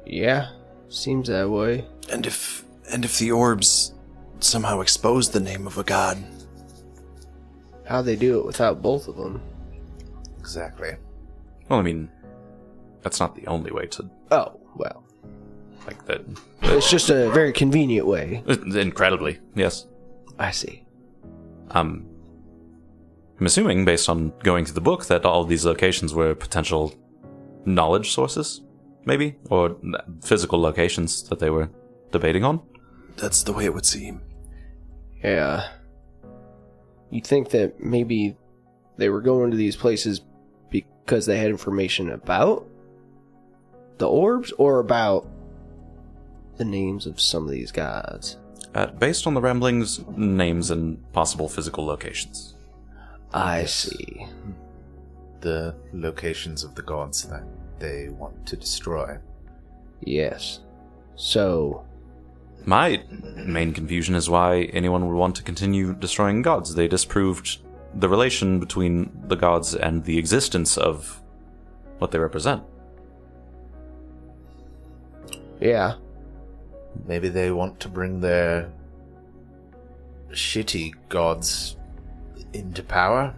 Yeah, seems that way. And if the orbs somehow expose the name of a god, How'd they do it without both of them? Exactly. Well, I mean, that's not the only way to... Oh, well. Like that. It's just a very convenient way. Incredibly, yes. I see. I'm assuming, based on going through the book, that all of these locations were potential knowledge sources, maybe? Or physical locations that they were debating on? that's the way it would seem. Yeah. You'd think that maybe they were going to these places because they had information about the orbs or about the names of some of these gods. Based on the ramblings, names, and possible physical locations. I see. The locations of the gods that they want to destroy. Yes. So... My main confusion is why anyone would want to continue destroying gods. They disproved the relation between the gods and the existence of what they represent. Yeah. Maybe they want to bring their shitty gods into power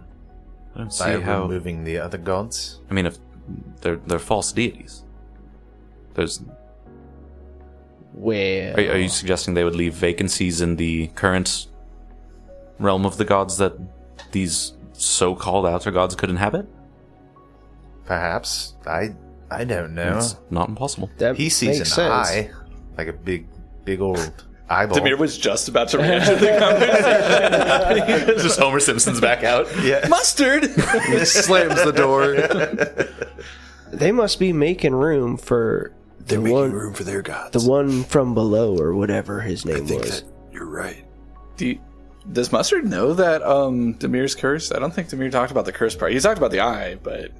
I don't by see how... removing the other gods. I mean, if they're false deities. There's... Well... Are you suggesting they would leave vacancies in the current realm of the gods that these so-called outer gods could inhabit? Perhaps. I don't know. It's not impossible. That He sees makes an sense. eye, like a big old eyeball. Demir was just about to re-enter the conversation. Just Homer Simpson's back out. Yeah. Mustard! He slams the door. They must be making room for They're the making one, room for their gods. the one from below, or whatever his I name think was. that you're right. Does Mustard know that Demir's cursed? I don't think Demir talked about the curse part. He talked about the eye, but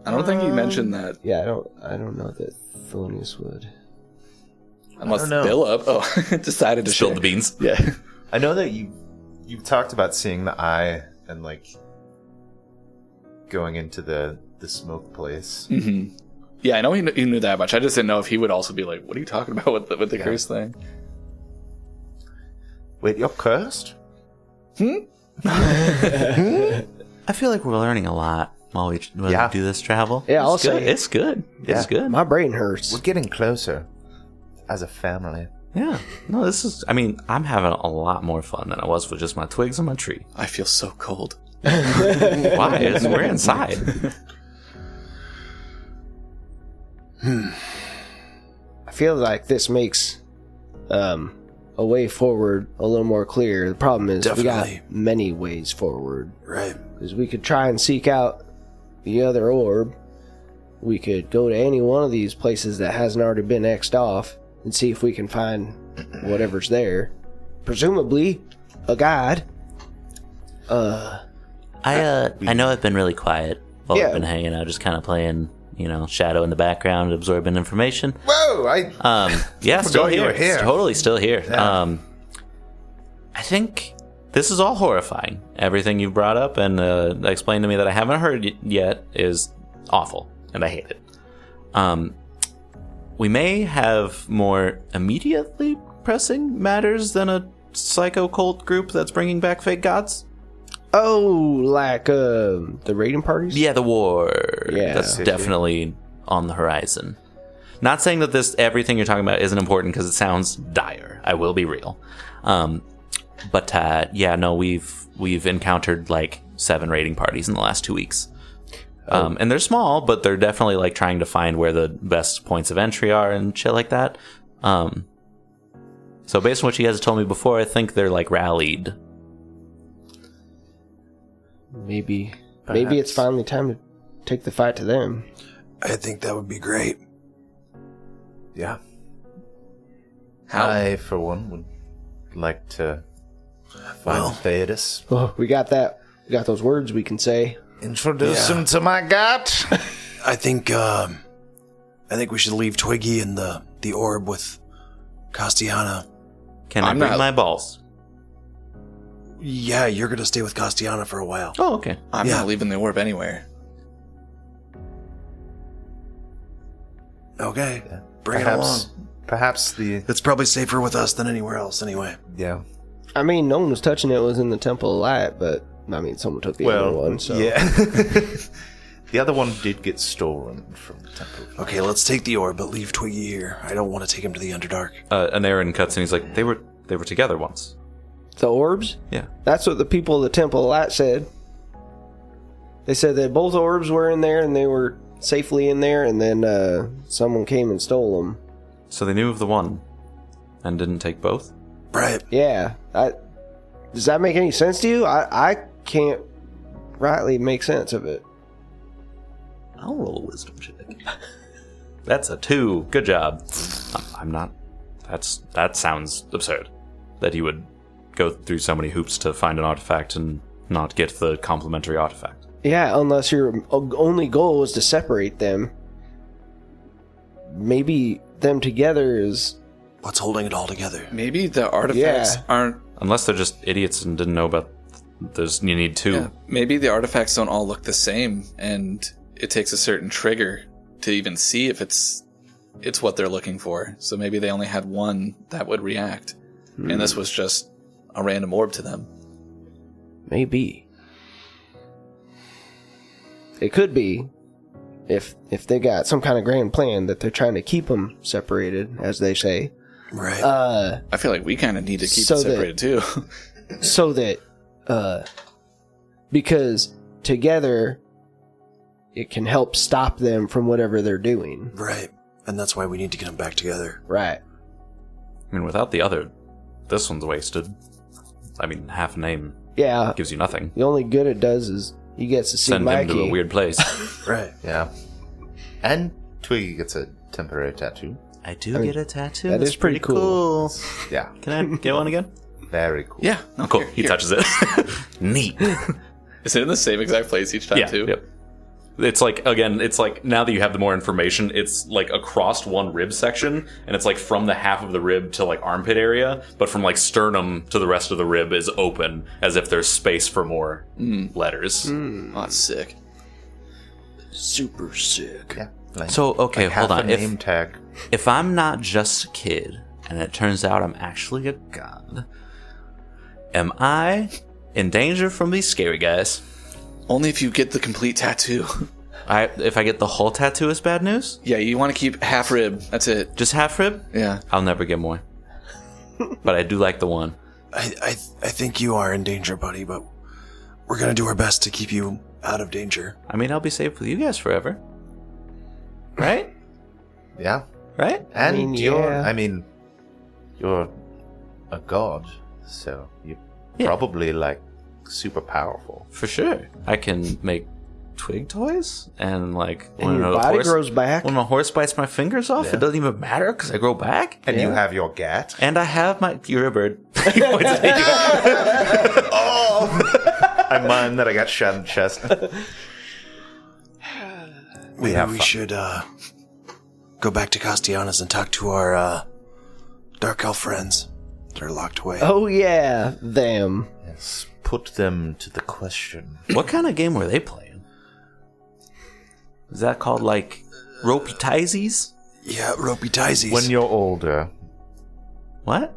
I don't think he mentioned that. Yeah, I don't know that Thelonious would. Unless I don't know. Billup decided to Spilled share. the beans. Yeah. I know that you've talked about seeing the eye and like going into the smoke place. Mm-hmm. Yeah, I know he knew that much. I just didn't know if he would also be like, what are you talking about with the curse thing? Wait, you're cursed? I feel like we're learning a lot while we do this travel. Yeah, I'll It's good. say. It's good. It's good. My brain hurts. We're getting closer as a family. Yeah. No, this is... I mean, I'm having a lot more fun than I was with just my twigs on my tree. I feel so cold. Why? We're inside. I feel like this makes a way forward a little more clear. The problem is we Definitely. got many ways forward. Right. Because we could try and seek out the other orb. We could go to any one of these places that hasn't already been X'd off and see if we can find whatever's there. Presumably, a guide. I know I've been really quiet while Yeah. we've been hanging out, just kind of playing, shadow in the background, absorbing information. Whoa! Yeah, still forgot you here. were here. Totally still here. Yeah. I think this is all horrifying. Everything you've brought up and explained to me that I haven't heard yet is awful, and I hate it. We may have more immediately pressing matters than a psycho cult group that's bringing back fake gods. Oh, like the raiding parties? Yeah, the war. Yeah. That's definitely on the horizon. Not saying that everything you're talking about isn't important because it sounds dire. I will be real. But we've encountered like 7 raiding parties in the last 2 weeks. And they're small, but they're definitely like trying to find where the best points of entry are and shit like that. So based on what you guys have told me before, I think they're like rallied. Maybe it's finally time to take the fight to them. I think that would be great. Yeah. How? I, for one, would like to find Well- Theodus. Oh, we got that. We got those words we can say. Introduce Yeah. him to my god. I think we should leave Twiggy and the orb with Castiana. Can I I'm bring not- my balls? Yeah, you're gonna stay with Castiana for a while. Oh, okay. I'm Yeah. not leaving the orb anywhere. Okay, bring it along. Perhaps the It's probably safer with us than anywhere else, anyway. yeah. I mean, no one was touching it. It was in the Temple of Light, but I mean, someone took the other one. So yeah. The other one did get stolen from the temple. Okay, let's take the orb, but leave Twiggy here. I don't want to take him to the Underdark. And Aaron cuts and he's like, they were together once. the orbs. Yeah. That's what the people of the Temple of Light said. They said that both orbs were in there and they were safely in there, and then someone came and stole them. So they knew of the one and didn't take both? Right. Yeah. Does that make any sense to you? I can't rightly make sense of it. I'll roll a wisdom check. That's a 2. Good job. I'm not... That sounds absurd. That he would go through so many hoops to find an artifact and not get the complementary artifact. Yeah, unless your only goal is to separate them. Maybe them together is... What's holding it all together? Maybe the artifacts Yeah. aren't. Unless they're just idiots and didn't know about... You need 2. Yeah, maybe the artifacts don't all look the same, and it takes a certain trigger to even see if it's what they're looking for. So maybe they only had one that would react, and this was just a random orb to them. Maybe. It could be. If they got some kind of grand plan that they're trying to keep them separated, as they say. Right. I feel like we kind of need to keep So it that- separated too. So that, because together, it can help stop them from whatever they're doing. Right. And that's why we need to get them back together. Right. I mean, without the other, this one's wasted. I mean, half a name Yeah. gives you nothing. The only good it does is he gets to see Send him Mikey. to a weird place. Right. Yeah. And Twiggy gets a temporary tattoo. I do get a tattoo. that That's is pretty cool. Yeah. Can I get one again? Very cool. Yeah, no, Cool. here, He here. touches it. Neat. Is it in the same exact place each time Yeah. too? Yep. It's like, again, it's like now that you have the more information, it's like across one rib section, and it's like from the half of the rib to like armpit area, but from like sternum to the rest of the rib is open as if there's space for more letters. Oh, that's sick. Super sick. Yeah. Like, So, okay, half hold on. a name tag. If I'm not just a kid, and it turns out I'm actually a god, am I in danger from these scary guys? Only if you get the complete tattoo. If I get the whole tattoo, is bad news? Yeah, you want to keep half rib. That's it. Just half rib? Yeah. I'll never get more. But I do like the one. I think you are in danger, buddy, but we're gonna do our best to keep you out of danger. I mean, I'll be safe with you guys forever. Right? Yeah. Right? And yeah. you're a god, so you're Yeah. probably like super powerful. For sure. I can make twig toys, and like And your body grows back. When a horse bites my fingers off, it doesn't even matter because I grow back. And you have your gat. And I have my. You're a bird. He points at you. I mind that I got shot in the chest. Maybe we should go back to Castellanos and talk to our dark elf friends that are locked away. Oh yeah, them. Yes, put them to the question. What kind of game were they playing? Is that called like ropey tiesies? Yeah, ropey tiesies. When you're older, What?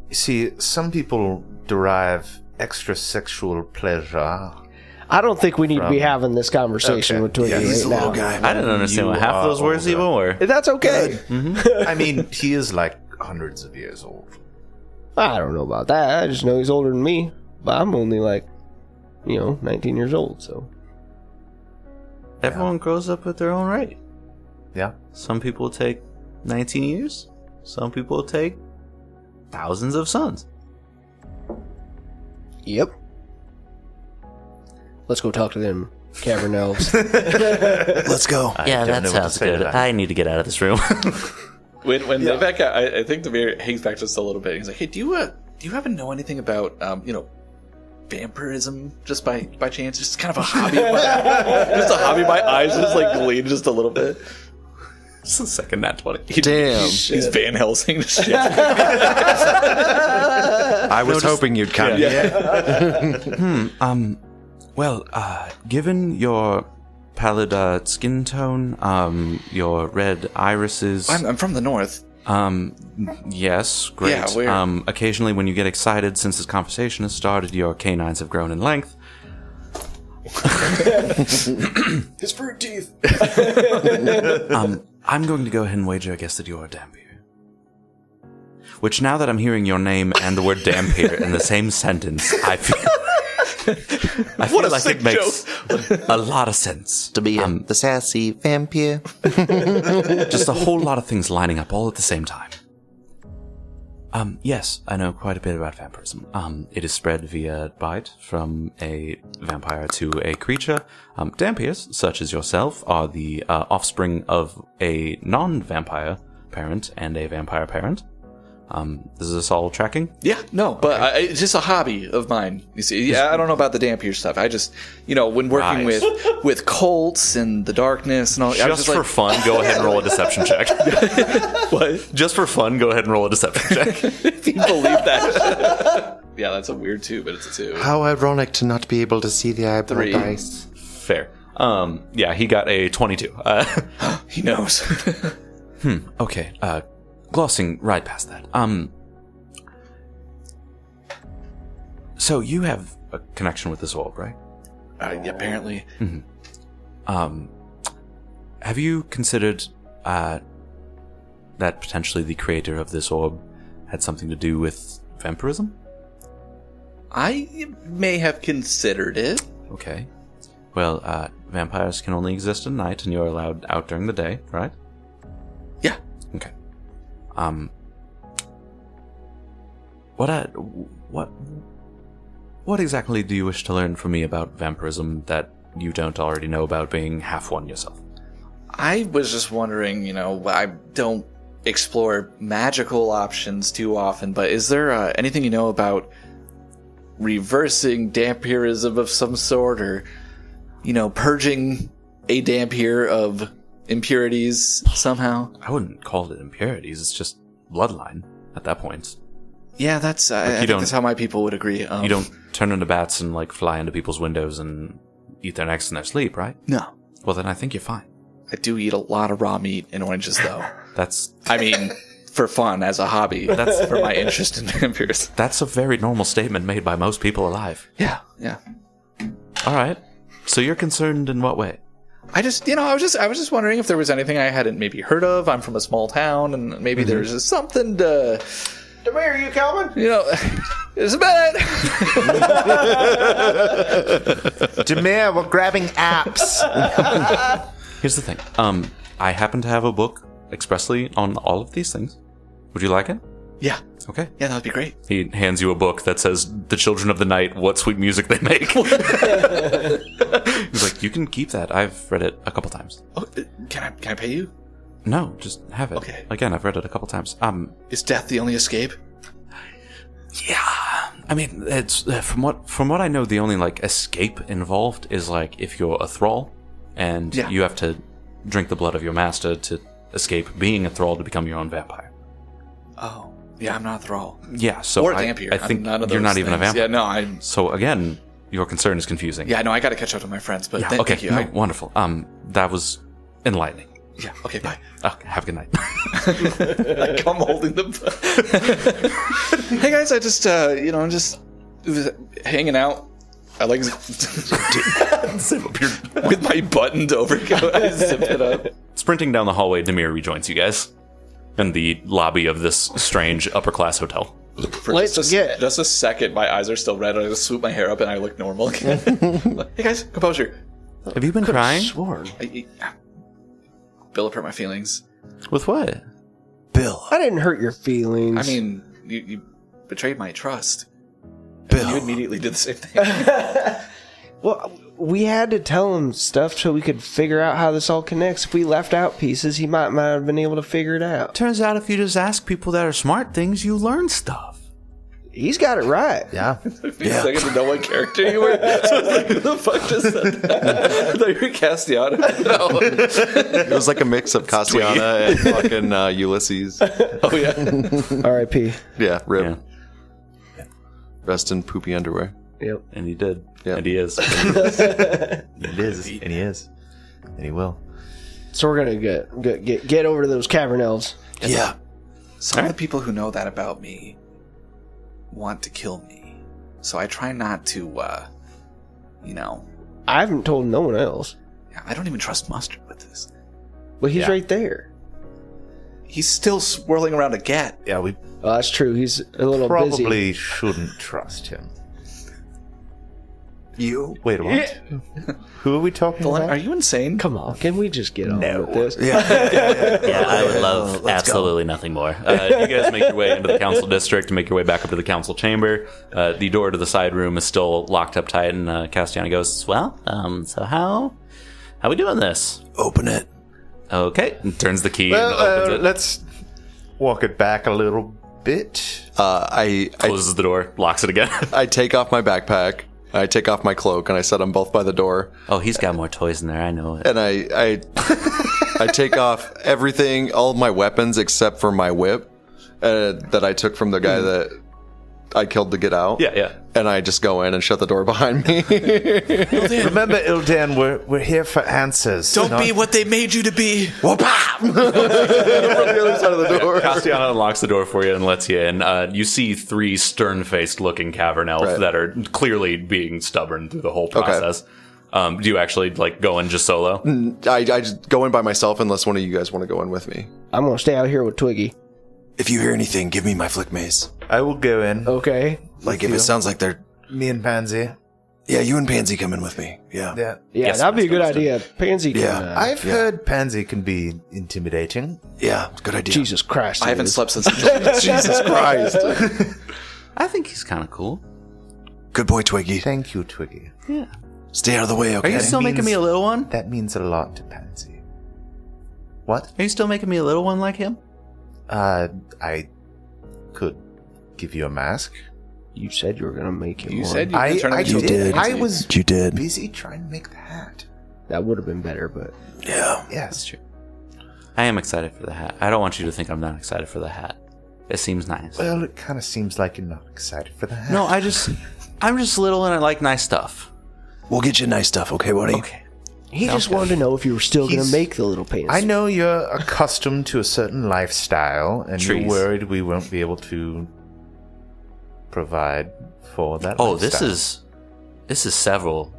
you see, some people derive extra sexual pleasure. I don't think we need to be From- having this conversation Okay. with Twiggy Yeah, He's right a little now. guy. I didn't understand You what half of those are words older. even were. That's okay. I mean, he is like hundreds of years old. I don't know about that. I just know he's older than me. But I'm only like, 19 years old, so. Everyone grows up at their own rate. Yeah. Some people take 19 years. Some people take thousands of suns. Yep. Let's go talk to them cavern elves. Let's go. Yeah, don't that know what to sounds say to good. that. I need to get out of this room. When Vecca, I think the bear hangs back just a little bit. He's like, "Hey, do you happen to know anything about vampirism? Just by chance, just kind of a hobby, just a hobby. My eyes just like gleam just a little bit. It's the second nat 20. Damn. He's Van Helsing to shit. I was hoping you'd come. Well, given your pallid skin tone, your red irises, I'm from the north. yes, great. Yeah, we're- Occasionally, when you get excited, since this conversation has started, your canines have grown in length. His fruit teeth. I'm going to go ahead and wager, I guess, that you're a Dampier. Which, now that I'm hearing your name and the word Dampier in the same sentence, I feel like it makes a lot of sense. To be the sassy vampire. Just a whole lot of things lining up all at the same time. Yes, I know quite a bit about vampirism. It is spread via bite from a vampire to a creature. Dampiers, such as yourself, are the offspring of a non-vampire parent and a vampire parent. Is this all tracking? Yeah, no, but it's just a hobby of mine. You see, yeah, I don't know about the Dampier stuff. I just, when working Right. with cults and the darkness and all, I was Just just for like, fun, go ahead and roll a deception check. what? Just for fun, go ahead and roll a deception check. If you believe that? Yeah, that's a weird 2, but it's a 2. How ironic to not be able to see the eyeball 3. dice. Fair. Yeah, he got a 22. He knows. Okay, glossing right past that. So you have a connection with this orb, right? Yeah, apparently. Have you considered that potentially the creator of this orb had something to do with vampirism? I may have considered it. Okay. Well, vampires can only exist at night, and you're allowed out during the day, right? Yeah. Okay. What exactly do you wish to learn from me about vampirism that you don't already know about being half one yourself? I was just wondering, I don't explore magical options too often, but is there anything you know about reversing Dampirism of some sort, or, purging a Dampier of impurities somehow? I wouldn't call it impurities, it's just bloodline at that point. Yeah, that's. I think that's how my people would agree. You don't turn into bats and fly into people's windows and eat their necks in their sleep, right? No. Well, then I think you're fine. I do eat a lot of raw meat and oranges, though. I mean, for fun, as a hobby. That's for my interest in vampires. That's a very normal statement made by most people alive. Yeah. All right. So you're concerned in what way? I was just wondering if there was anything I hadn't maybe heard of. I'm from a small town, and maybe there's just something to... Demir, are you coming? It's a minute. Demir, we're grabbing apps. Here's the thing. I happen to have a book expressly on all of these things. Would you like it? Yeah. Okay. Yeah, that would be great. He hands you a book that says, The Children of the Night, What Sweet Music They Make. He's like, you can keep that. I've read it a couple times. Oh, can I pay you? No, just have it. Okay. Again, I've read it a couple times. Is death the only escape? Yeah. I mean, it's from what I know, the only escape involved is if you're a thrall and you have to drink the blood of your master to escape being a thrall to become your own vampire. Oh. Yeah, I'm not a thrall. Yeah, so or a vampire. I think none of you're those not even a things. vampire. Yeah, no, I'm... So again, your concern is confusing. Yeah, no, I got to catch up to my friends, but okay, thank you. no, wonderful. That was enlightening. Yeah, okay, bye. Okay, have a good night. I come holding them. Hey guys, I just, I'm just hanging out. I zip up with my buttoned overcoat. I zip it up. Sprinting down the hallway, Demir rejoins you guys in the lobby of this strange upper-class hotel. For just a second, my eyes are still red, and I just swoop my hair up, and I look normal again. Hey guys, composure. Have you been crying? Sworn. Billup hurt my feelings. With what? Bill. I didn't hurt your feelings. I mean, you betrayed my trust. Bill. You immediately did the same thing. well, we had to tell him stuff so we could figure out how this all connects. If we left out pieces, he might have been able to figure it out. Turns out if you just ask people that are smart things, you learn stuff. He's got it right. Yeah. A second to know what character you were. So I was like, who the fuck just said that? I thought you were Castiana. No. It was like a mix of Castiana and fucking Ulysses. Oh, yeah. R.I.P. Yeah, rip. Yeah. Rest in poopy underwear. Yep. And he did. Yep. And he is. He is. And he is. And he will. So we're gonna get over to those cavern elves. Yeah. Some of the people who know that about me want to kill me. So I try not to, I haven't told no one else. I don't even trust Mustard with this. Well, he's right there. He's still swirling around a gat. Yeah, we Oh, that's true. He's a little probably busy. shouldn't trust him. You? Wait, what? Who are we talking Are about? you insane? Come on, can we just get on with this? Yeah, I would love absolutely nothing more. You guys make your way into the council district, make your way back up to the council chamber. The door to the side room is still locked up tight, and Castiana goes, well, so how we doing this? Open it. Okay, and turns the key and opens it. Let's walk it back a little bit. I Closes the door, locks it again. I take off my backpack. I take off my cloak and I set them both by the door. Oh, he's got more toys in there, I know it. And I take off everything, all of my weapons except for my whip that I took from the guy that I killed to get out. Yeah. And I just go in and shut the door behind me. Remember, Ildan, we're here for answers. Don't be what they made you to be. From the other side of the door. Castiana unlocks the door for you and lets you in. You see 3 stern-faced looking cavern elves that are clearly being stubborn through the whole process. Do you actually go in just solo? I just go in by myself unless one of you guys want to go in with me. I'm gonna stay out here with Twiggy. If you hear anything, give me my flick mace. I will go in. Okay. Like if it sounds like they're... Me and Pansy. Yeah, you and Pansy come in with me. Yeah. Yeah. Yeah, Yes, that'd be a good understood. idea. Pansy can. Yeah. I've heard Pansy can be intimidating. Yeah, good idea. Jesus Christ. I it haven't is. slept since Jesus Christ. I think he's kind of cool. Good boy, Twiggy. Thank you, Twiggy. Stay out of the way, Are okay? you still making me a little one? That means a lot to Pansy. What? Are you still making me a little one like him? I could give you a mask. You said you were gonna make him You one. said you I could turn him into a did. pansy. I was You did. busy trying to make the hat. That would have been better, but Yeah. Yes. True. I am excited for the hat. I don't want you to think I'm not excited for the hat. It seems nice. Well, it kind of seems like you're not excited for the hat. No, I'm just little and I like nice stuff. We'll get you nice stuff, okay, buddy? Okay. He just wanted to know if you were still going to make the little penis. I know you're accustomed to a certain lifestyle, and Trees. you're worried we won't be able to provide for that. Oh, lifestyle. this is several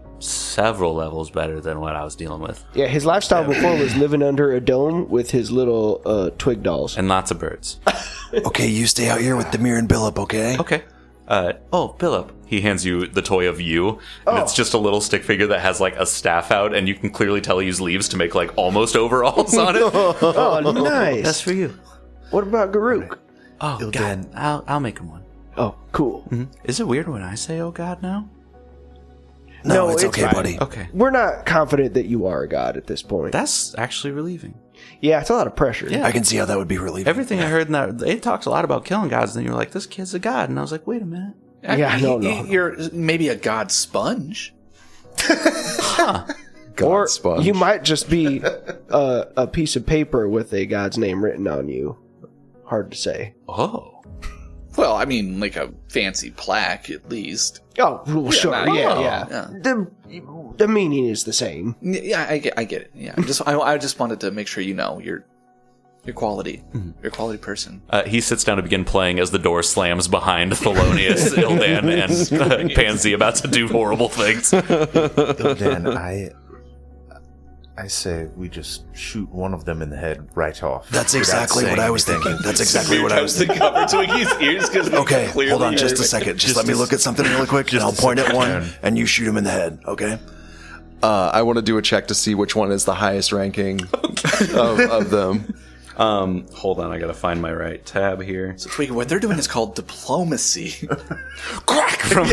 levels better than what I was dealing with, Yeah, his lifestyle before was living under a dome with his little twig dolls. and lots of birds. Okay, you stay out here with Demir and Billup, okay? Okay. Billup. He hands you the toy of you, and it's just a little stick figure that has like a staff out, and you can clearly tell he used leaves to make like almost overalls on it. Oh, nice. That's for you. What about Garuk? Oh God, I'll make him one. Oh, cool. Is it weird when I say "Oh God" now? No, No, it's it's okay, fine. buddy. Okay, We're not confident that you are a god at this point. that's actually relieving. Yeah, it's a lot of pressure. Yeah. I can see how that would be relieving. Everything I heard in that, they talked a lot about killing gods, and then you were like, "This kid's a god," and I was like, "Wait a minute." Yeah, no. You're maybe a god sponge. Or sponge. you might just be a piece of paper with a god's name written on you. Hard to say. Oh, Well, I mean, like a fancy plaque at least. Oh, well, sure. not- Yeah. Yeah. The meaning is the same. Yeah, I get it. Yeah, I just wanted to make sure you know your quality, your quality person. he sits down to begin playing as the door slams behind Thelonious, Ildan, and Pansy, about to do horrible things. Then I say we just shoot one of them in the head right off. That's without exactly what saying I was anything. thinking. That's exactly what I was thinking. cover Twiggy's ears because Okay, hold on just a second. Just let me look at something really quick, and I'll point at one, and you shoot him in the head, okay? I want to do a check to see which one is the highest ranking of them. Hold on, I gotta find my right tab here. So Twiggy, what they're doing is called diplomacy. Crack from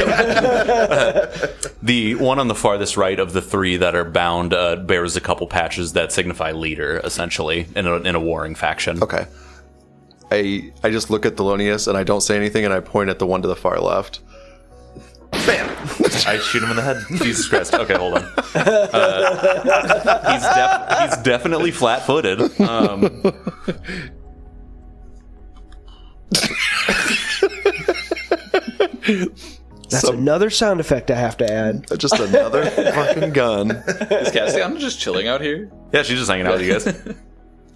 the one on the farthest right of the three that are bound bears a couple patches that signify leader, essentially, in a warring faction. Okay. I just look at Thelonious and I don't say anything, and I point at the one to the far left. I shoot him in the head. Jesus Christ. Okay, hold on. He's definitely flat-footed. That's another sound effect I have to add. Just another fucking gun. Is Castiana just chilling out here? Yeah, she's just hanging out with you guys.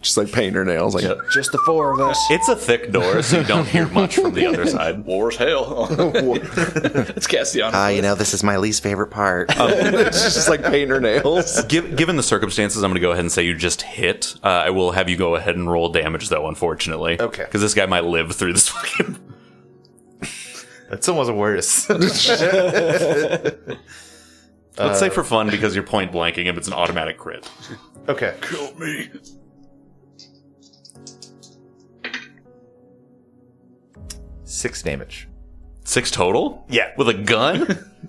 Just like painting her nails. Like, Just the four of us. It's a thick door, so you don't hear much from the other side. War's hell. It's Castiana. You know, this is my least favorite part. it's just like painting her nails. Given the circumstances, I'm going to go ahead and say you just hit. I will have you go ahead and roll damage, though, unfortunately. Okay. Because this guy might live through this fucking... That's almost worse. Let's say for fun, because you're point blanking him, it's an automatic crit. Okay. Kill me. 6 damage. 6 total? Yeah. With a gun?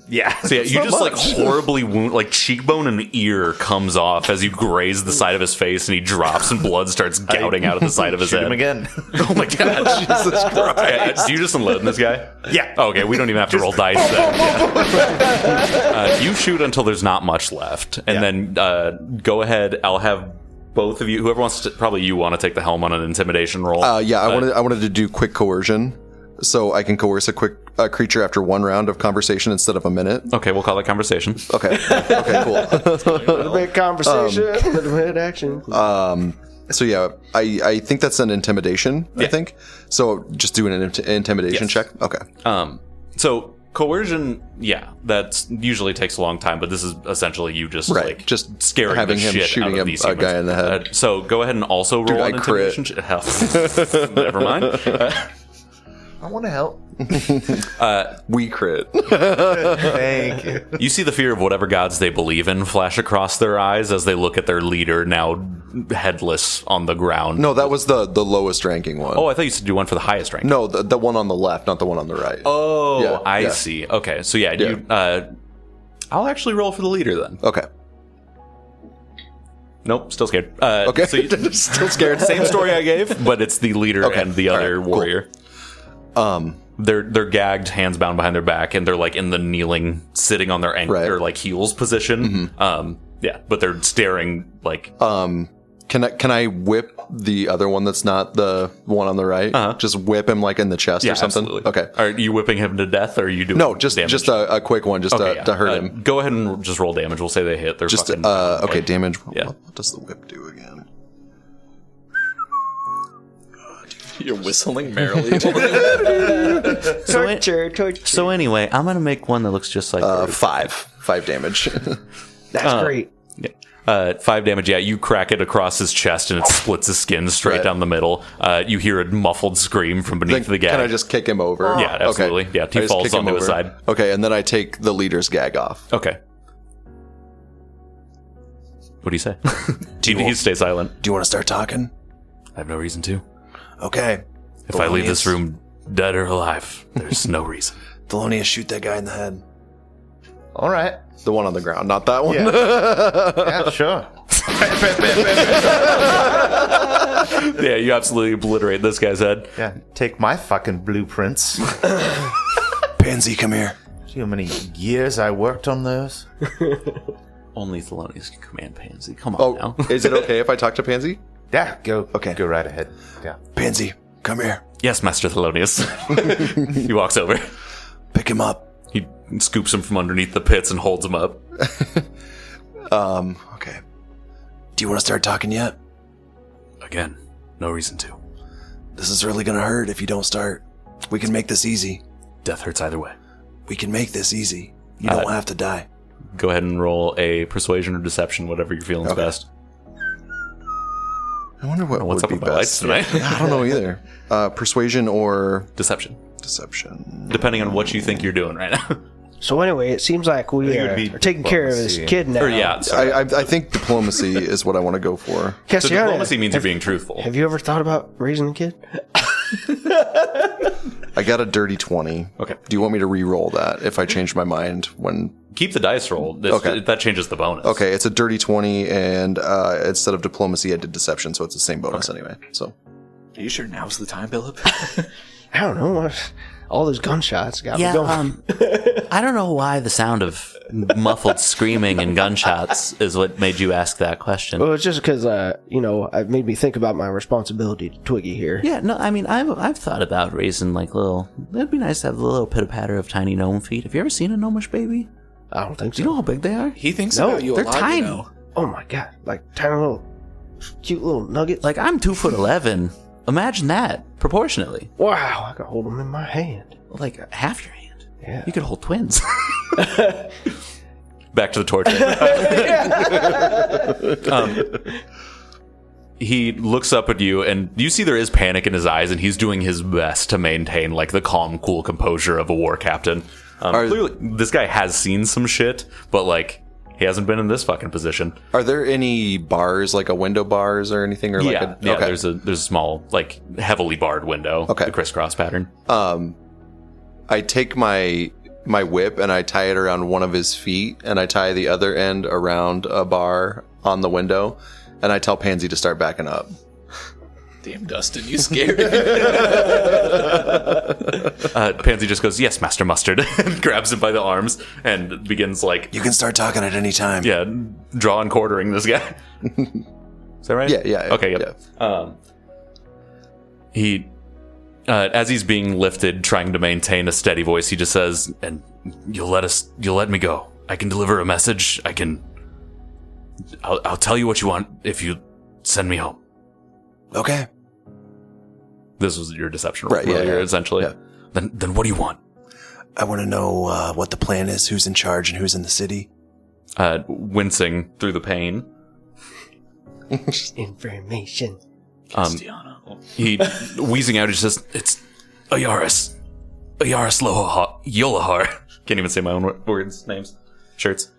Yeah. So yeah, you just like horribly wound, like cheekbone and ear comes off as you graze the side of his face, and he drops, and blood starts gouting out of the side of his Shoot head. him again. Oh my god! Jesus Christ! Yeah, do you just unload this guy? Yeah. Okay, we don't even have to roll dice then. You shoot until there's not much left, and then go ahead. I'll have both of you. Whoever wants to, probably you want to take the helm on an intimidation roll. I wanted to do quick coercion, so I can coerce a creature after one round of conversation instead of a minute. Okay, we'll call that conversation. Okay. Okay. Cool. A little bit conversation, a little bit action. So yeah, I think that's an intimidation. I think so. Just do an intimidation check. Okay. So coercion, yeah, that usually takes a long time, but this is essentially you just like just scaring having the him shit shooting out of these a humans. guy in the head. So go ahead and also roll I an crit. intimidation check. Never mind. I want to help. We crit. Thank you. You see the fear of whatever gods they believe in flash across their eyes as they look at their leader now headless on the ground. No, that was the lowest ranking one. Oh, I thought you said do one for the highest rank. No, the one on the left, not the one on the right. Oh, Yeah, I yeah. see. Okay, so yeah, you. I'll actually roll for the leader then. Okay. Nope, still scared. Okay. So you, Still scared. same story I gave, but it's the leader Okay, and the all other right, cool. warrior. They're gagged, hands bound behind their back, and they're like in the kneeling, sitting on their Right. or like heels position. Yeah, but they're staring like. Can I whip the other one that's not the one on the right? Just whip him like in the chest or something? Absolutely. Okay. Are you whipping him to death, or are you doing just damage? a quick one, just to hurt him. Go ahead and just roll damage. We'll say they hit. They're Just fucking, okay, damage. Yeah. What does the whip do again? You're whistling merrily. Torture. So anyway, I'm gonna make one that looks just like 5 damage. That's great. 5 damage. Yeah, you crack it across his chest, and it splits his skin straight Right. down the middle. You hear a muffled scream from beneath the gag. Can I just kick him over? Yeah, absolutely. Okay. Yeah, he I just falls kick him onto his over. side. Okay, and then I take the leader's gag off. Okay. What do you say? He stays silent. Do you want to start talking? I have no reason to. Okay. If I leave this room dead or alive, there's no reason. Thelonious, shoot that guy in the head. All right. The one on the ground, not that one. Yeah, sure. Yeah, you absolutely obliterate this guy's head. Yeah, take my fucking blueprints. Pansy, come here. See how many years I worked on those? only Thelonious can command Pansy. Come on Oh, now. is it okay if I talk to Pansy? Yeah, go right ahead. Yeah. Pansy, come here. Yes, Master Thelonious. He walks over. Pick him up. He scoops him from underneath the pits and holds him up. Okay. Do you want to start talking yet? Again, no reason to. This is really going to hurt if you don't start. We can make this easy. Death hurts either way. We can make this easy. You don't have to die. Go ahead and roll a persuasion or deception, whatever you're feeling's best. I wonder what What's would up be with my lights best. tonight? I don't know either. Persuasion or Deception. deception. Depending on what you think you're doing right now. So anyway, it seems like we it would are be taking care of this diplomacy. kid now. Or yeah, sorry. I think diplomacy is what I want to go for. So Cassiana, diplomacy means you're being truthful. have you ever thought about raising a kid? I got a dirty 20. Okay. Do you want me to re-roll that if I change my mind when... Keep the dice roll. Okay. That changes the bonus. Okay, it's a dirty 20, and instead of diplomacy, I did deception, so it's the same bonus anyway. So Are you sure now's the time, Billup? I don't know. All those gunshots got me Yeah, going. I don't know why the sound of muffled screaming and gunshots is what made you ask that question. Well, it's just because, it made me think about my responsibility to Twiggy here. Yeah, no, I mean, I've thought about raising like little. It'd be nice to have the little pitter patter of tiny gnome feet. Have you ever seen a gnomish baby? I don't think Do so. you know how big they are? He thinks No, about you a they're lot, tiny. you know. Oh my god. Like tiny little, cute little nuggets. Like I'm 2'11". Imagine that proportionately, Wow, I could hold them in my hand. like half your hand. Yeah. You could hold twins. Back to the torture. He looks up at you, and you see there is panic in his eyes, and he's doing his best to maintain like the calm, cool composure of a war captain. Clearly, this guy has seen some shit, but like he hasn't been in this fucking position. are there any bars, like a window bars or anything? Or Yeah, like okay. There's a small, like heavily barred window. Okay. The crisscross pattern. I take my whip and I tie it around one of his feet, and I tie the other end around a bar on the window, and I tell Pansy to start backing up. Damn, Dustin, you scared. Pansy just goes, "Yes, Master Mustard," and grabs him by the arms and begins like, You can start talking at any time. yeah, draw and quartering this guy. Is that right? Yeah. Okay. Yep. He, as he's being lifted, trying to maintain a steady voice, he just says, "And you'll let me go. I can deliver a message. I'll tell you what you want if you send me home." Okay. This was your deception roll Right, yeah, earlier, yeah. essentially. Yeah. Then what do you want? I want to know what the plan is, who's in charge and who's in the city. Wincing through the pain, Information. he wheezing out. He says, "It's Ayaris Yolahar." Can't even say my own words, names, shirts.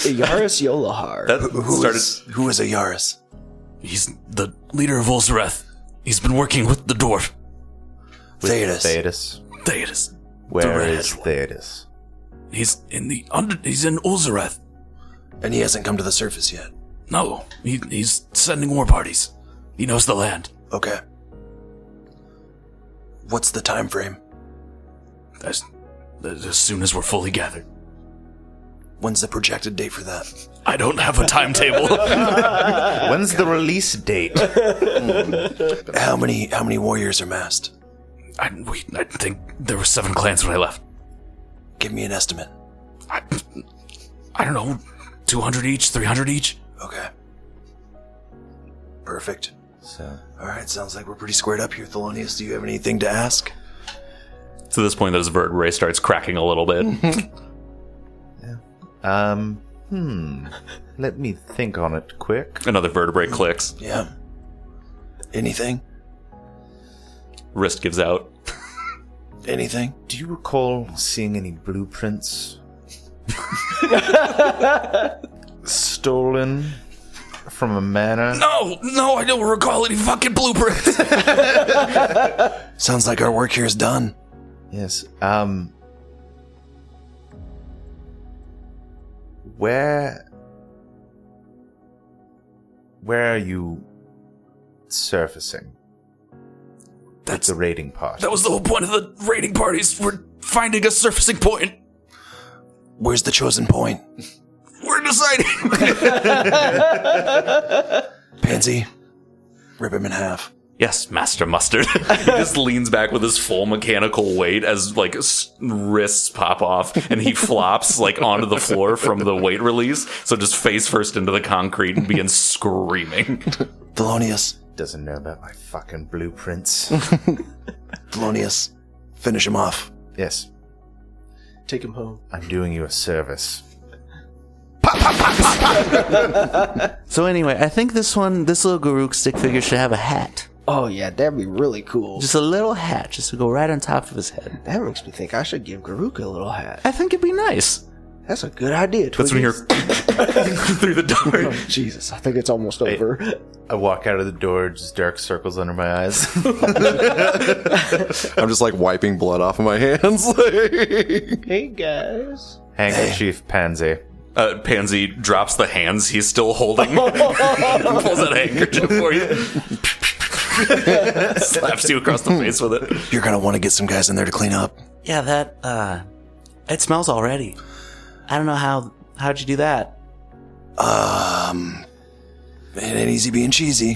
Yaris Yolahar. That Who is a Yaris? He's the leader of Ulzareth. He's been working with the dwarf. Theodos. Theodos. Where red is Theodos? He's in Ulzareth. And he hasn't come to the surface yet. No, he's sending war parties. He knows the land. Okay. What's the time frame? As soon as we're fully gathered. When's the projected date for that? I don't have a timetable. When's the release date? How many warriors are massed? I think there were 7 clans when I left. Give me an estimate. I don't know, 200 each, 300 each? Okay. Perfect. So, Alright, sounds like we're pretty squared up here, Thelonious. Do you have anything to ask? To this point, this vertebrae starts cracking a little bit. let me think on it quick. Another vertebrae clicks. Yeah. Anything? Wrist gives out. Anything? Do you recall seeing any blueprints stolen from a manor? No, I don't recall any fucking blueprints. Sounds like our work here is done. Yes. Where are you surfacing? That's the raiding part. That was the whole point of the raiding parties. We're finding a surfacing point. Where's the chosen point? We're deciding. Pansy, rip him in half. Yes, Master Mustard. He just leans back with his full mechanical weight as like wrists pop off, and he flops like onto the floor from the weight release. So just face first into the concrete and begins screaming. Thelonious. Doesn't know about my fucking blueprints. Thelonious, finish him off. Yes, Take him home. I'm doing you a service. So anyway, I think this little Garuk stick figure should have a hat. Oh, yeah, that'd be really cool. Just a little hat, just to go right on top of his head. That makes me think I should give Garuk a little hat. I think it'd be nice. That's a good idea, Twiggy. That's when you hear through the door. Oh, Jesus, I think it's almost over. I walk out of the door, just dark circles under my eyes. I'm just like wiping blood off of my hands. Hey, guys. Handkerchief Pansy. Pansy drops the hands he's still holding. Pulls out a handkerchief for you. Slaps you across the face with it. You're gonna want to get some guys in there to clean up. Yeah, that, it smells already. I don't know how'd you do that? It ain't easy being cheesy.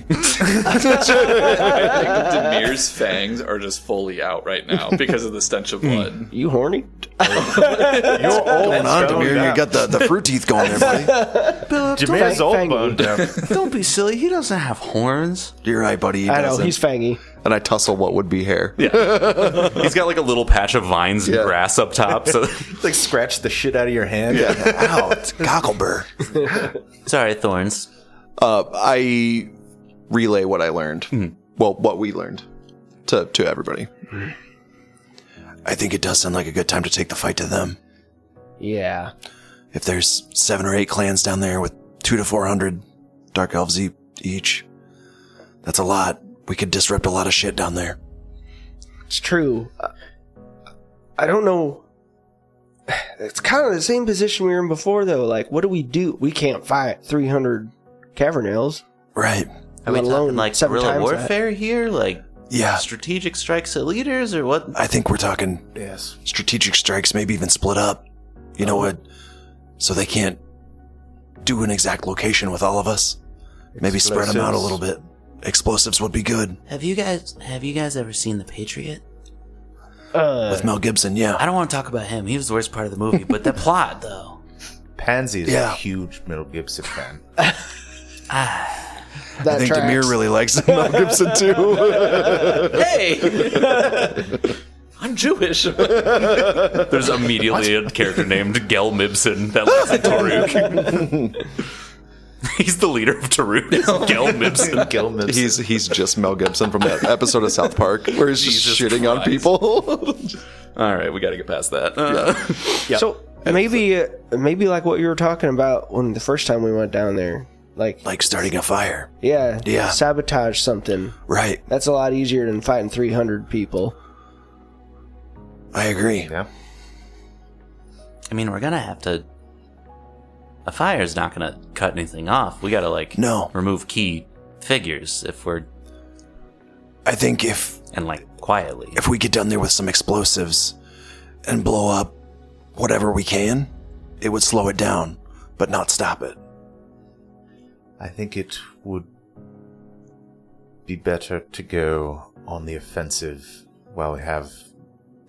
Demir's fangs are just fully out right now because of the stench of blood. You horny? You're old Going on, Demir. You got the fruit teeth going there, buddy. Billup, Demir's old Fangy. boned down. don't be silly. He doesn't have horns. You're right, buddy. He I know, doesn't. he's fangy. And I tussle what would be hair. Yeah. He's got like a little patch of vines and Yeah. grass up top. So Like scratch the shit out of your hand. Ow, it's Cockleburr. Sorry, Thorns. I relay what I learned. Well, what we learned to everybody. I think it does sound like a good time to take the fight to them. Yeah. If there's 7 or 8 clans down there with 200 to 400 dark elves each, that's a lot. We could disrupt a lot of shit down there. It's true. I don't know. It's kind of the same position we were in before, though. Like, what do? We can't fight 300 cavern elves. Right. Are we Let alone talking like 7 guerrilla times warfare here? Like Yeah. strategic strikes at leaders or what? I think we're talking Yes. strategic strikes, maybe even split up. You know what? So they can't do an exact location with all of us. Maybe spread them out a little bit. Explosives would be good. Have you guys ever seen The Patriot? With Mel Gibson, yeah. I don't want to talk about him. He was the worst part of the movie, but the plot though. Pansy is Yeah. a huge Mel Gibson fan. I That think tracks. Demir really likes Mel Gibson too. Hey! I'm Jewish. there's immediately a character named Gel Mibson that lives in Taruk. He's the leader of Taruk. Gel Mibson. Gil Mibson. He's just Mel Gibson from that episode of South Park where he's just Jesus shitting on Christ. people. All right, we got to get past that. So maybe like what you were talking about when the first time we went down there. Like starting a fire. Yeah. Yeah. Sabotage something. Right. That's a lot easier than fighting 300 people. I agree. Yeah. I mean, we're gonna have to. A fire's not gonna cut anything off. We gotta No. remove key figures if we're I think if quietly. we get down there with some explosives and blow up whatever we can, it would slow it down, but not stop it. I think it would be better to go on the offensive while we have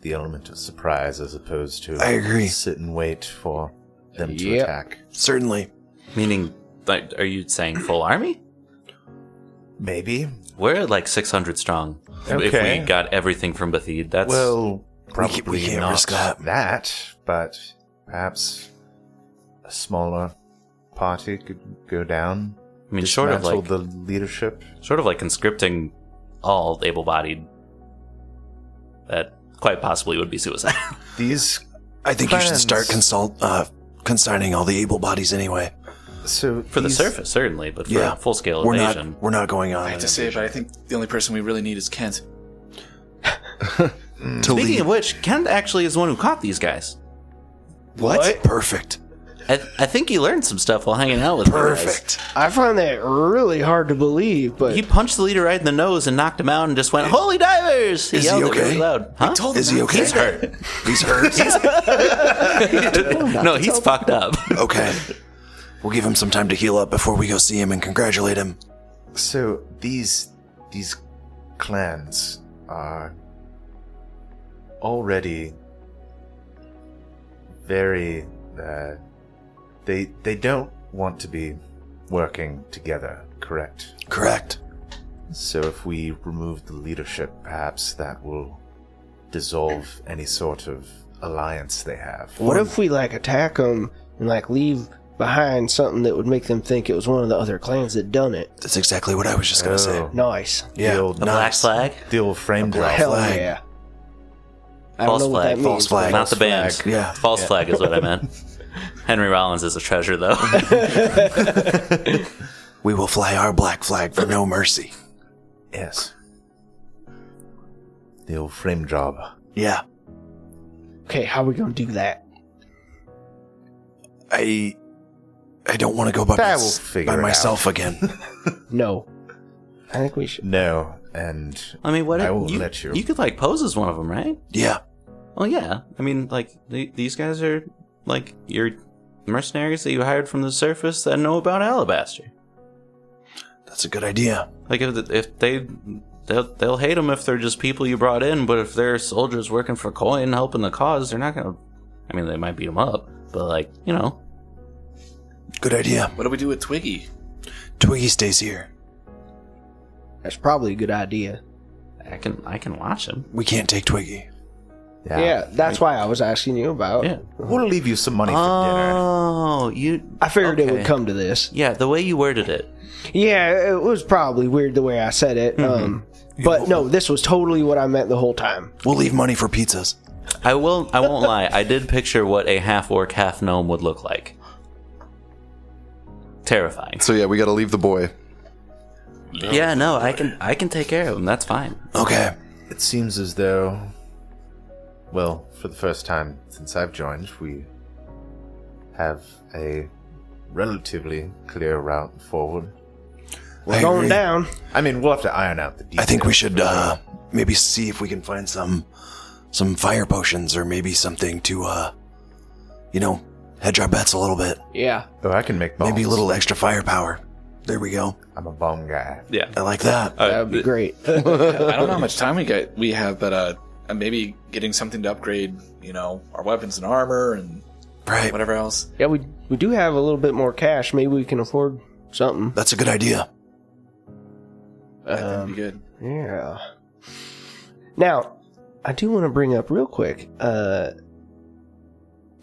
the element of surprise as opposed to I agree. Sit and wait for them to Yep. attack. Certainly. Meaning, like, are you saying full army? Maybe. We're like 600 strong. If Okay. we got everything from Bethede, that's... Well, probably we can't not risk that. but perhaps a smaller party could go down. I mean, short of dismantle like the leadership. sort of like conscripting all able-bodied, that quite possibly would be suicide. These I think you should plans- start consigning all the able bodies anyway. So For the these- surface, certainly, but for Yeah. full-scale We're invasion. not going on. I hate to say it, but I think the only person we really need is Kent. to Speaking lead. of which, Kent actually is the one who caught these guys. What? Perfect. I think he learned some stuff while hanging out with them. Perfect. I find that really hard to believe, but He punched the leader right in the nose and knocked him out and just went, "Holy divers!" Is he yelled it okay? really loud. Huh? Is he okay? He's hurt. He's hurt. No, he's fucked up. Okay. We'll give him some time to heal up before we go see him and congratulate him. So these clans are already very they don't want to be working together, correct? Correct. So if we remove the leadership, perhaps that will dissolve any sort of alliance they have. what if we like attack them and like leave behind something that would make them think it was one of the other clans that done it? That's exactly what I was just gonna say. Oh. Nice. Yeah. The old, A black flag? the old frame drop. Hell flag. yeah. I don't False know what flag. that False means. flag. Not the band. flag. Yeah. False flag is what I meant. Henry Rollins is a treasure, though. We will fly our black flag for no mercy. Yes. The old frame job. Yeah. Okay, how are we gonna do that? I don't want to go by, I will figure it myself again. No. I think we should. No, and I mean, what? I will you, let you. You could like pose as one of them, right? Yeah. Well, yeah. I mean, like these guys are like your mercenaries that you hired from the surface that know about Alabaster. That's a good idea. Like if they'll hate them if they're just people you brought in, but if they're soldiers working for coin, helping the cause, they're not gonna. I mean, they might beat them up, but like Good idea. What do we do with Twiggy? Twiggy stays here. That's probably a good idea. I can watch him. We can't take Twiggy. Yeah, that's why I was asking you about. Yeah. We'll leave you some money for dinner. Oh, you. I figured it Okay. would come to this. Yeah, the way you worded it. Yeah, it was probably weird the way I said it. But no, this was totally what I meant the whole time. We'll leave money for pizzas. I won't lie. I did picture what a half orc, half gnome would look like. Terrifying. So yeah, we got to leave the boy. Yeah, no, I can take care of him. That's fine. Okay. It seems as though, well, for the first time since I've joined, we have a relatively clear route forward. We're I going agree. down. I mean, we'll have to iron out the details. I think we should maybe see if we can find some fire potions or maybe something to hedge our bets a little bit. Yeah. Oh, I can make bombs. Maybe a little extra firepower. There we go. I'm a bomb guy. Yeah. I like that. That would be great. I don't know how much time we have, but maybe getting something to upgrade, our weapons and armor and Right. whatever else. Yeah, we do have a little bit more cash. Maybe we can afford something. That's a good idea. I think that'd be good. Yeah. Now, I do want to bring up real quick,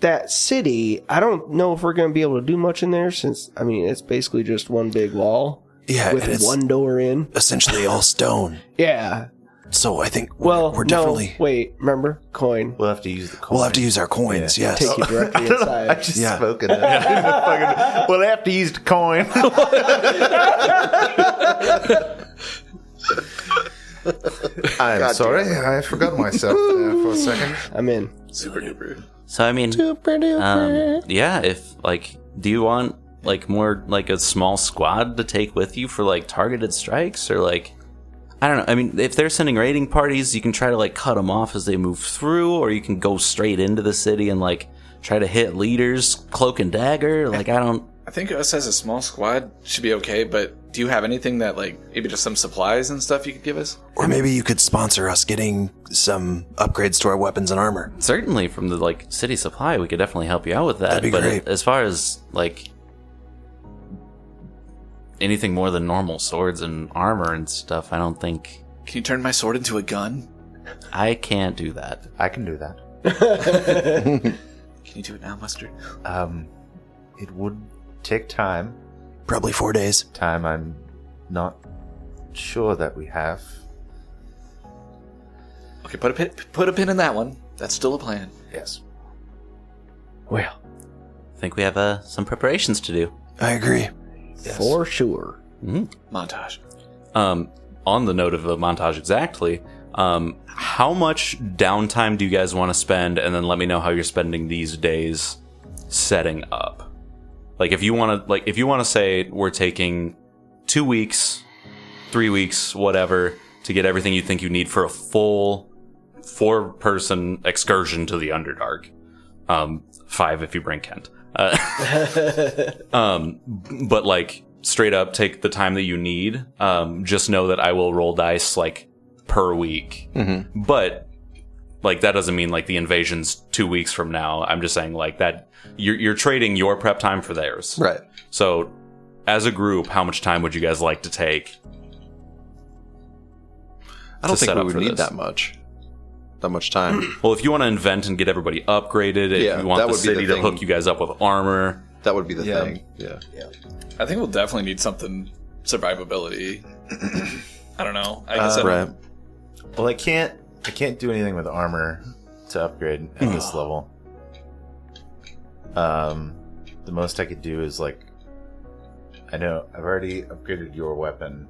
that city, I don't know if we're going to be able to do much in there since, I mean, it's basically just one big wall Yeah, and with it's one door in. essentially all stone. Yeah. So I think Well, we're definitely no, wait, remember? Coin. We'll have to use the coin. we'll have to use our coins. Yes. Take you directly I inside. just Yeah. spoken. We'll have to use the coin. I'm sorry, I forgot myself there for a second. I'm in. Super duper. So I mean, yeah. If do you want more a small squad to take with you for targeted strikes or I don't know. I mean, if they're sending raiding parties, you can try to cut them off as they move through, or you can go straight into the city and try to hit leaders, cloak and dagger? Like, I don't... I think us as a small squad should be okay, but do you have anything that, like, maybe just some supplies and stuff you could give us? Or maybe you could sponsor us getting some upgrades to our weapons and armor. Certainly from the, like, city supply, we could definitely help you out with that. That'd be but great. As far as, like, anything more than normal swords and armor and stuff, I don't think... Can you turn my sword into a gun? I can't do that. I can do that. Can you do it now, Mustard? It would take time. Probably 4 days. Time I'm not sure that we have. Okay, put a pin in that one. That's still a plan. Yes. Well, I think we have some preparations to do. I agree. Yes. for sure. Montage. On the note of the montage exactly, how much downtime do you guys want to spend, and then let me know how you're spending these days setting up. Like if you want to say we're taking 2 weeks, 3 weeks, whatever, to get everything you think you need for a full 4-person excursion to the Underdark. 5 if you bring Kent. But like straight up take the time that you need. Just know that I will roll dice like per week. Mm-hmm. But like that doesn't mean like the invasion's 2 weeks from now. I'm just saying like that you're trading your prep time for theirs. Right. So as a group, how much time would you guys like to take? I don't to think set we up would for need this? that much time. Well, if you want to invent and get everybody upgraded, Yeah, if you want that the would be the city to thing. hook you guys up with armor, That would be the Yeah. thing. Yeah. I think we'll definitely need something survivability. I don't know. I guess Right. Well, I can't do anything with armor to upgrade at this level. The most I could do is like, I know I've already upgraded your weapon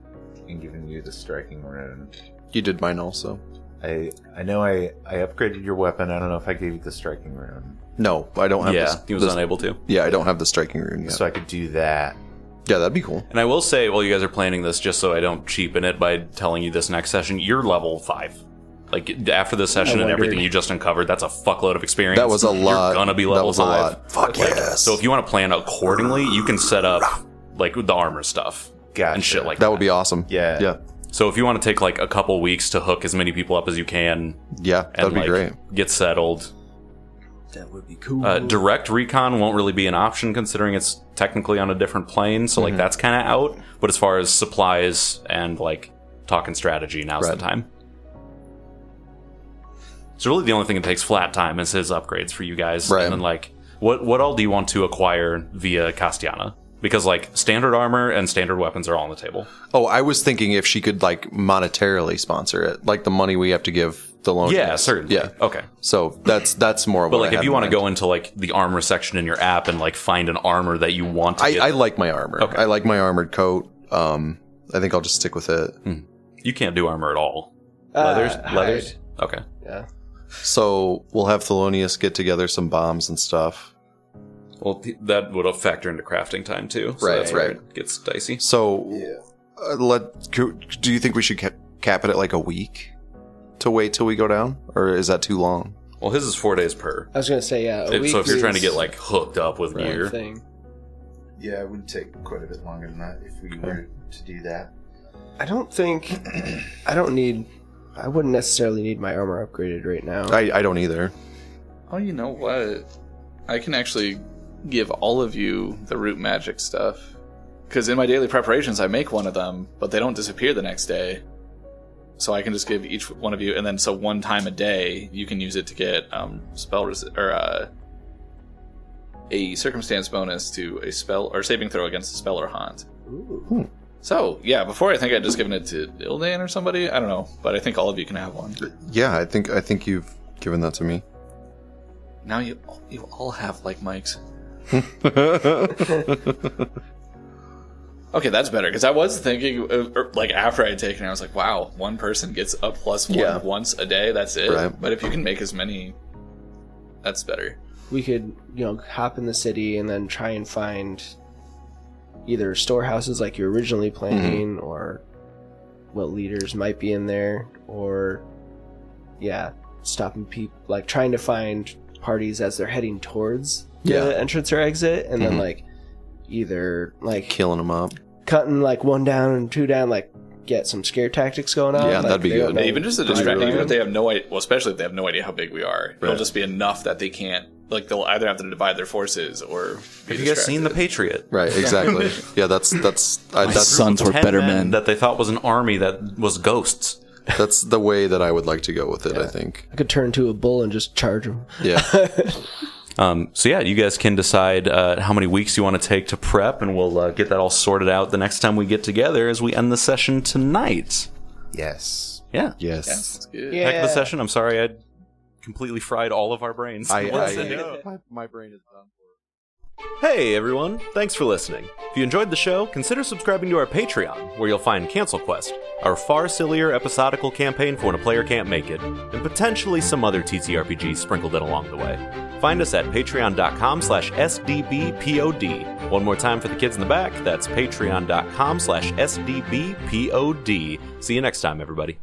and given you the striking rune. You did mine also. I know I upgraded your weapon. I don't know if I gave you the striking rune, No, I don't have this. he was unable to. Yeah, I don't have the striking rune yet. so I could do that. Yeah, that'd be cool. And I will say, while you guys are planning this, just so I don't cheapen it by telling you this next session, you're level 5. Like, after this session and everything you just uncovered, that's a fuckload of experience. That was a lot. You're gonna be That level was a 5. lot. Fuck yes. So if you want to plan accordingly, you can set up, like, the armor stuff. Gotcha. And shit like That would be awesome. Yeah. Yeah. So if you want to take, like, a couple weeks to hook as many people up as you can, Yeah, and, that'd be like, great. get settled. That would be cool. Direct recon won't really be an option considering it's technically on a different plane, so like that's kind of out. But as far as supplies and like talking strategy, now's the Right. time. So really, the only thing that takes flat time is his upgrades for you guys, Right. and then like what all do you want to acquire via Castiana? Because like standard armor and standard weapons are all on the table. Oh, I was thinking if she could like monetarily sponsor it, like the money we have to give the loan. Yeah, certainly. Yeah. Okay. So that's more. Of But what like, I if had you in want to mind. go into like the armor section in your app and like find an armor that you want to get, I like my armor. Okay. I like my armored coat. I think I'll just stick with it. you can't do armor at all. Leathers. Hide. Okay. Yeah. So we'll have Thelonious get together some bombs and stuff. Well, that would factor into crafting time too. So Right, that's where right. it gets dicey. So do you think we should cap it at like a week to wait till we go down, or is that too long? Well, his is 4 days per. I was gonna say yeah. A week So if you're trying to is get like hooked up with one gear, thing. Yeah, it would take quite a bit longer than that if we were to do that. I don't think I wouldn't necessarily need my armor upgraded right now. I don't either. Oh, you know what? I can actually give all of you the root magic stuff. Because in my daily preparations, I make one of them, but they don't disappear the next day. So I can just give each one of you, and then so one time a day, you can use it to get a circumstance bonus to a spell or saving throw against a spell or haunt. Ooh. So yeah, before I think I'd just given it to Ildan or somebody. I don't know, but I think all of you can have one. Yeah, I think you've given that to me. Now you all have like mics. Okay, that's better, because I was thinking, like, after I had taken it, I was like, wow, one person gets a +1 Yeah. once a day, that's it. Right. But if you can make as many, that's better. We could, hop in the city and then try and find either storehouses like you were originally planning, or what leaders might be in there, or stopping people, like trying to find parties as they're heading towards Yeah. the entrance or exit, and then like either like Killing them up. cutting like one down and two down, like get some scare tactics going on. Yeah, like, that'd be they don't good. know Even just a how to distraction, run. even if they have no idea, well, especially if they have no idea how big we are, it'll Right. just be enough that they can't, like, they'll either have to divide their forces or be Have you guys seen The distracted. Patriot? Right, exactly. Yeah, that's Sons were 10 better men men. that they thought was an army that was ghosts. that's the way that I would like to go with it, I think. I could turn into a bull and just charge them. Yeah. So yeah, you guys can decide how many weeks you want to take to prep, and we'll get that all sorted out the next time we get together as we end the session tonight. Yes. Yeah. Yes. That's good. Yeah. Heck of a session. I'm sorry I completely fried all of our brains. My brain is done. Hey everyone, thanks for listening. If you enjoyed the show, consider subscribing to our Patreon, where you'll find Cancel Quest, our far sillier episodical campaign for when a player can't make it, and potentially some other TTRPGs sprinkled in along the way. Find us at patreon.com/SDBPOD. One more time for the kids in the back, that's patreon.com/SDBPOD. See you next time, everybody.